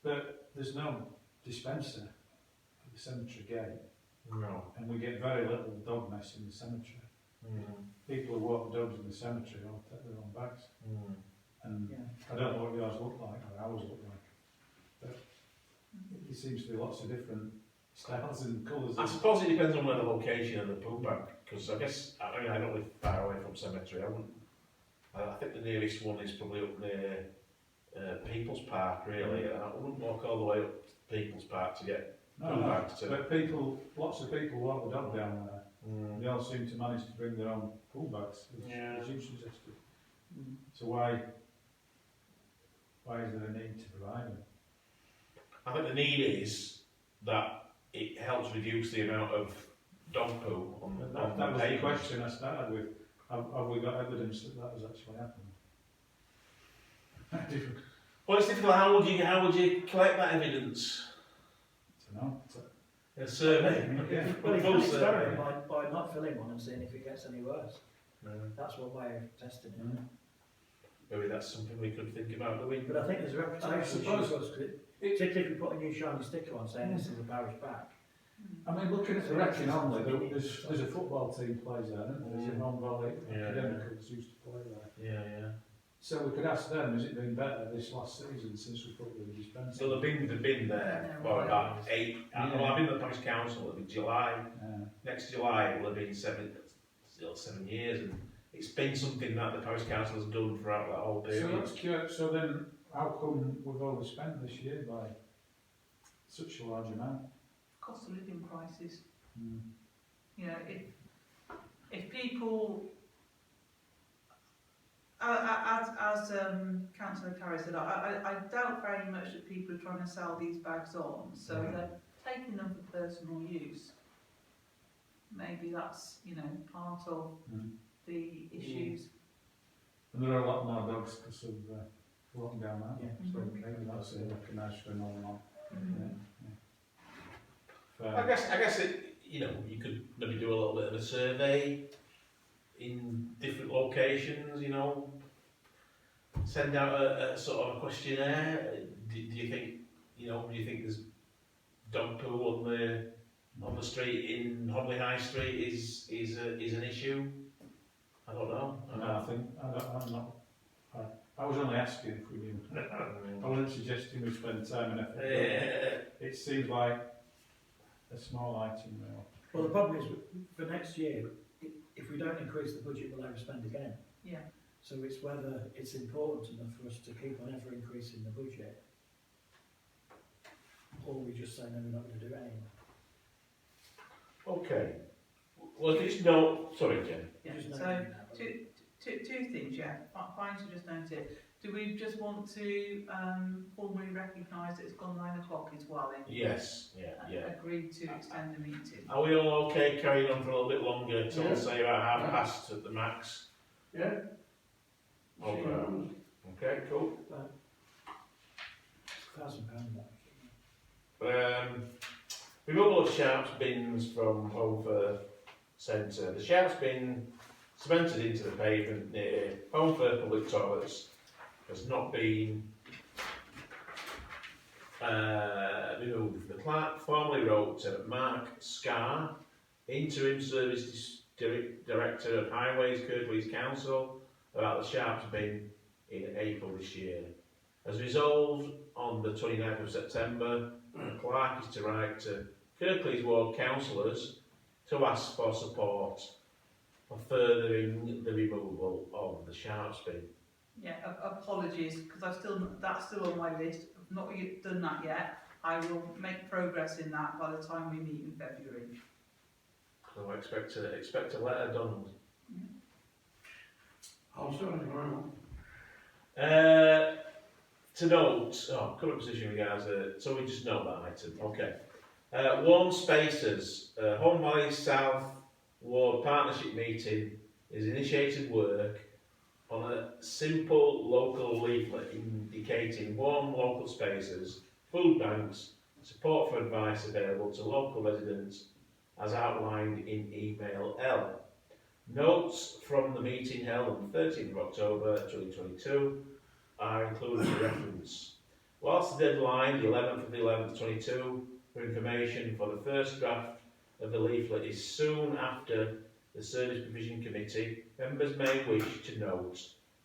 But there's no dispenser at the cemetery gate, and we get very little dog mess in the cemetery. People who walk dogs in the cemetery all take their own bags, and I don't know what yours look like or ours look like, but there seems to be lots of different styles and colours. I suppose it depends on where the location of the poo bag, because I don't live far away from cemetery. I wouldn't I think the nearest one is probably up near People's Park, really. I wouldn't walk all the way up to People's Park to get No, pool no, bags to. but lots of people walk the dog down there. They all seem to manage to bring their own pool bags, as you suggested. So why is there a need to provide them? I think the need is that it helps reduce the amount of dog poo on That the was the pavement. question I started with. Have we got evidence that has actually happened? Well, it's difficult. How would you collect that evidence? No. A survey. Yeah. Well, you Full can survey. experiment by not filling one and seeing if it gets any worse. No. That's one way of testing it. Maybe that's something we could think about doing. But I think there's a reputation issue suppose for us, 'cause particularly if you put a new shiny sticker on saying this is a parish back. I mean, looking at the Wrecking Only, there's a football team plays there, isn't there? There's a Home Valley Yeah. Academicals used to play there. Yeah. So we could ask them, has it been better this last season since we put the dispenser? So they've been there for about 8. Well, I've been at the parish council. It'll be July. Next July it will have been 7 years, and it's been something that the parish council has done throughout that whole So period. that's cute. So then, how come we've overspent this year by such a large amount? Cost of living crisis. You know, if people, as Councillor Carey said, I doubt very much that people are trying to sell these bags on, so they're taking them for personal use. Maybe that's, you know, part of the issues. And there are a lot more dogs because of walking down that. Yeah. So maybe that's recognised for normal. I guess it, you know, you could maybe do a little bit of a survey in different locations. You know, send out a sort of a questionnaire. Do you think, you know, do you think there's dog poo on the street in Homley High Street is an issue? I don't know. I'm not. I was only asking if we knew. I wasn't suggesting we spend time and effort. It seems like a small item now. Well, the problem is, for next year, if we don't increase the budget, we'll overspend again. Yeah. So it's whether it's important enough for us to keep on ever increasing the budget, or we just say, no, we're not going to do it anymore. Okay. Well, just no. Sorry, Jen. Yeah. Just So noting that, but- two things, yeah. Fine to just note it. Do we just want to formally recognise that it's gone 9 o'clock as well? Yes. Yeah. Agreed to extend the meeting. Are we all okay carrying on for a little bit longer till Yeah. say about 1:30 at the max? Yeah? Okay. Okay, cool. £1,000 that. Removal of sharps bins from Holmfirth Centre. The sharps bin cemented into the pavement near Holmfirth public toilets has not been removed. The clerk formally wrote to Mark Scarr, Interim Service Director of Highways, Kirklees Council, about the sharps bin in April this year. As resolved on the 29th of September, the clerk is to write to Kirklees Ward councillors to ask for support for furthering the removal of the sharps bin. Yeah, apologies, because that's still on my list. I've not done that yet. I will make progress in that by the time we meet in February. So I expect a letter, Donald. I'll sort it tomorrow. To note, current position regards so we just note that item. Okay. Warm Spaces, Home Valley South Ward Partnership meeting is initiated work on a simple local leaflet indicating warm local spaces, food banks, support for advice available to local residents as outlined in email L. Notes from the meeting held on the 13th of October 2022 are included for reference. Whilst the deadline, the 11th of the 11th 22, for information for the first draft of the leaflet is soon after the Service Provision Committee, members may wish to note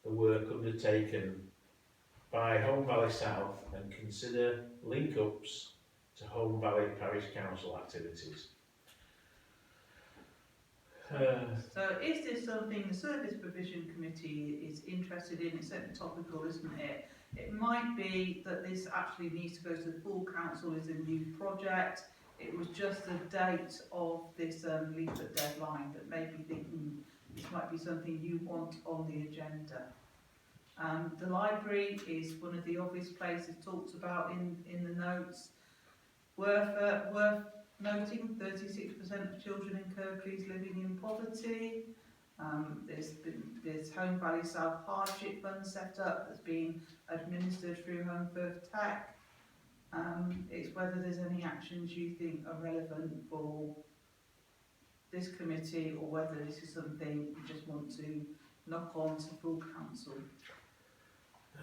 the work undertaken by Home Valley South and consider link-ups to Home Valley Parish Council activities. So is this something the Service Provision Committee is interested in? It's certainly topical, isn't it? It might be that this actually needs to go to the full council as a new project. It was just the date of this leaflet deadline that made me think this might be something you want on the agenda. The library is one of the obvious places talked about in the notes. Worth noting, 36% of children in Kirklees living in poverty. There's Home Valley South Hardship Fund set up that's being administered through Home First Tech. It's whether there's any actions you think are relevant for this committee, or whether this is something you just want to knock on to full council.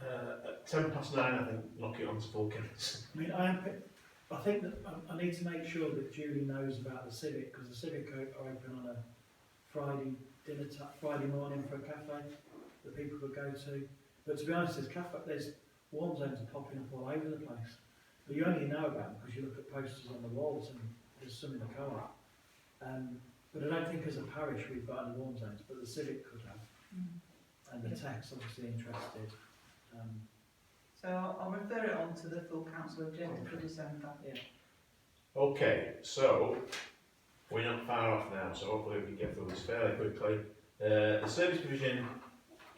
At 9:10, I think, knock it on to full council. I mean, I think that I need to make sure that Julie knows about the Civic, because the Civic are open on a Friday morning for a cafe that people could go to. But to be honest, there's warm zones are popping up all over the place. But you only know about them because you look at posters on the walls, and there's some in the co-op. But I don't think as a parish we've got any warm zones, but the Civic could have. And the tech's obviously interested. So I'll refer it on to the full council agenda for December. Yeah. Okay, so we're not far off now, so hopefully we can get through this fairly quickly. The Service Provision,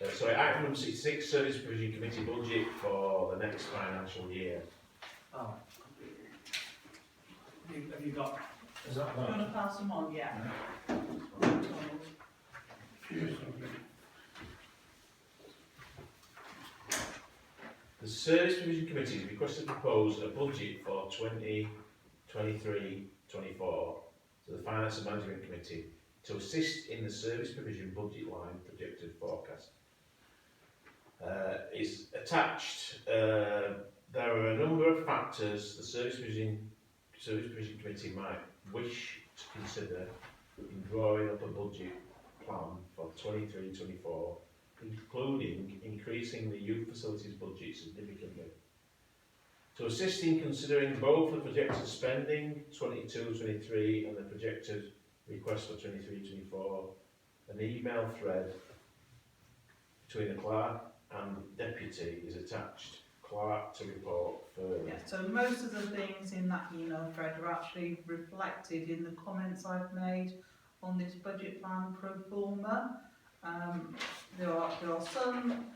item number 66, Service Provision Committee budget for the next financial year. Oh. Have you got? Is that Do you want that? to pass them on? Yeah. The Service Provision Committee has requested to propose a budget for 2023-24 to the Finance and Management Committee to assist in the service provision budget line projected forecast. Is attached. There are a number of factors the Service Provision Committee might wish to consider in drawing up a budget plan for 23-24, including increasing the youth facilities budget significantly. To assist in considering both the projected spending 22-23 and the projected request for 23-24, an email thread between the clerk and deputy is attached. Clerk to report further. Yeah, so most of the things in that email thread are actually reflected in the comments I've made on this budget plan pro forma. There are some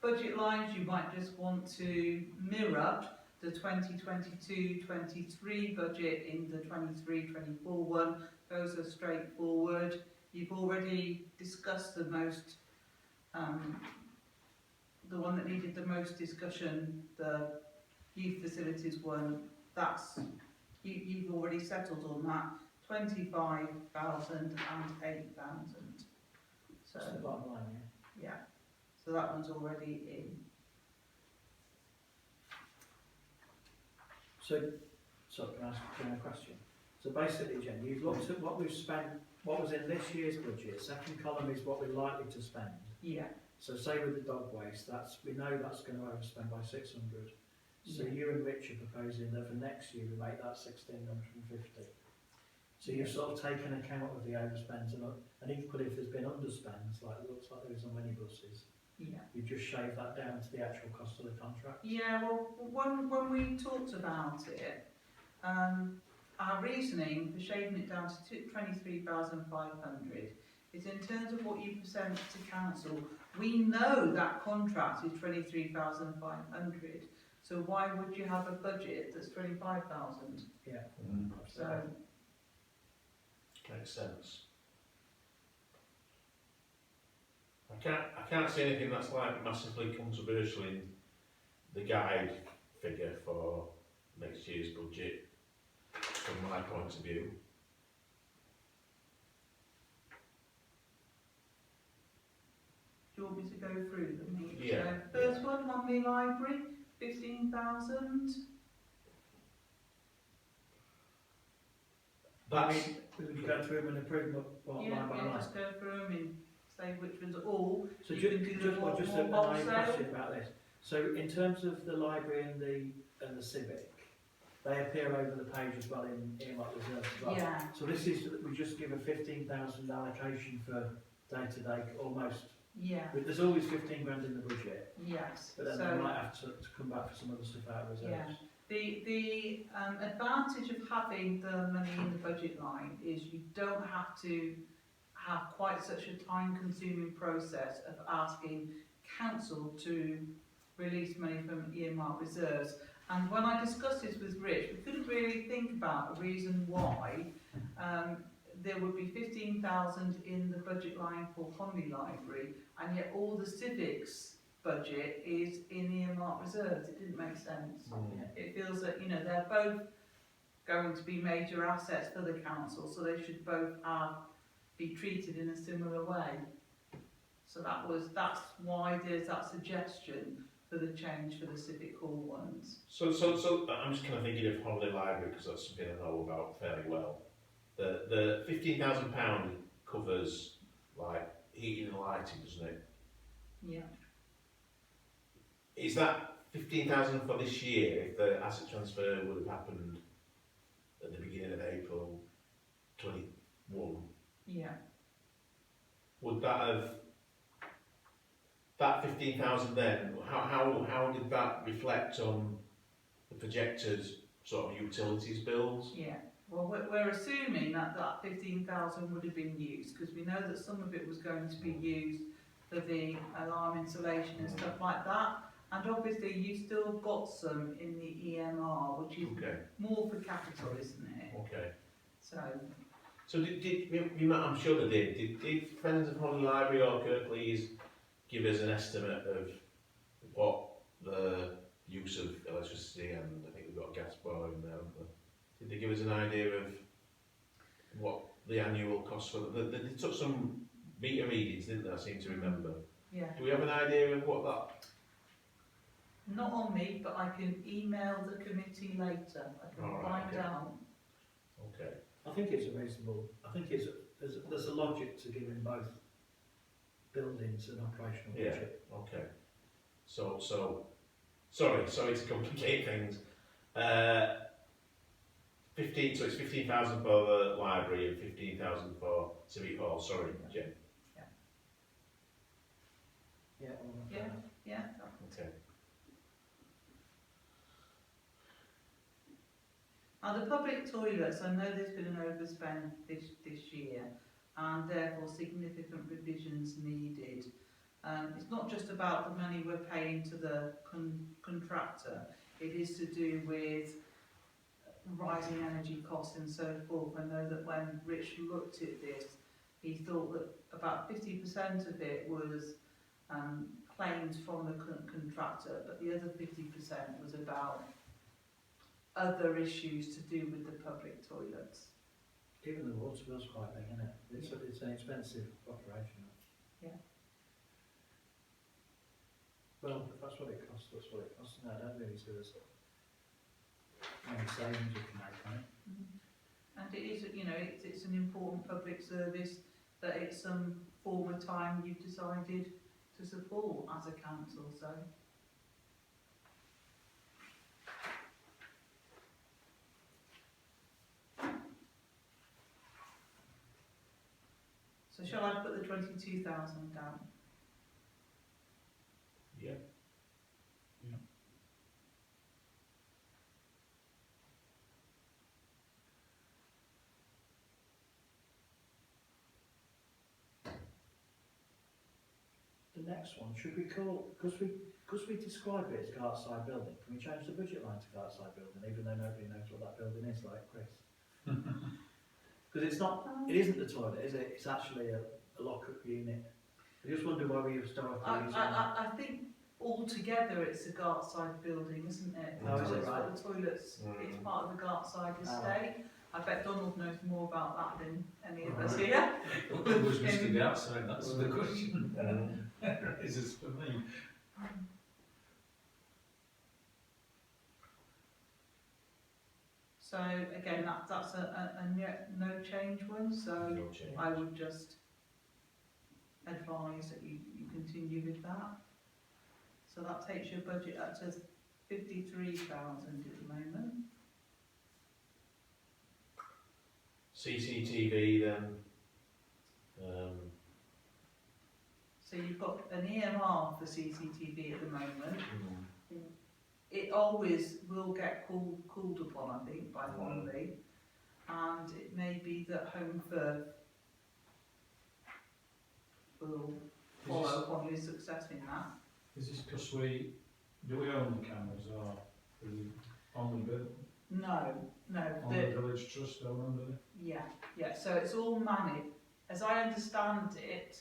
budget lines you might just want to mirror the 2022-23 budget in the 23-24 one. Those are straightforward. You've already discussed the most, the one that needed the most discussion, the youth facilities one. That's you've already settled on that. 25,000 and 8,000. So That's the bottom line, yeah. yeah, so that one's already in. So can I ask Jen a question? So basically, Jen, you've looked at what we've spent, what was in this year's budget. Second column is what we're likely to spend. Yeah. So say with the dog waste, we know that's going to overspend by 600. So Yeah. you and Rich are proposing that for next year we make that 1,650. So you've sort of taken account of the overspends, and equally if there's been underspends, like it looks like there is on many buses, Yeah. you've just shaved that down to the actual cost of the contract. Yeah, well, when we talked about it, our reasoning for shaving it down to 23,500 is in terms of what you present to council. We know that contract is 23,500, so why would you have a budget that's 25,000? Yeah. So, Makes sense. I can't see anything that's like massively controversial in the guide figure for next year's budget, from my point of view. do you want me to go through them each? Yeah. So, first one, Mummy Library, 15,000. That's We would go through them and approve them line by line. Just go through them and say which ones are all. So You ju- can do just, them all just more a wholesale. question about this. So in terms of the library and the civic, they appear over the page as well in earmark reserves as well. Yeah, So this is, we just give a 15,000 allocation for day-to-day, almost, yeah, but there's always 15 grand in the budget, yes. but then So, they might have to come back for some other stuff out of yeah, reserves. the advantage of having the money in the budget line is you don't have to have quite such a time-consuming process of asking council to release money from earmark reserves. And when I discussed this with Rich, we couldn't really think about a reason why there would be 15,000 in the budget line for Honley Library, and yet all the civics budget is in earmark reserves. It didn't make sense. It feels that, you know, they're both going to be major assets for the council, so they should both be treated in a similar way. So that's why there's that suggestion for the change for the civic hall ones. So I'm just kind of thinking of Holiday Library because that's something I know about fairly well. The £15,000 covers like heating and lighting, doesn't it? Yeah. Is that 15,000 for this year if the asset transfer would have happened at the beginning of April 21? Yeah. Would that 15,000 then, how did that reflect on the projected sort of utilities bills? Yeah. Well, we're assuming that 15,000 would have been used, because we know that some of it was going to be used for the alarm installation and stuff like that. And obviously you've still got some in the EMR, which is Okay, more for capital, isn't it? okay. So, I'm sure they did Friends of Holland Library or Kirklees give us an estimate of what the use of electricity, and I think we've got a gas boiler in there, haven't they? Did they give us an idea of what the annual cost for they took some meter readings, didn't they? I seem to remember. yeah. Do we have an idea of what that? Not on me, but I can email the committee later. I can All right, find okay. out. Okay. I think it's a reasonable, there's a logic to giving both buildings an operational Yeah. budget. Okay. So sorry to complicate things. 15. So it's 15,000 for the library and 15,000 for Civic Hall. Sorry, Jen. Yeah. Yeah. Yeah. Okay. Now the public toilets, I know there's been an overspend this year, and therefore significant revisions needed. It's not just about the money we're paying to the contractor, it is to do with rising energy costs and so forth. I know that when Rich looked at this, he thought that about 50% of it was claims from the contractor, but the other 50% was about other issues to do with the public toilets. Even the water bill's quite big, isn't it? It's an expensive operation. Yeah. Well, if that's what it costs, that's what it costs. No, I don't really see this. Any savings you can make on it. And it is, you know, it's an important public service that it's some form of time you've decided to support as a council, so. So shall I put the 22,000 down? Yeah. The next one, should we call, because we describe it as Gartside building, can we change the budget line to Gartside building, even though nobody knows what that building is, like Chris? Because it's not, it isn't the toilet, is it? It's actually a lock-up unit. I just wonder why we historically use it. I think altogether it's a Gartside building, isn't it? Oh, is it, It's got right? the toilets, it's Mm. part of the Gartside Oh. estate. I bet Donald knows more about that than any of us Right. here. Who was listed outside? That's the question. Is this for me? So again, that's a no change one, so No change. I would just advise that you continue with that. So that takes your budget up to 53,000 at the moment. CCTV then, So you've got an EMR for CCTV at the moment. hmm, It always will get called upon, I think, by Honley, and it may be that Home Firth will follow Honley's success in that. Is this because do we own the cameras or is it on the village trust own under it? Yeah, so it's all managed, as I understand it,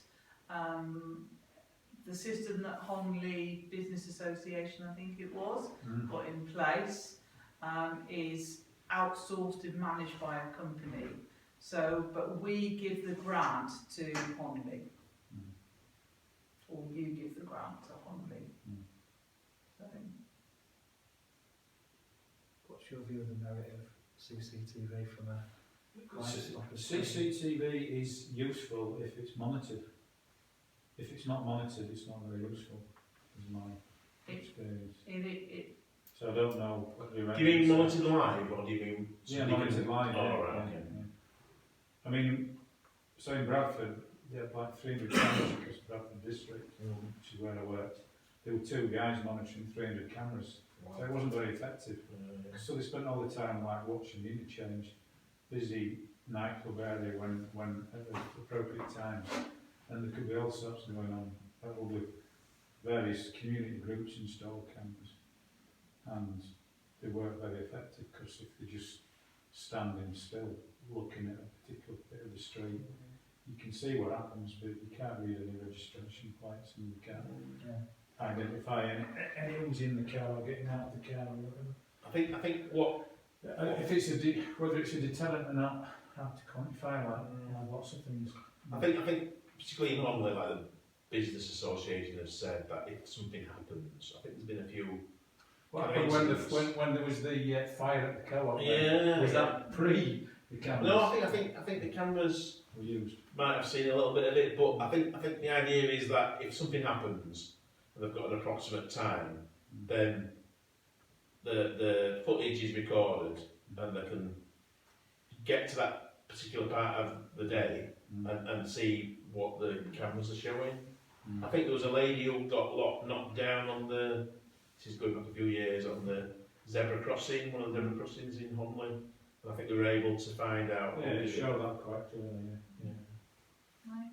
the system that Honley Business Association, I think it was, put in place, is outsourced and managed by a company. So, but we give the grant to Honley. Or you give the grant to Honley. So, What's your view of the merit of CCTV from a crime stopper? CCTV is useful if it's monitored. If it's not monitored, it's not very useful, is my experience. So I don't know what you do you mean monitored live, or do you mean? Yeah, monitored live. Oh, Yeah, right, yeah, okay. yeah. I mean, so in Bradford, they had like 300 cameras across Bradford district, which is where I worked. There were 2 guys monitoring 300 cameras, so it wasn't very effective. So they spent all the time like watching the interchange, busy nightclub area when at the appropriate times, and there could be all sorts going on. Probably various community groups installed cameras, and they weren't very effective because if they're just standing still looking at a particular bit of the street, you can see what happens, but you can't read any registration plates and you can't identify any who's in the car or getting out of the car or whatever. I think what If it's whether it's a deterrent or not, hard to quantify. Lots of things. I think particularly in Honley, like the Business Association have said that if something happens, I think there's been a few. What happened when there was the fire at the co-op? Yeah. Was that pre the cameras? No, I think the cameras were used. might have seen a little bit of it, but I think the idea is that if something happens and they've got an approximate time, then the footage is recorded and they can get to that particular part of the day and see what the cameras are showing. I think there was a lady who got knocked down on this is going back a few years, on the zebra crossing, one of the zebra crossings in Honley. And I think they were able to find out. Yeah, it showed that quite clearly. Yeah. Right.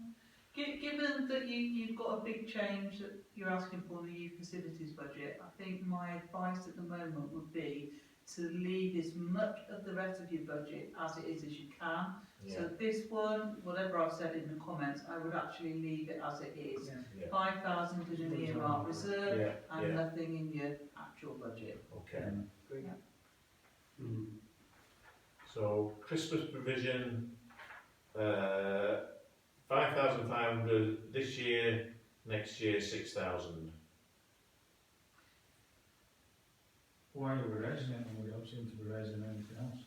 Given that you've got a big change that you're asking for in the youth facilities budget, I think my advice at the moment would be to leave as much of the rest of your budget as it is as you can. Yeah. So this one, whatever I've said in the comments, I would actually leave it as it is. Yeah. 5,000 in an earmark reserve Yeah. and Yeah. nothing in your actual budget. Okay. Yeah. So Christmas provision, 5,500 this year, next year 6,000. Why are we raising it when we don't seem to be raising anything else?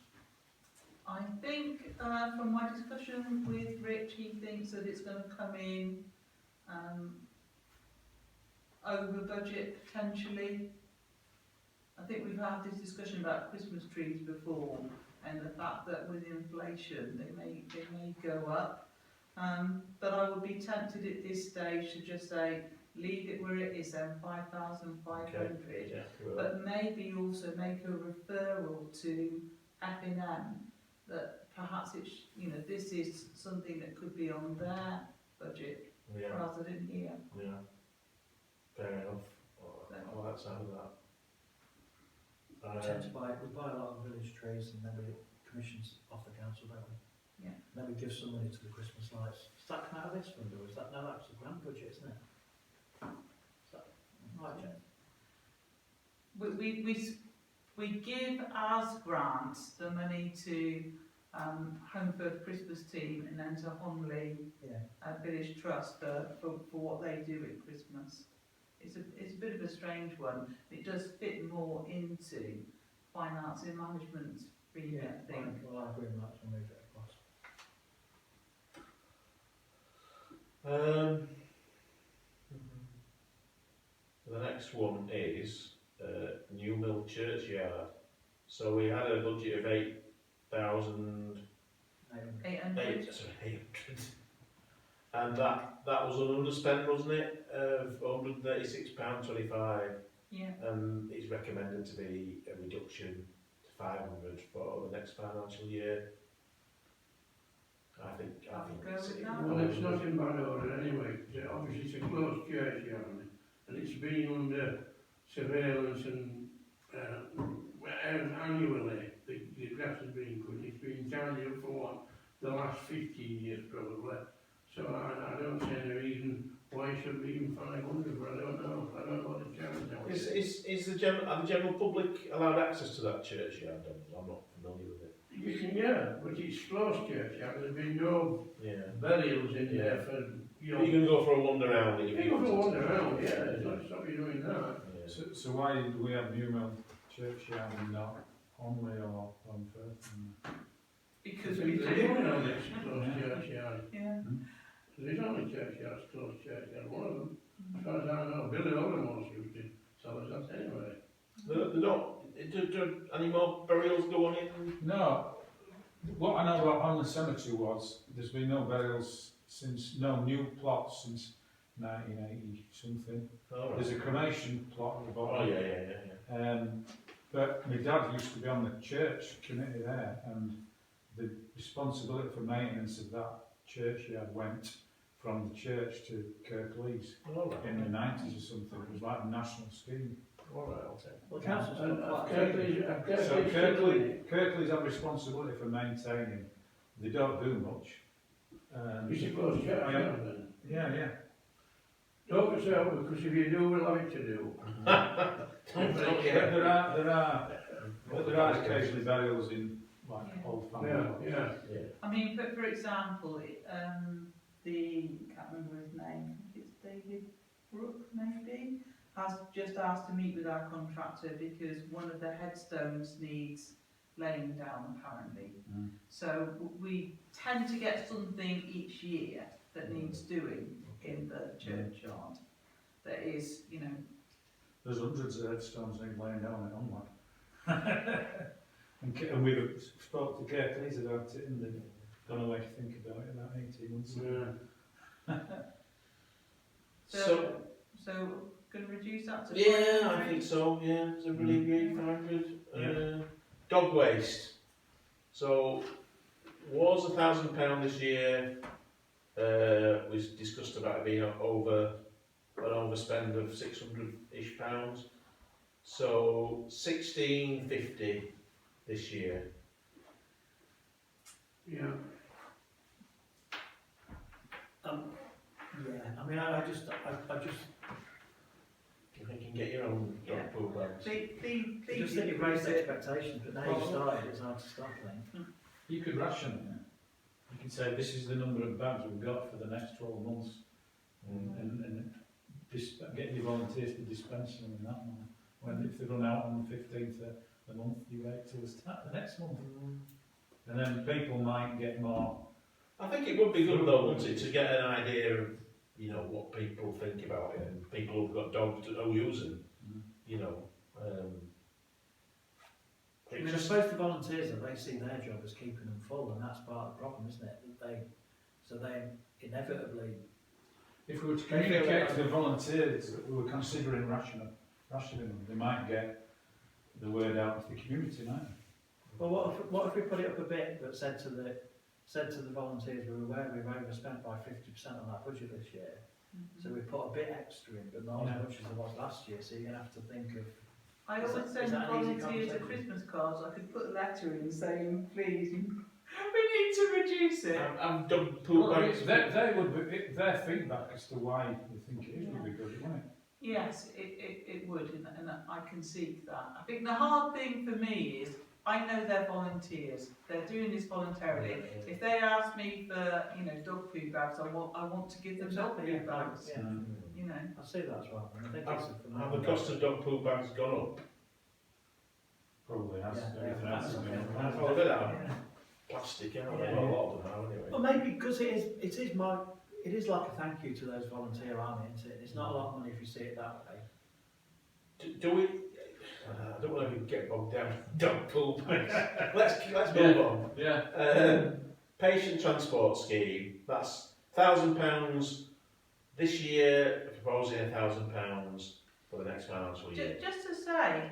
I think from my discussion with Rich, he thinks that it's going to come in over budget potentially. I think we've had this discussion about Christmas trees before, and the fact that with inflation they may go up. But I would be tempted at this stage to just say leave it where it is, then 5,500. Yeah. But maybe also make a referral to F&M that perhaps it's, this is something that could be on their budget rather than here. Yeah. Fair enough. Oh, that sounds that. We tend to we buy a lot of village trees and then we commissions off the council, don't we? Yeah. And then we give some money to the Christmas lights. Does that come out of this fund or is that, no, that's a grant budget, isn't it? Is that right, Jen? We give as grants the money to Homeford Christmas team and then to Honley Village Trust for what they do at Christmas. It's a bit of a strange one. It does fit more into finance and management remit, I think. Well, I agree with that, we'll move it across. The next one is New Mill Churchyard. So we had a budget of 8,000 800. Sorry, 800. And that was an underspend, wasn't it? Of £136.25. Yeah. And it's recommended to be a reduction to 500 for the next financial year. I think I'll go with that. Well, it's not in bad order anyway, 'cause obviously it's a closed churchyard, and it's been under surveillance and annually the grass has been cut. It's been tidied up for the last 15 years probably. So I don't see any reason why it should be even 500, but I don't know what the charge now is. Is the general public allowed access to that churchyard? I'm not familiar with it. Yeah, but it's closed churchyard. There's been no Yeah. burials in there for, you know. You can go for a wander around if You you can want go to. wander around, yeah, there's no stop you doing that. Yeah. So why do we have Newmill Churchyard and not Onley or Longfirth? Because There's we only do. one that's closed churchyard. Yeah. There's only churchyards, closed churchyard, one of them. As far as I know, Billy Oldham's used to sell us that anyway. They don't. Do any more burials go on in? No. What I know about Onley Cemetery was there's been no burials since, no new plots since 1980 something. Oh, right. There's a cremation plot at the Oh bottom. yeah. But my dad used to be on the church committee there, and the responsibility for maintenance of that churchyard went from the church to Kirklees All right. in the 90s or something. It was like a national scheme. All right. Okay. Well, the council's And got quite a few. So Kirklees have responsibility for maintaining. They don't do much. It's a closed churchyard then. Yeah. Don't get so, because if you do, we'll have it to do. But there are occasionally burials in like Yeah. old family. Yeah. I mean, for example, can't remember his name, I think it's David Brooke maybe, has just asked to meet with our contractor because one of the headstones needs laying down apparently. Mm. So we tend to get something each year that needs doing in the churchyard. That is, you know, There's hundreds of headstones laying down at Onley. And we've spoke to Kirklees about it, and they've gone away to think about it about 18 months ago. Yeah. So going to reduce that to yeah, 500? I think so. Yeah, does everybody agree? 500. Dog waste. So was £1,000 this year. Was discussed about it being over an overspend of £600-ish. So 1650 this year. Yeah. Yeah, I mean, I just, You think you can get your own dog Yeah. poo bags? I just think you've raised expectations, but now you've started, it's hard to stop, I think. You could ration it. You could say this is the number of bags we've got for the next 12 months, and get your volunteers to dispense them in that month. When if they run out on the 15th of the month, you wait till the start of the next month, and then people might get more. I think it would be good though, wouldn't it, to get an idea of, you know, what people think about it and people who've got dogs who use them, you know. I mean, I suppose the volunteers, they see their job as keeping them full, and that's part of the problem, isn't it? That they inevitably. If we were to communicate to the volunteers that we were considering rationing them, they might get the word out to the community, mightn't they? Well, what if we put it up a bit that said to the volunteers, we're aware we've overspent by 50% on that budget this year, so we put a bit extra in, but not as much as there was last year. So you're going to have to think of. I Is always that- send is that an easy volunteers a conversation? Christmas cards. I could put a letter in saying, please, we need to reduce it. I've done poo Well, bags. they would be, their feedback as to why they think it is would be good, wouldn't it? Yes, it would, and I can seek that. I think the hard thing for me is, I know they're volunteers. They're doing this voluntarily. If they ask me for, you know, dog poo bags, I want to give them dog poo bags. Yeah, You know. I see that as well. And I think it's a Have the cost of dog poo bags gone up? Probably has. Yeah, Everything else is going on. Well, a bit out. Plastic, aren't they? Yeah. Well, a lot of them are anyway. Well, maybe because it is like a thank you to those volunteer army, isn't it? It's not a lot of money if you see it that way. Do we? I don't want to get bogged down. Dog poo bags. Let's move on. Yeah. patient transport scheme, that's £1,000 this year, proposing £1,000 for the next financial year. Just to say,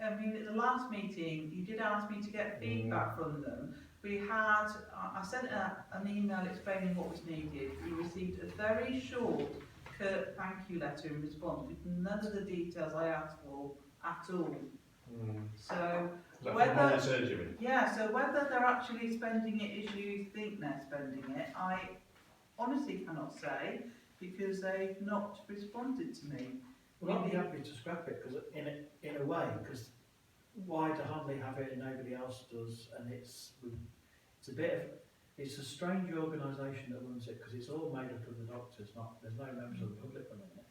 I mean, at the last meeting, you did ask me to get feedback from them. We had, I sent an email explaining what was needed. We received a very short, curt thank you letter in response with none of the details I asked for at all. So, Is that whether- from Holland Surgery? yeah, so whether they're actually spending it as you think they're spending it, I honestly cannot say because they've not responded to me. Well, I'd be happy to scrap it, because in a way, because why do Hunley have it and nobody else does? And it's a bit of, it's a strange organisation that runs it, because it's all made up of the doctors, there's no members of the public running it.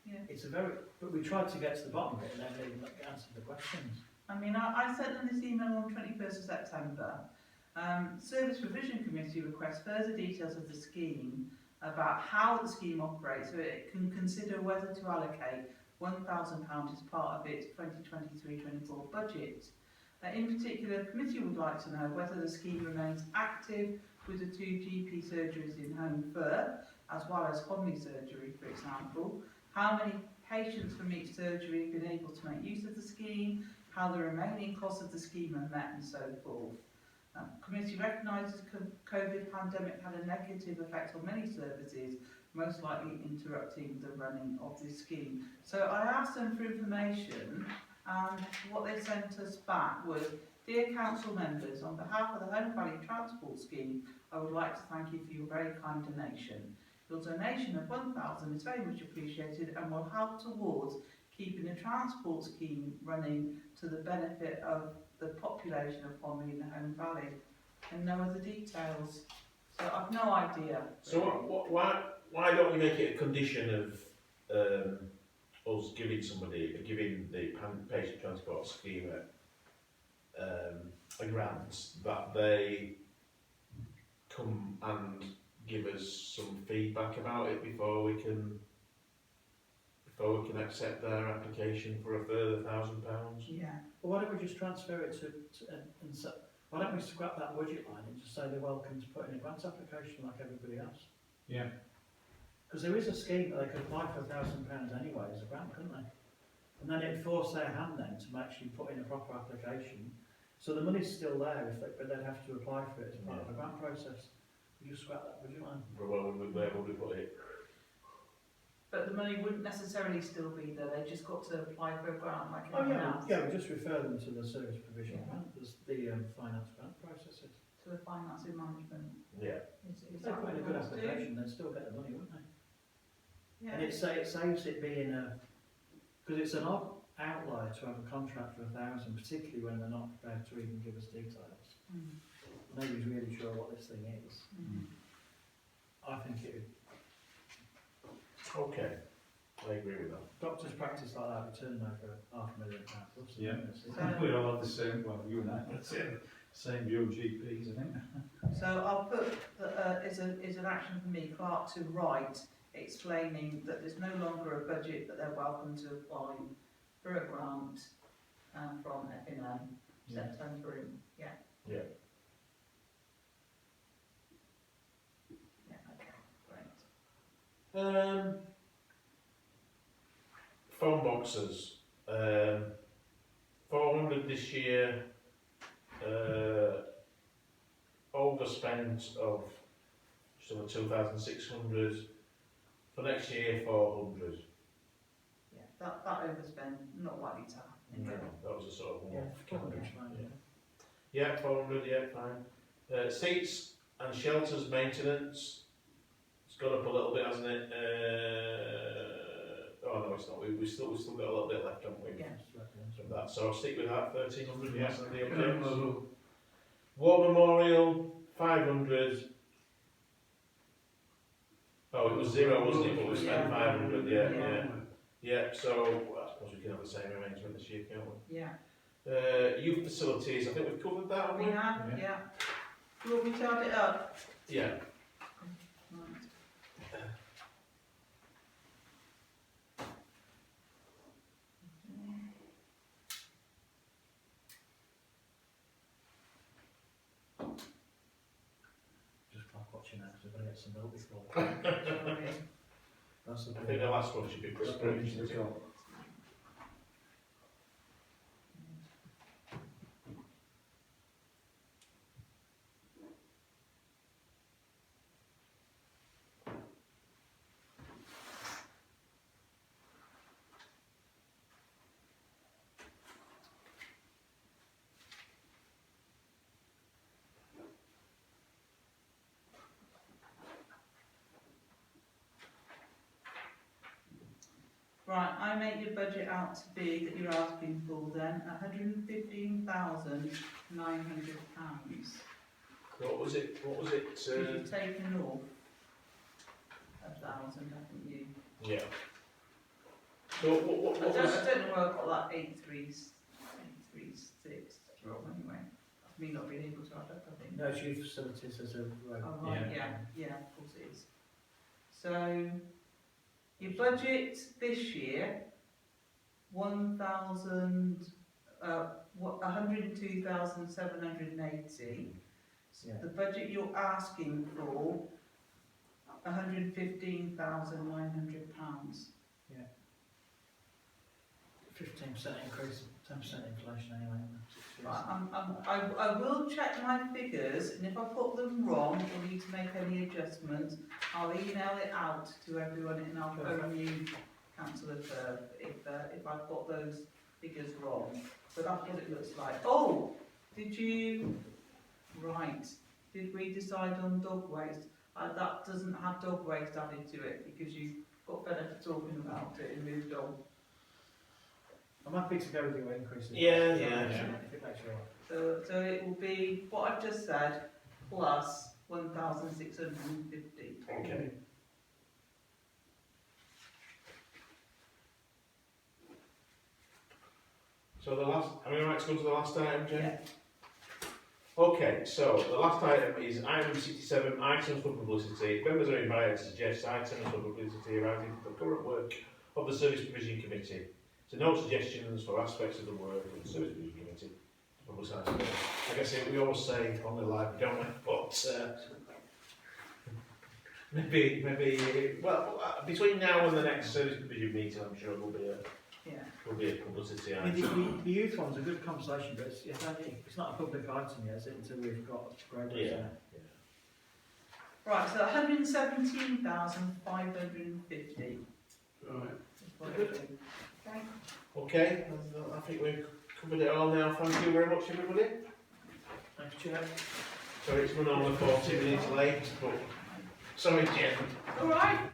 Yeah. It's a very, but we tried to get to the bottom of it and then they didn't answer the questions. I mean, I sent them this email on 21st of September. Service Provision Committee requests further details of the scheme about how the scheme operates so it can consider whether to allocate £1,000 as part of its 2023-24 budget. In particular, the committee would like to know whether the scheme remains active with the 2 GP surgeries in Home Fir, as well as Homley surgery, for example, how many patients from each surgery have been able to make use of the scheme, how the remaining costs of the scheme are met, and so forth. Committee recognises COVID pandemic had a negative effect on many services, most likely interrupting the running of this scheme. So I asked them for information, and what they sent us back was, dear council members, on behalf of the Home Valley Transport Scheme, I would like to thank you for your very kind donation. Your donation of £1,000 is very much appreciated and will help towards keeping the transport scheme running to the benefit of the population of Homley and the Home Valley, and no other details. So I've no idea. So why don't we make it a condition of us giving the patient transport scheme a grant, that they come and give us some feedback about it before we can accept their application for a further £1,000? Yeah. Well, why don't we just transfer it why don't we scrap that budget line and just say they're welcome to put in a grant application like everybody else? Yeah. Because there is a scheme that they could apply for £1,000 anyway as a grant, couldn't they? And then it'd force their hand then to actually put in a proper application. So the money's still there, but they'd have to apply for it as part of a grant process. We just scrap that budget line. Where would we put it? But the money wouldn't necessarily still be there, they just got to apply for a grant like Oh anyone yeah, else. yeah, we just refer them to the service provision grant, the finance grant processes. To the financing management. Yeah. Is If they that put what in a you good want to do? application, they'd still get the money, wouldn't they? Yeah. And it saves it being because it's an odd outlier to have a contract for 1,000, particularly when they're not prepared to even give us details. Nobody's really sure what this thing is. I think it would. Okay, I agree with that. Doctors practice like that, we turn them over £500,000 plus. Yeah. So- We all have the same, well, you and I, have the same view of GPs, I think. So I'll put is an action for me, Clark, to write explaining that there's no longer a budget, but they're welcome to apply for a grant from FNA September in. Yeah. Yeah. Yeah. Okay. Great. Phone boxes. 400 this year. Overspent of just over 2,600. For next year, 400. Yeah. That overspend not likely to happen. No, that was a sort of Yeah, one-off. 400's fine, Yeah, 400, yeah, fine. Seats and shelters maintenance. It's gone up a little bit, hasn't it? Oh no, it's not. We've still got a little bit left, haven't we? Yeah. From that, so I'll stick with that. 1,300. Yeah. That's the objectives. War Memorial 500. Oh, it was 0, wasn't it? But we spent 500. Yeah. So I suppose we can have the same arrangement this year, can't we? Yeah. Youth facilities. I think we've covered that, haven't We we? have. Yeah. Yeah. Do you want me to add it up? Yeah. Right. watching that, because we're going to get some milk before. Sorry. That's the I think the last one should be prescription. Prescription as well. Right, I make your budget out to be, that you're asking for then, £115,900. What was it, Because you've taken off 1,000, haven't you? yeah. So what I was, don't know where I got that 836 from anyway. That's me not being able to add up, I think. No, it's youth facilities as a road. Oh, right, yeah, of course it is. So, your budget this year, 102,780. Yeah. The budget you're asking for, £115,900. 15% increase, 10% inflation anyway. in the 6 years. Right, I will check my figures, and if I put them wrong or need to make any adjustments, I'll email it out to everyone and I'll phone you, councillor Firth, if I've got those figures wrong. But that's what it looks like. Oh, did we decide on dog waste? That doesn't have dog waste added to it because you got better for talking about it and moved on. I'm happy to go with your increases. Yeah. If it makes you all right. So it will be what I've just said plus 1,650. okay. So the last, am I right to go to the last item, Jen? Yeah. Okay, so the last item is item 67, items for publicity. Members are invited to suggest items for publicity arising from the current work of the Service Provision Committee. So no suggestions for aspects of the work of the Service Provision Committee to publicise. I guess we always say on the live, don't we? But maybe, well, between now and the next Service Provision meeting, I'm sure there'll be a publicity I mean, item. the youth one's a good conversation, but it's not a public item yet, is it, until we've got graders in it? Right, so 117,550. Right. Okay, I think we've covered it all now. Thank you very much, everybody. Thanks, Chair. Sorry, it's run over 40 minutes late, but sorry, Jen. All right.